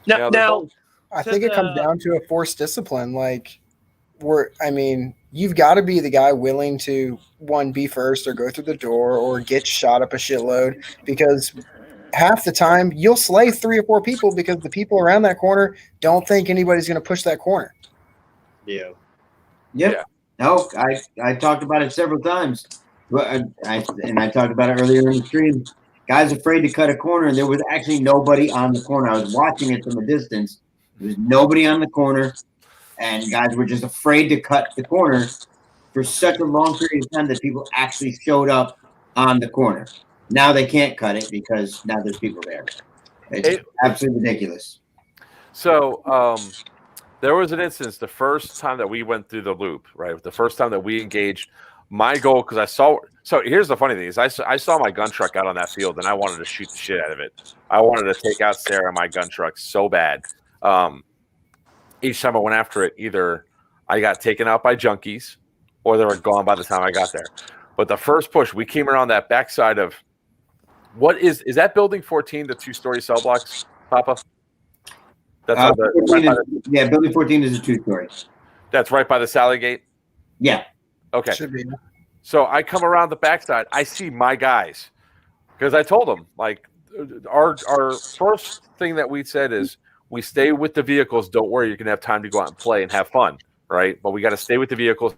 Now I think it comes down to a forced discipline. Like, you've got to be the guy willing to, one, be first or go through the door or get shot up a shitload, because half the time you'll slay 3 or 4 people because the people around that corner don't think anybody's going to push that corner. Yeah. Yep. Yeah. No, I talked about it several times. I talked about it earlier in the stream. Guys afraid to cut a corner, and there was actually nobody on the corner. I was watching it from a distance. There was nobody on the corner, and guys were just afraid to cut the corner for such a long period of time that people actually showed up on the corner. Now they can't cut it because now there's people there. It's absolutely ridiculous. So there was an instance the first time that we went through the loop, right? The first time that we engaged, my goal, because I saw – so here's the funny thing is I saw my gun truck out on that field, and I wanted to shoot the shit out of it. I wanted to take out Sarah in my gun truck so bad. Each time I went after it, either I got taken out by junkies or they were gone by the time I got there. But the first push, we came around that backside of – what is that building 14, the 2-story cell blocks, Papa? That's building 14 is a 2-story. That's right by the Sally Gate? Yeah. Okay. Should be. So I come around the backside. I see my guys because I told them, like, our first thing that we said is we stay with the vehicles. Don't worry. You're going to have time to go out and play and have fun, right? But we got to stay with the vehicles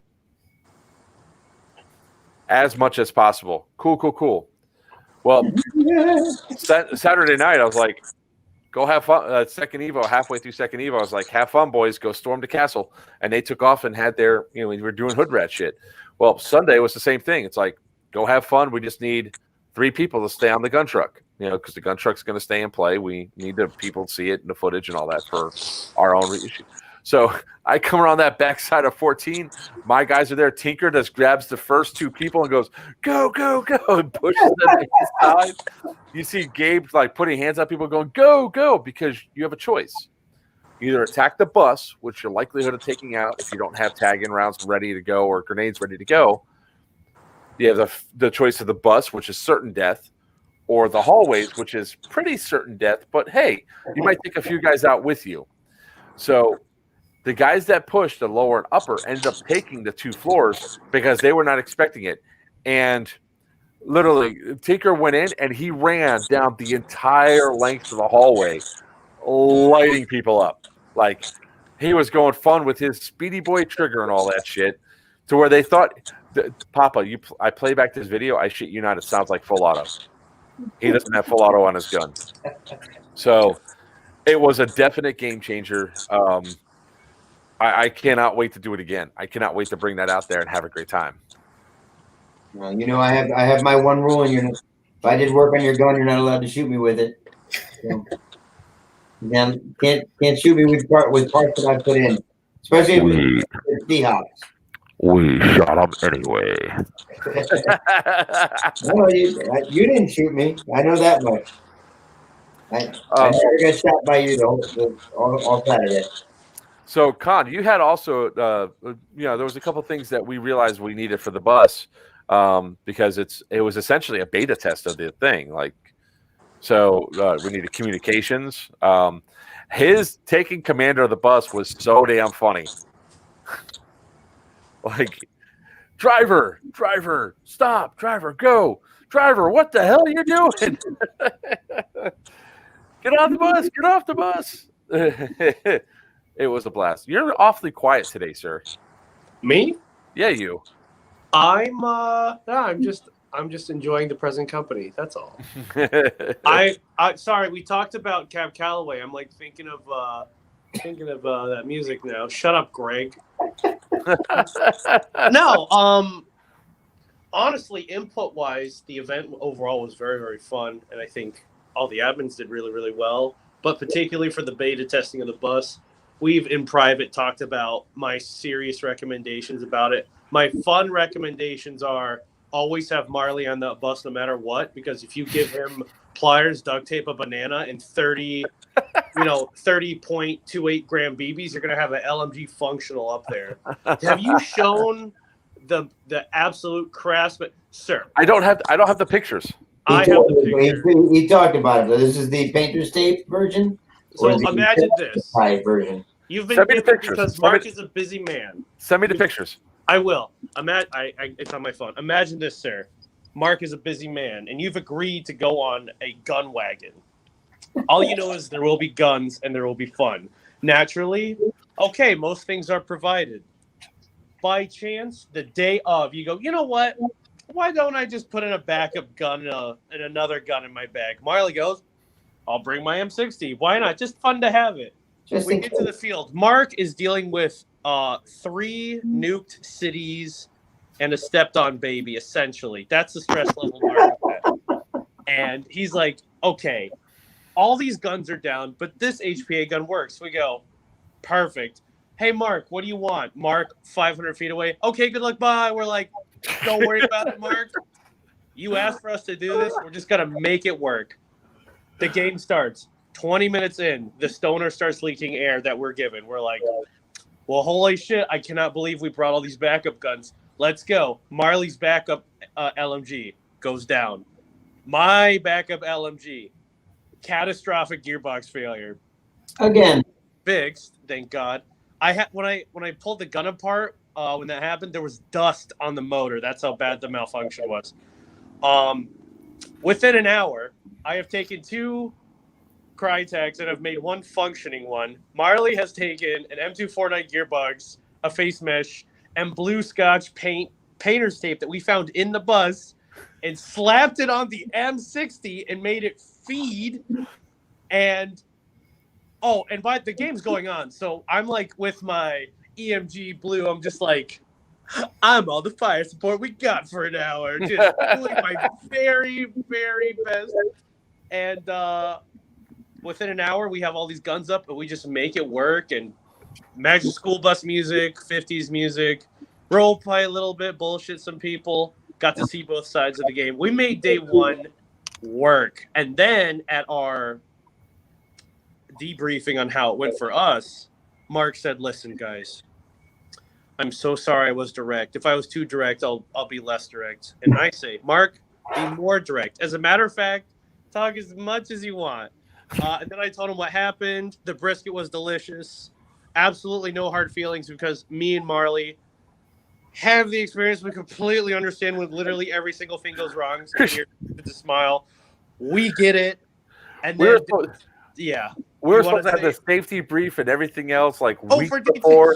as much as possible. Cool. Well, Saturday night, I was like, go have fun. Second Evo, halfway through second Evo, I was like, have fun, boys. Go storm the castle. And they took off and had their, we were doing hood rat shit. Well, Sunday was the same thing. It's like, go have fun. We just need 3 people to stay on the gun truck, because the gun truck's going to stay and play. We need the people to see it and the footage and all that for our own reissue. So I come around that backside of 14. My guys are there. Tinker just grabs the first 2 people and goes, go, and pushes them inside. You see Gabe like putting hands up, people going, go, because you have a choice. Either attack the bus, which your likelihood of taking out if you don't have tag-in rounds ready to go or grenades ready to go. You have the choice of the bus, which is certain death, or the hallways, which is pretty certain death. But, hey, you might take a few guys out with you. So the guys that pushed the lower and upper ended up taking the 2 floors because they were not expecting it. And Literally, Tinker went in and he ran down the entire length of the hallway, lighting people up. Like he was going fun with his Speedy Boy trigger and all that shit, to where they thought, Papa, I play back this video. I shit you not, it sounds like full auto. He doesn't have full auto on his gun. So it was a definite game changer. I cannot wait to do it again. I cannot wait to bring that out there and have a great time. Well, I have my one rule, and if I did work on your gun, you're not allowed to shoot me with it. So, can't shoot me with parts that I put in, especially with D-hops. We shot him anyway. No, you didn't shoot me. I know that much. I never got shot by you all Saturday. So, Con, you had also, there was a couple things that we realized we needed for the bus, because it was essentially a beta test of the thing. Like, so we needed communications. His taking commander of the bus was so damn funny. Like, driver, stop, driver, go, driver, what the hell are you doing? Get off the bus. It was a blast. You're awfully quiet today, sir. Me? Yeah, you. I'm just enjoying the present company. That's all. I sorry, we talked about Cab Calloway. I'm like thinking of that music now. Shut up, Greg. No, honestly, input wise, the event overall was very, very fun, and I think all the admins did really, really well. But particularly for the beta testing of the bus, we've in private talked about my serious recommendations about it. My fun recommendations are always have Marley on the bus no matter what, because if you give him pliers, duct tape, a banana, and 30.28 gram BBs, you're gonna have an LMG functional up there. Have you shown the absolute crass? But sir, I don't have the pictures. He talked about it. This is the painter's tape version. So imagine this. Version. You've been given, because Mark is a busy man. Send me the pictures. I will. It's on my phone. Imagine this, sir. Mark is a busy man, and you've agreed to go on a gun wagon. All you know is there will be guns and there will be fun. Naturally, okay, most things are provided. By chance, the day of, you go, you know what? Why don't I just put in a backup gun and another gun in my bag? Marley goes, I'll bring my M60. Why not? Just fun to have it. We get to the field. Mark is dealing with 3 nuked cities and a stepped-on baby, essentially. That's the stress level Mark is at. And he's like, okay, all these guns are down, but this HPA gun works. We go, perfect. Hey, Mark, what do you want? Mark, 500 feet away. Okay, good luck, bye. We're like, don't worry about it, Mark. You asked for us to do this. We're just going to make it work. The game starts. 20 minutes in, the stoner starts leaking air that we're given. We're like, well, holy shit, I cannot believe we brought all these backup guns. Let's go. Marley's backup LMG goes down. My backup LMG, catastrophic gearbox failure. Again. Fixed, thank God. When I pulled the gun apart, when that happened, there was dust on the motor. That's how bad the malfunction was. Within an hour, I have taken 2 Crytex and I've made 1 functioning one. Marley has taken an M249 gearbox, a face mesh, and blue Scotch painter's tape that we found in the bus and slapped it on the M60 and made it feed. And the game's going on. So I'm like with my EMG blue, I'm just like, I'm all the fire support we got for an hour. Just doing my very, very best. And within an hour, we have all these guns up, but we just make it work. And magic school bus music, 50s music, role play a little bit, bullshit some people. Got to see both sides of the game. We made day 1 work. And then at our debriefing on how it went for us, Mark said, listen, guys, I'm so sorry I was direct. If I was too direct, I'll be less direct. And I say, Mark, be more direct. As a matter of fact, talk as much as you want. And then I told him what happened. The brisket was delicious. Absolutely no hard feelings, because me and Marley have the experience. We completely understand when literally every single thing goes wrong. So here to smile. We get it. And We were then, supposed, yeah. we were You wanna supposed to have say- the safety brief and everything else like Oh, weeks for dates. before.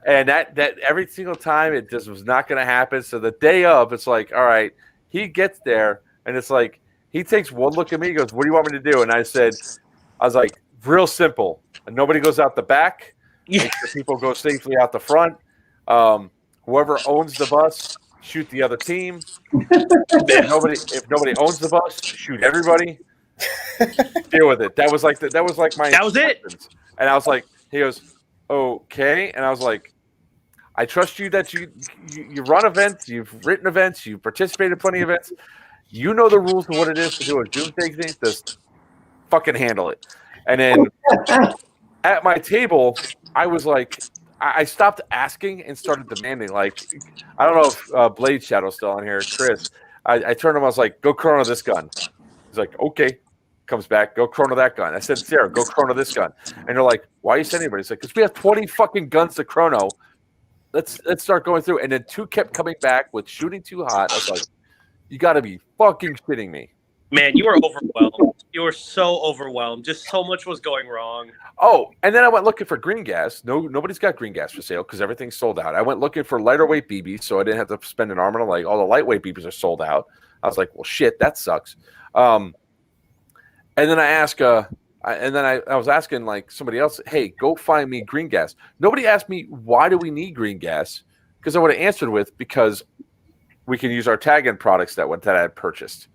And that every single time it just was not going to happen. So the day of, it's like, all right, he gets there, and it's like he takes one look at me, he goes, "What do you want me to do?" And I was like, real simple. And nobody goes out the back. Yeah. Make sure people go safely out the front. Whoever owns the bus, shoot the other team. If nobody owns the bus, shoot everybody. Deal with it. That was like my That was it. instructions. And I was like, he goes, okay. And I was like, I trust you that you run events, you've written events, you've participated in plenty of events. You know the rules of what it is to do a doomsday thing. Just fucking handle it. And then at my table, I was like, I stopped asking and started demanding. Like, I don't know if Blade Shadow's still on here, Chris. I turned to him. I was like, "Go chrono this gun." He's like, "Okay." Comes back, go chrono that gun. I said, "Sarah, go chrono this gun." And they're like, "Why are you sending anybody?" It's like, "Because we have 20 fucking guns to chrono. Let's start going through." And then 2 kept coming back with shooting too hot. I was like, "You got to be fucking shitting me." Man, you were overwhelmed. You were so overwhelmed. Just so much was going wrong. Oh, and then I went looking for green gas. Nobody's got green gas for sale because everything's sold out. I went looking for lighter weight BBs, so I didn't have to spend an arm and a leg. All the lightweight BBs are sold out. I was like, well, shit, that sucks. And then I asked, I was asking like somebody else, hey, go find me green gas. Nobody asked me why do we need green gas, because I would have answered with because we can use our tag-in products that I had purchased.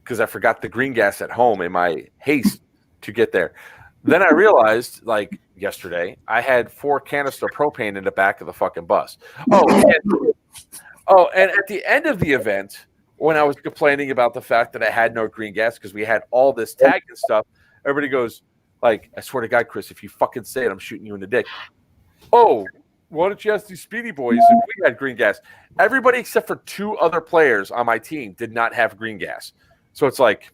Because I forgot the green gas at home in my haste to get there. Then I realized, like yesterday, I had 4 canister propane in the back of the fucking bus. And at the end of the event, when I was complaining about the fact that I had no green gas because we had all this tag and stuff, everybody goes, like, I swear to God, Chris, if you fucking say it, I'm shooting you in the dick. Oh, why don't you ask these Speedy Boys if we had green gas? Everybody except for 2 other players on my team did not have green gas. So it's like,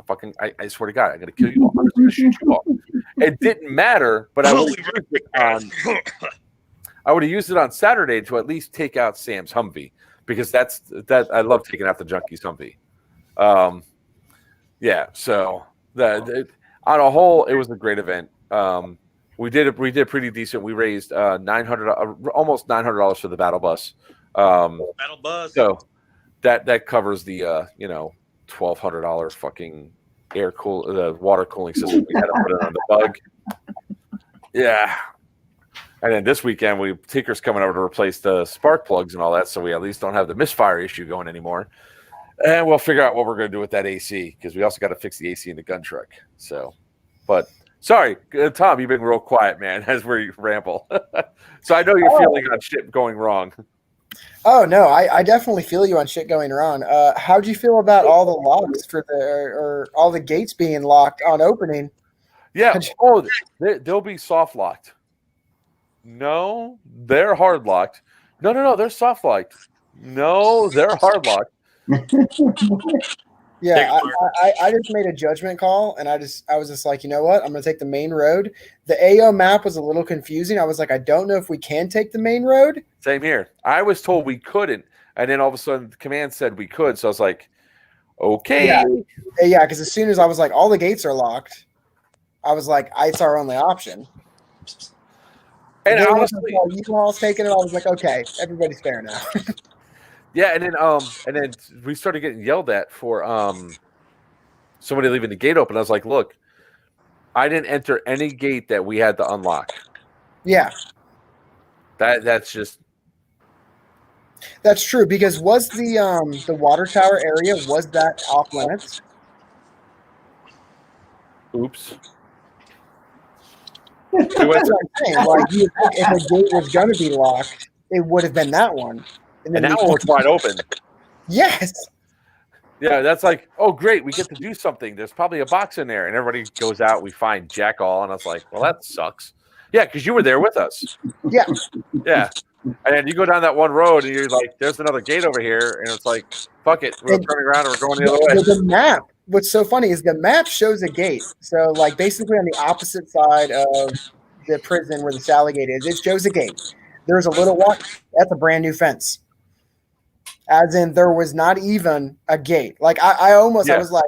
I swear to God, I'm going to kill you all. I'm just going to shoot you all. It didn't matter, but I would have used it on Saturday to at least take out Sam's Humvee, because that I love taking out the Junkie's Humvee. Yeah, so on a whole, it was a great event. We did pretty decent. We raised almost $900 for the battle bus. Battle bus. So that covers the $1,200 fucking the water cooling system we had to put it on the bug. Yeah. And then this weekend Tinker's coming over to replace the spark plugs and all that, so we at least don't have the misfire issue going anymore. And we'll figure out what we're going to do with that AC, because we also got to fix the AC in the gun truck. So, but sorry, Tom, you've been real quiet, man, as we ramble. So I know you're feeling on shit going wrong. Oh no, I definitely feel you on shit going wrong. How'd you feel about all the locks for or all the gates being locked on opening? Yeah. Oh, they'll be soft locked. No, they're hard locked. No, they're soft locked. No, they're hard locked. Yeah, I just made a judgment call, and I was just like, you know what? I'm going to take the main road. The AO map was a little confusing. I was like, I don't know if we can take the main road. Same here. I was told we couldn't, and then all of a sudden, the command said we could. So I was like, okay. Yeah, because as soon as I was like, all the gates are locked, I was like, it's our only option. And then honestly, U-Haul's taking it. I was like, okay, everybody's fair now. yeah, and then we started getting yelled at for somebody leaving the gate open. I was like, look, I didn't enter any gate that we had to unlock. Yeah, that's true. Because was the water tower area, was that off limits? Oops. That's what I'm saying. Like, if a gate was going to be locked, it would have been that one. And that one was wide open. Yes. Yeah, that's like, oh, great, we get to do something. There's probably a box in there. And everybody goes out, we find Jack all. And I was like, well, that sucks. Yeah, because you were there with us. Yeah. Yeah. And then you go down that one road, and you're like, there's another gate over here. And it's like, fuck it. We're turning around and we're going the other way. The map, what's so funny is the map shows a gate. So, like, basically on the opposite side of the prison where the Sally gate is, it shows a gate. there's a little walk. That's a brand new fence. As in, there was not even a gate. Like I almost, I was like,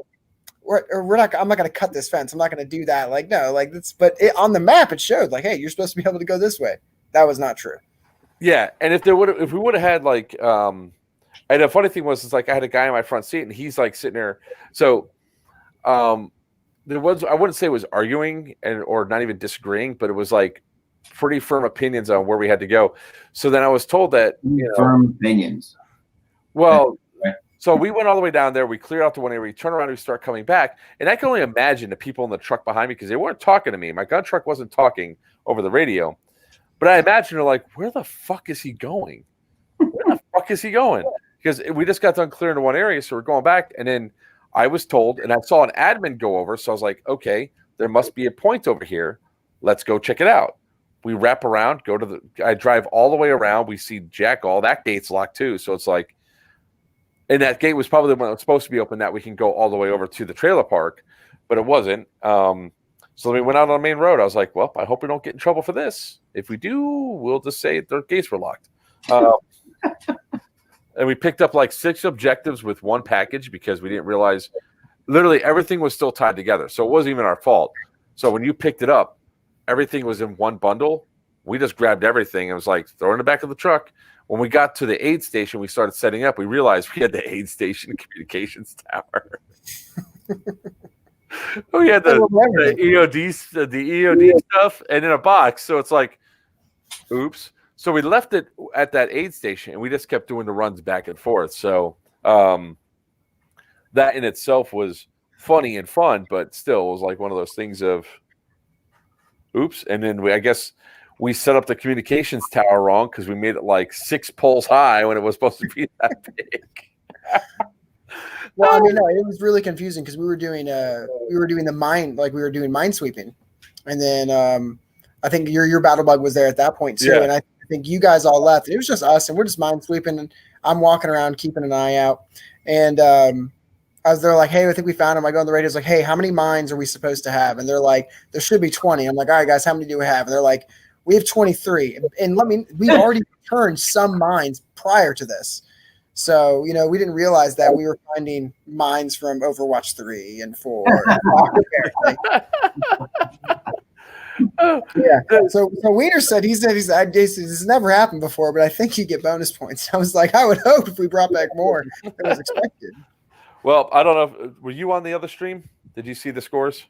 we're not. I'm not going to cut this fence. I'm not going to do that. Like no, like that's. But on the map, it showed like, hey, you're supposed to be able to go this way. That was not true. Yeah, and if we would have had like, and the funny thing was, it's like I had a guy in my front seat, and he's like sitting there. So, there was, I wouldn't say it was arguing or not even disagreeing, but it was like pretty firm opinions on where we had to go. So then I was told that firm opinions. Well, so we went all the way down there. We cleared out the one area. We turn around. We start coming back, and I can only imagine the people in the truck behind me because they weren't talking to me. My gun truck wasn't talking over the radio, but I imagine they're like, "Where the fuck is he going? Where the fuck is he going?" Because we just got done clearing the one area, so we're going back, and then I was told, and I saw an admin go over, so I was like, okay, there must be a point over here. Let's go check it out. We wrap around, I drive all the way around. We see Jack all. That gate's locked too, so it's like, and that gate was probably the one that was supposed to be open that we can go all the way over to the trailer park, but it wasn't. So we went out on the main road. I was like, well, I hope we don't get in trouble for this. If we do, we'll just say the gates were locked. And we picked up like 6 objectives with one package because we didn't realize literally everything was still tied together. So it wasn't even our fault. So when you picked it up, everything was in one bundle. We just grabbed everything and was like, throw it in the back of the truck. When we got to the aid station, we started setting up. We realized we had the aid station communications tower. We had the EOD stuff and in a box. So it's like, oops. So we left it at that aid station, and we just kept doing the runs back and forth. So that in itself was funny and fun, but still it was like one of those things of, oops. And then I guess we set up the communications tower wrong because we made it like 6 poles high when it was supposed to be that big. Well, I mean, no, it was really confusing because we were doing the mine, like we were doing mine sweeping, and then I think your battle bug was there at that point too, and I think you guys all left. It was just us, and we're just mine sweeping, and I'm walking around keeping an eye out, and I was there like, hey, I think we found him. I go on the radio, it's like, hey, how many mines are we supposed to have? And they're like, there should be 20. I'm like, all right, guys, how many do we have? And they're like, we have 23, and we already returned some mines prior to this. So, we didn't realize that we were finding mines from Overwatch 3 and 4. Yeah. So Wiener said this has never happened before, but I think you get bonus points. I was like, I would hope if we brought back more than was expected. Well, I don't know. Were you on the other stream? Did you see the scores?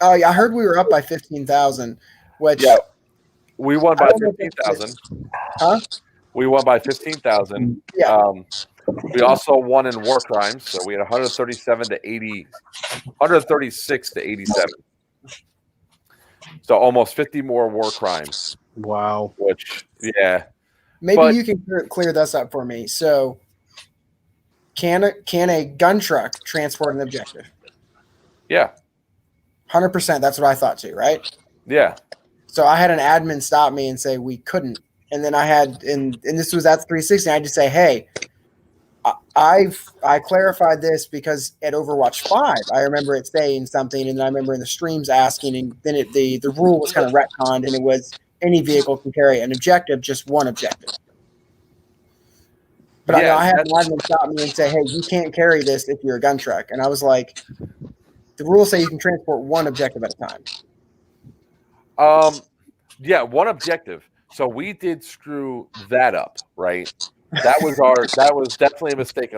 Oh, yeah. I heard we were up by 15,000, which we won by 15,000. Huh? We won by 15,000. Yeah. We also won in war crimes, so we had 136 to 87. So almost 50 more war crimes. Wow. Which, maybe you can clear this up for me. So, can a gun truck transport an objective? Yeah. 100%. That's what I thought too, right? Yeah. So I had an admin stop me and say we couldn't. And then I had, and this was at 360, I had to say, hey, I clarified this because at Overwatch 5, I remember it saying something, and then I remember in the streams asking, and then the rule was kind of retconned, and it was any vehicle can carry an objective, just one objective. But I had an admin stop me and say, hey, you can't carry this if you're a gun truck. And I was like, the rules say you can transport one objective at a time. Yeah, one objective. So we did screw that up, right? That was definitely a mistake.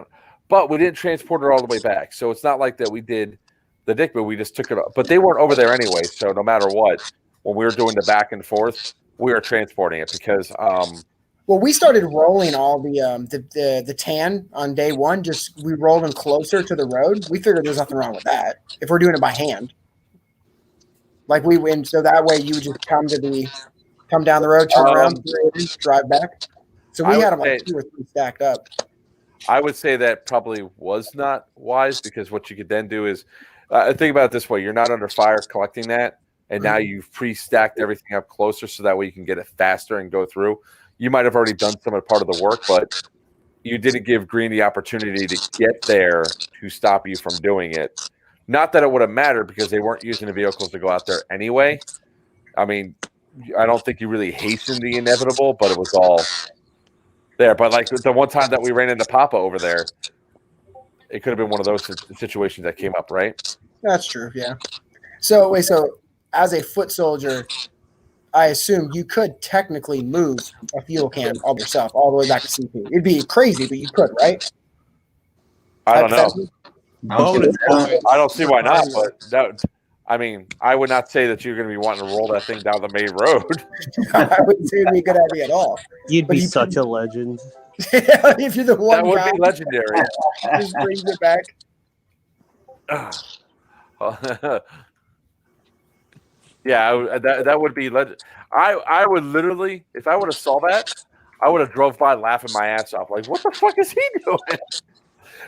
But we didn't transport it all the way back. So it's not like that we did the dick, but we just took it up. But they weren't over there anyway, so no matter what, when we were doing the back and forth, we were transporting it because well, we started rolling all the tan on day one. Just we rolled them closer to the road. We figured there's nothing wrong with that if we're doing it by hand. Like we win, so that way you would just come down the road, turn around, drive back. So we had them like 2 or 3 stacked up. I would say that probably was not wise because what you could then do is think about it this way: you're not under fire collecting that, and now you've pre-stacked everything up closer, so that way you can get it faster and go through. You might have already done some of part of the work, but you didn't give Green the opportunity to get there to stop you from doing it. Not that it would have mattered because they weren't using the vehicles to go out there anyway. I mean, I don't think you really hastened the inevitable, but it was all there. But like the one time that we ran into Papa over there, it could have been one of those situations that came up, right? That's true. Yeah. So as a foot soldier, I assume you could technically move a fuel can all yourself all the way back to CP. It'd be crazy, but you could, right? I don't know. Bonus points. I don't see why not, but that. I mean, I would not say that you're going to be wanting to roll that thing down the main road. I wouldn't say it'd be a good idea at all. You'd But be you such a legend. if you're the one That would guy be legendary. just brings it back. Yeah, that would be legend. I would literally, if I would have saw that, I would have drove by laughing my ass off. Like, what the fuck is he doing?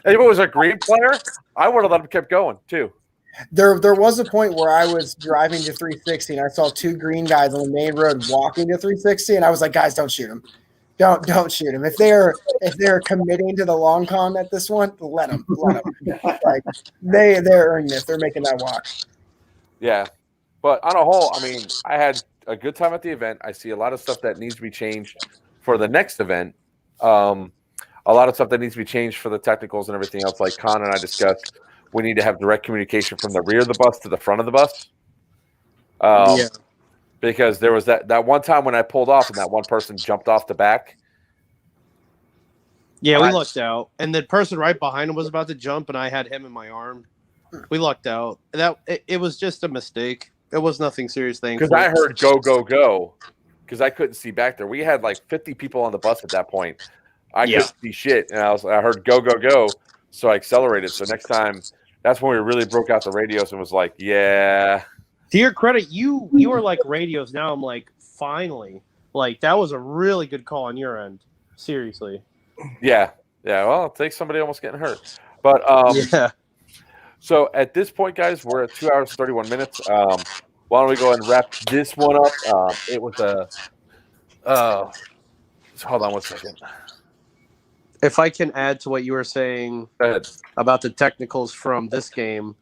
And if it was a green player, I would have let him keep going too. There was a point where I was driving to 360 and I saw two green guys on the main road walking to 360, and I was like, guys, don't shoot them. Don't shoot them. If they're committing to the long con at this one, let them. Like they're earning this. They're making that walk. Yeah, but on a whole, I mean, I had a good time at the event. I see a lot of stuff that needs to be changed for the next event. A lot of stuff that needs to be changed for the technicals and everything else. Like Con and I discussed, we need to have direct communication from the rear of the bus to the front of the bus. Yeah. Because there was that one time when I pulled off and that one person jumped off the back. Yeah, we lucked out. And the person right behind him was about to jump, and I had him in my arm. We lucked out. It was just a mistake. It was nothing serious thing. Because I heard go, go, go. Because I couldn't see back there. We had like 50 people on the bus at that point. I couldn't see shit. And I heard go, go, go. So I accelerated. So next time, that's when we really broke out the radios and was like, yeah. To your credit, you are like radios. Now I'm like, finally. Like, that was a really good call on your end. Seriously. Yeah. Well, it takes somebody almost getting hurt. But yeah. So at this point, guys, we're at 2 hours and 31 minutes. Why don't we go ahead and wrap this one up? It was hold on one second. If I can add to what you were saying about the technicals from this game,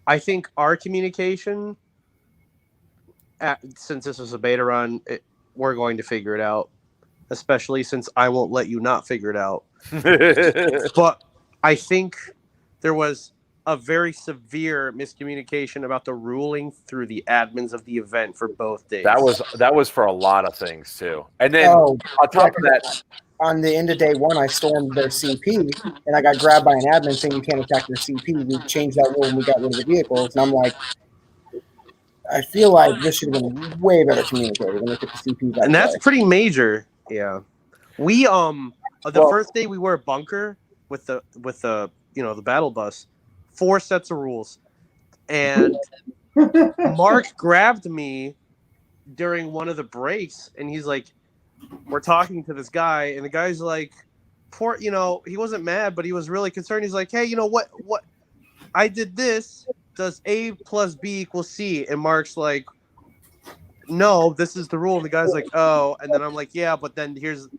I think our communication, since this was a beta run, we're going to figure it out, especially since I won't let you not figure it out. But I think there was a very severe miscommunication about the ruling through the admins of the event for both days. That was for a lot of things too. And then on top of that, on the end of day one, I stormed their CP and I got grabbed by an admin saying you can't attack their CP. We changed that rule when we got rid of the vehicles, and I'm like, I feel like this should have been way better communicated when they took the CP. And that's pretty major. Yeah, we first day we were a bunker with the the battle bus. 4 sets of rules, and Mark grabbed me during one of the breaks, and he's like, we're talking to this guy, and the guy's like, poor, he wasn't mad, but he was really concerned. He's like, hey, what I did this, does A plus B equal C? And Mark's like, no, this is the rule. And the guy's like, oh, and then I'm like, yeah, but then here's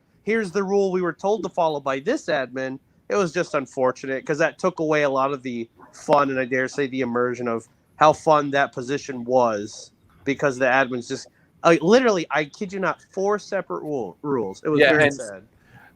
the rule we were told to follow by this admin. It was just unfortunate because that took away a lot of the fun and I dare say the immersion of how fun that position was, because the admins just literally, I kid you not, 4 separate rules. It was very sad.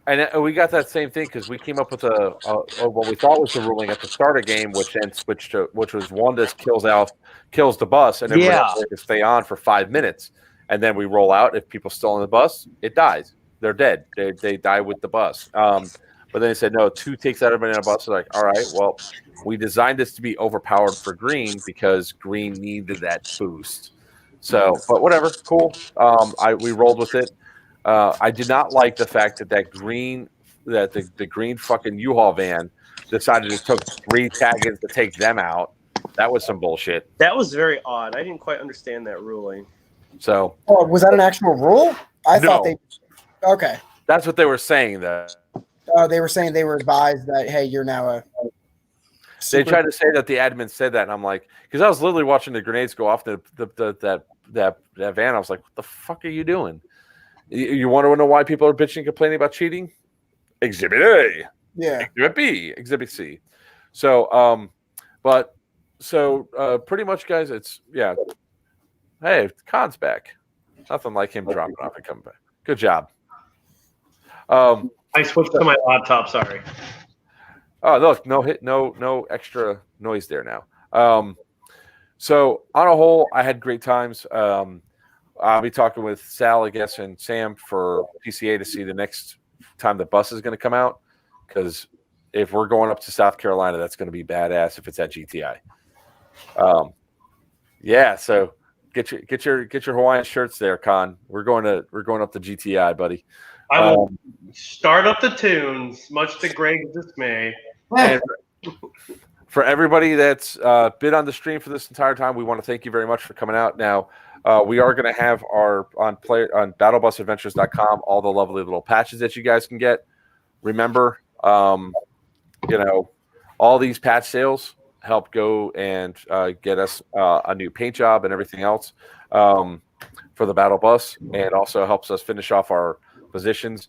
And we got that same thing because we came up with what we thought was the ruling at the start of the game, which then switched to which was one that kills the bus, and everybody else can stay on for 5 minutes, and then we roll out. If people still on the bus, it dies. They're dead. They die with the bus. But then they said, no, 2 takes out everybody on a bus. They're like, all right, well, we designed this to be overpowered for green because green needed that boost. So, but whatever, cool. We rolled with it. I did not like the fact that the green fucking U-Haul van decided it took 3 tag-ins to take them out. That was some bullshit. That was very odd. I didn't quite understand that ruling. So, was that an actual rule? I thought they. Okay. That's what they were saying, though. They were saying they were advised that, hey, you're now a. They tried to say that the admin said that, and I'm like, because I was literally watching the grenades go off that van. I was like, what the fuck are you doing? You want to know why people are bitching and complaining about cheating? Exhibit A. Yeah. Exhibit B. Exhibit C. So, pretty much, guys, it's, yeah. Hey, Con's back. Nothing like him dropping off and coming back. Good job. I switched to my laptop. Sorry. Oh, look, no extra noise there now. So on a whole, I had great times. I'll be talking with Sal, I guess, and Sam for PCA to see the next time the bus is going to come out. Because if we're going up to South Carolina, that's going to be badass if it's at GTI. Yeah, so get your Hawaiian shirts there, Con. We're going up to GTI, buddy. I will start up the tunes, much to Greg's dismay. And for everybody that's been on the stream for this entire time, we want to thank you very much for coming out. Now, we are going to have our on BattleBusAdventures.com all the lovely little patches that you guys can get. Remember, all these patch sales help go and get us a new paint job and everything else for the Battle Bus, and also helps us finish off our positions.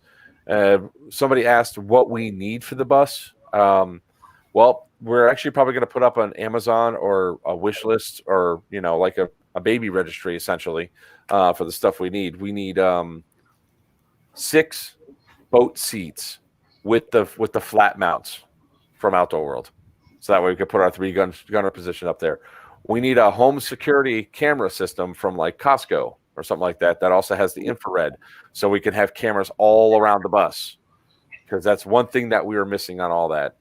Somebody asked what we need for the bus. Well, we're actually probably going to put up on Amazon or a wish list, or like a baby registry essentially for the stuff we need. We need 6 boat seats with the flat mounts from Outdoor World, so that way we can put our 3 gunner position up there. We need a home security camera system from like Costco or something like that also has the infrared, so we can have cameras all around the bus, because that's one thing that we were missing on all that.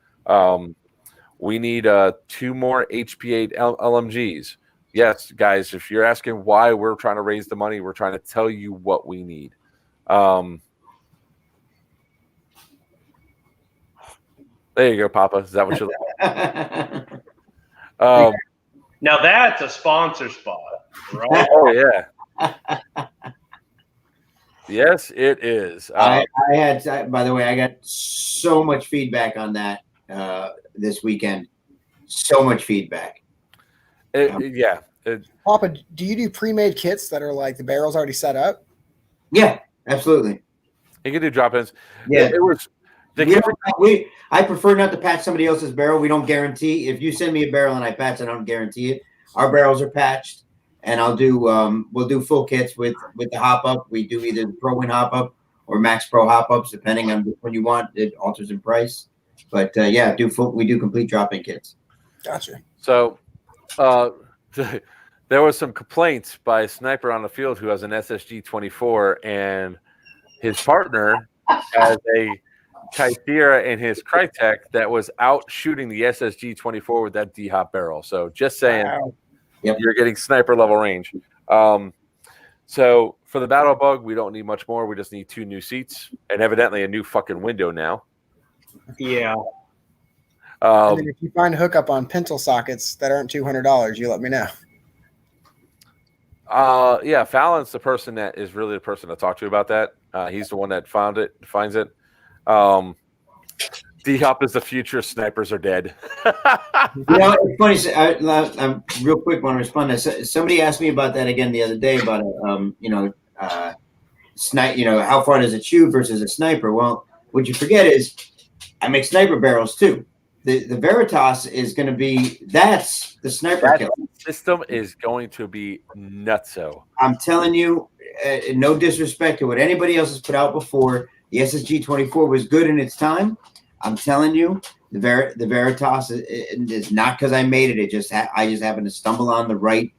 We need 2 more HP8 LMGs. Yes, guys, if you're asking why we're trying to raise the money, we're trying to tell you what we need. There you go, Papa. Is that what you're looking for? Now that's a sponsor spot, right? Oh, yeah. Yes, it is. I had, by the way, I got so much feedback on that this weekend. So much feedback. Papa, do you do pre-made kits that are like the barrels already set up? Yeah, absolutely. You can do drop-ins. Yeah, it was. I prefer not to patch somebody else's barrel. We don't guarantee. If you send me a barrel and I patch, I don't guarantee it. Our barrels are patched, and I'll do. We'll do full kits with the hop up. We do either the Pro Win hop up or Max Pro hop ups, depending on which one you want. It alters in price, but we do complete drop-in kits. Gotcha. So, there was some complaints by a sniper on the field who has an SSG 24, and his partner has a Kythera in his Crytek that was out shooting the SSG 24 with that D-hop barrel. So just saying, Wow. Yep. You're getting sniper level range. So for the Battle Bug, we don't need much more. We just need 2 new seats and evidently a new fucking window now. Yeah. And then if you find a hookup on pencil sockets that aren't $200, you let me know. Yeah, Fallon's the person that is really the person to talk to about that. He's the one that finds it. D-Hop is the future. Snipers are dead. It's funny. I'm real quick want to respond. Somebody asked me about that again the other day about snipe. How far does it shoot versus a sniper? Well, what you forget is I make sniper barrels too. The Veritas is going to be that's the sniper kill system is going to be nutso. I'm telling you, no disrespect to what anybody else has put out before. The SSG 24 was good in its time. I'm telling you, the Veritas is not because I made it. I just happened to stumble on the right,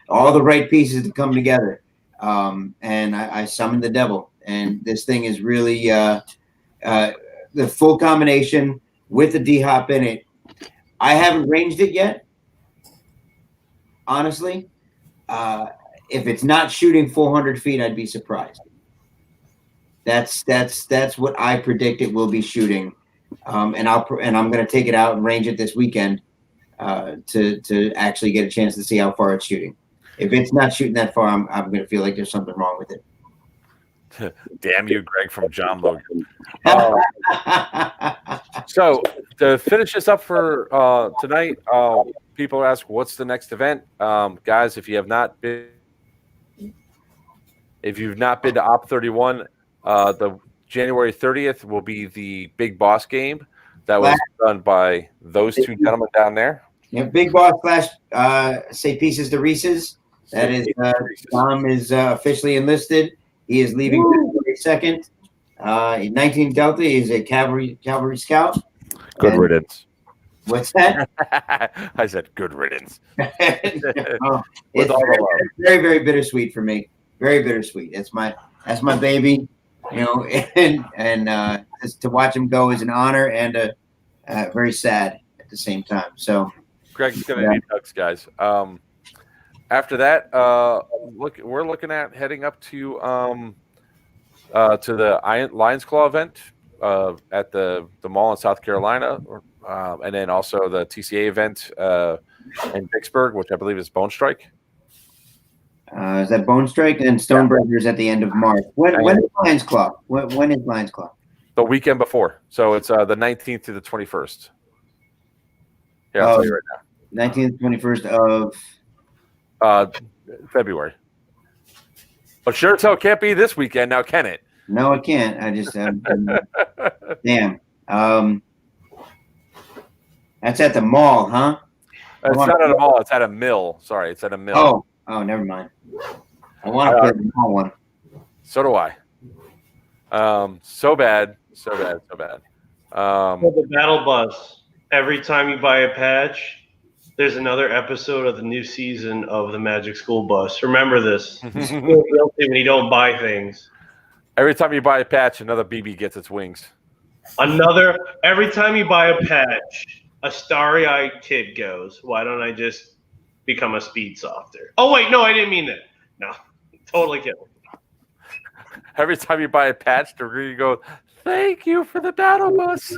all the right pieces to come together. And I summoned the devil. And this thing is really the full combination with the D-Hop in it. I haven't ranged it yet, honestly. If it's not shooting 400 feet, I'd be surprised. That's what I predict it will be shooting, and I'm going to take it out and range it this weekend to actually get a chance to see how far it's shooting. If it's not shooting that far, I'm going to feel like there's something wrong with it. Damn you, Greg from John Logan. So to finish this up for tonight, people ask, "What's the next event?" Guys, if you've not been to Op 31. The January 30th will be the Big Boss game that was done by those 2 gentlemen down there. Yeah, Big Boss / say Pieces to Reese's. That is, Dom is officially enlisted. He is leaving February 2nd. In 19 Delta, he is a cavalry scout. Good And- riddance. What's that? I said good riddance. Oh, With it's all the love. very, very bittersweet for me. Very bittersweet. That's my baby. You know, and just to watch him go is an honor and very sad at the same time. So Greg's going to need hugs, guys. After that, we're looking at heading up to the Lions Claw event at the mall in South Carolina, and then also the TCA event in Vicksburg, which I believe is Bone Strike. is that Bone Strike? And Stoneburgers at the end of March. When is Lions Claw? When is Lions Claw? The weekend before. So it's the 19th to the 21st. Yeah, I'll tell you right now. 19th, 21st of February. But sure as hell can't be this weekend now, can it? No, it can't. I just damn. That's at the mall, huh? It's not at a mall. It's at a mill. Sorry, it's at a mill. Oh, never mind. I want to play the mall one. So do I. So bad. For the battle bus, every time you buy a patch, there's another episode of the new season of the Magic School Bus. Remember this. You feel guilty when you don't buy things. Every time you buy a patch, another BB gets its wings. Every time you buy a patch, a starry-eyed kid goes, why don't I just become a speed softer? Oh, wait, no, I didn't mean that. No, totally kidding. Every time you buy a patch, they're going to go, thank you for the battle bus.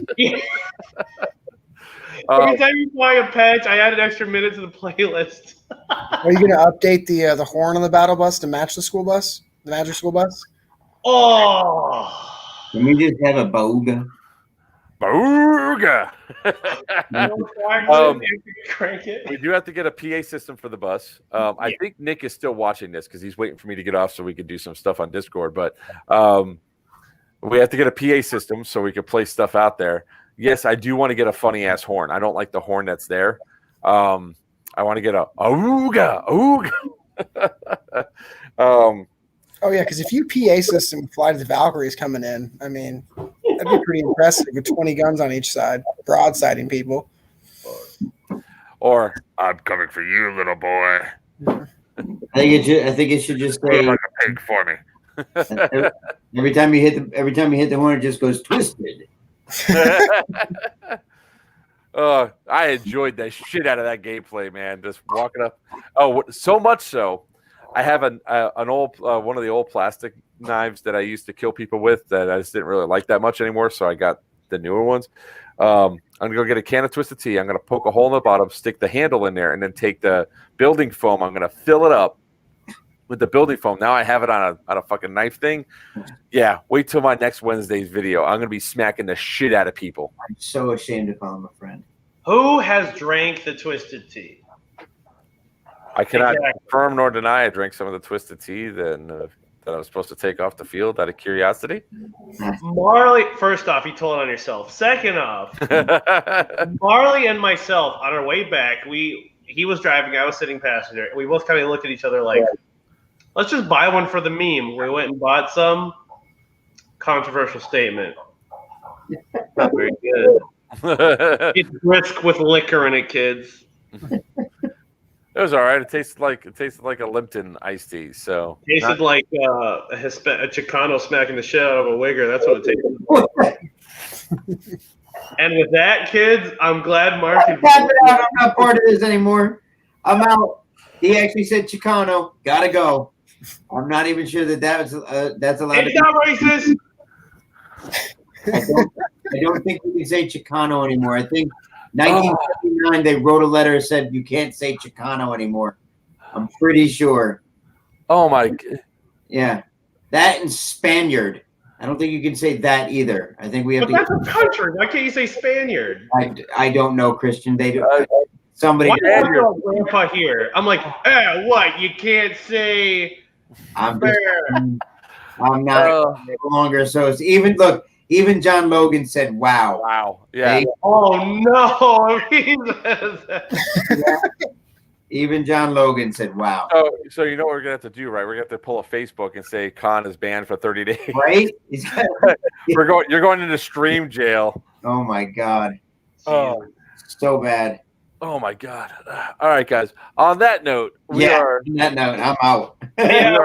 Every time you buy a patch, I add an extra minute to the playlist. Are you going to update the horn on the battle bus to match the school bus, the Magic School Bus? Oh. Can we just have a booga? Booga! Crank it. We do have to get a PA system for the bus. I think Nick is still watching this because he's waiting for me to get off so we could do some stuff on Discord. But we have to get a PA system so we can play stuff out there. Yes, I do want to get a funny ass horn. I don't like the horn that's there. I want to get a ooga. Oh yeah, because if you PA system Fly to the Valkyries coming in, I mean, that'd be pretty impressive with 20 guns on each side, broadsiding people. Or I'm coming for you, little boy. I think it should just say like a pig for me. every time you hit the horn, it just goes twisted. I enjoyed the shit out of that gameplay, man. Just walking up. Oh, so much so, I have an old one of the old plastic knives that I used to kill people with that I just didn't really like that much anymore. So I got the newer ones. I'm gonna go get a can of Twisted Tea. I'm gonna poke a hole in the bottom, stick the handle in there, and then take the building foam. I'm gonna fill it up with the building foam. Now I have it on a fucking knife thing. Yeah, wait till my next Wednesday's video. I'm gonna be smacking the shit out of people. I'm so ashamed to call him a friend. Who has drank the Twisted Tea? I cannot confirm nor deny I drank some of the Twisted Tea that I was supposed to take off the field out of curiosity. Marley, first off, you told on yourself. Second off, Marley and myself on our way back, he was driving, I was sitting passenger, and we both kind of looked at each other like, let's just buy one for the meme. We went and bought some. Controversial statement. Not very good. It's brisk with liquor in it, kids. It was all right. It tasted like a Lipton iced tea. So Tasted like a Chicano smacking the shit out of a wigger. That's what it tasted like. And with that, kids, I'm glad Mark is I'm not part of this anymore. I'm out. He actually said Chicano. Gotta go. I'm not even sure that's allowed. It's not racist. I don't think we can say Chicano anymore. I think 1979 they wrote a letter and said you can't say Chicano anymore. I'm pretty sure. Oh my god. Yeah, that and Spaniard. I don't think you can say that either. I think we have But that's a country. Why can't you say Spaniard? I don't know, Christian. They do. Somebody. Why do you have grandpa here? I'm like, what? You can't say. I'm not no longer. So it's even John Logan said, "Wow, wow, yeah." Oh no! Even John Logan said, "Wow." So you know what we're gonna have to do, right? We're gonna have to pull a Facebook and say Khan is banned for 30 days. Right? You're going into stream jail. Oh my God. Oh. So bad. Oh my God! All right, guys. On that note, we are. On that note, I'm out. Yeah.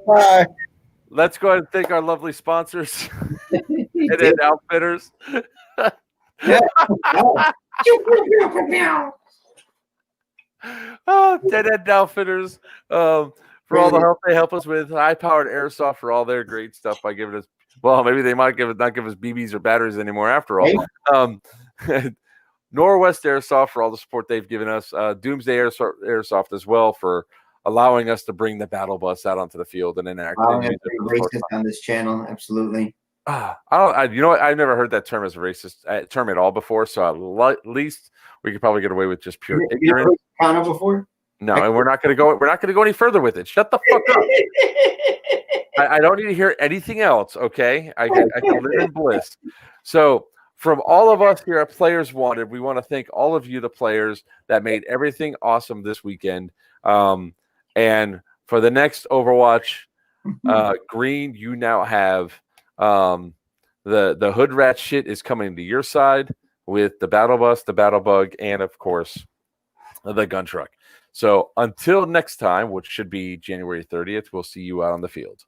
Bye. Let's go ahead and thank our lovely sponsors and then outfitters. Oh, Dead End Outfitters for all the help they help us with. High-powered airsoft for all their great stuff by giving us. Well, maybe they might not give us BBs or batteries anymore after all. Norwest Airsoft for all the support they've given us. Doomsday Airsoft as well for allowing us to bring the battle bus out onto the field and enact. Wow, that's pretty racist on this channel. Absolutely. You know what? I've never heard that term as a racist term at all before. So at least we could probably get away with just pure ignorance. You ever heard before? No, and we're not going to go. We're not going to go any further with it. Shut the fuck up. I don't need to hear anything else. Okay, I can live in bliss. So, from all of us here at Players Wanted, we want to thank all of you, the players, that made everything awesome this weekend. And for the next Overwatch, Green, you now have the hood rat shit is coming to your side with the battle bus, the battle bug, and of course the gun truck. So until next time, which should be January 30th, we'll see you out on the field.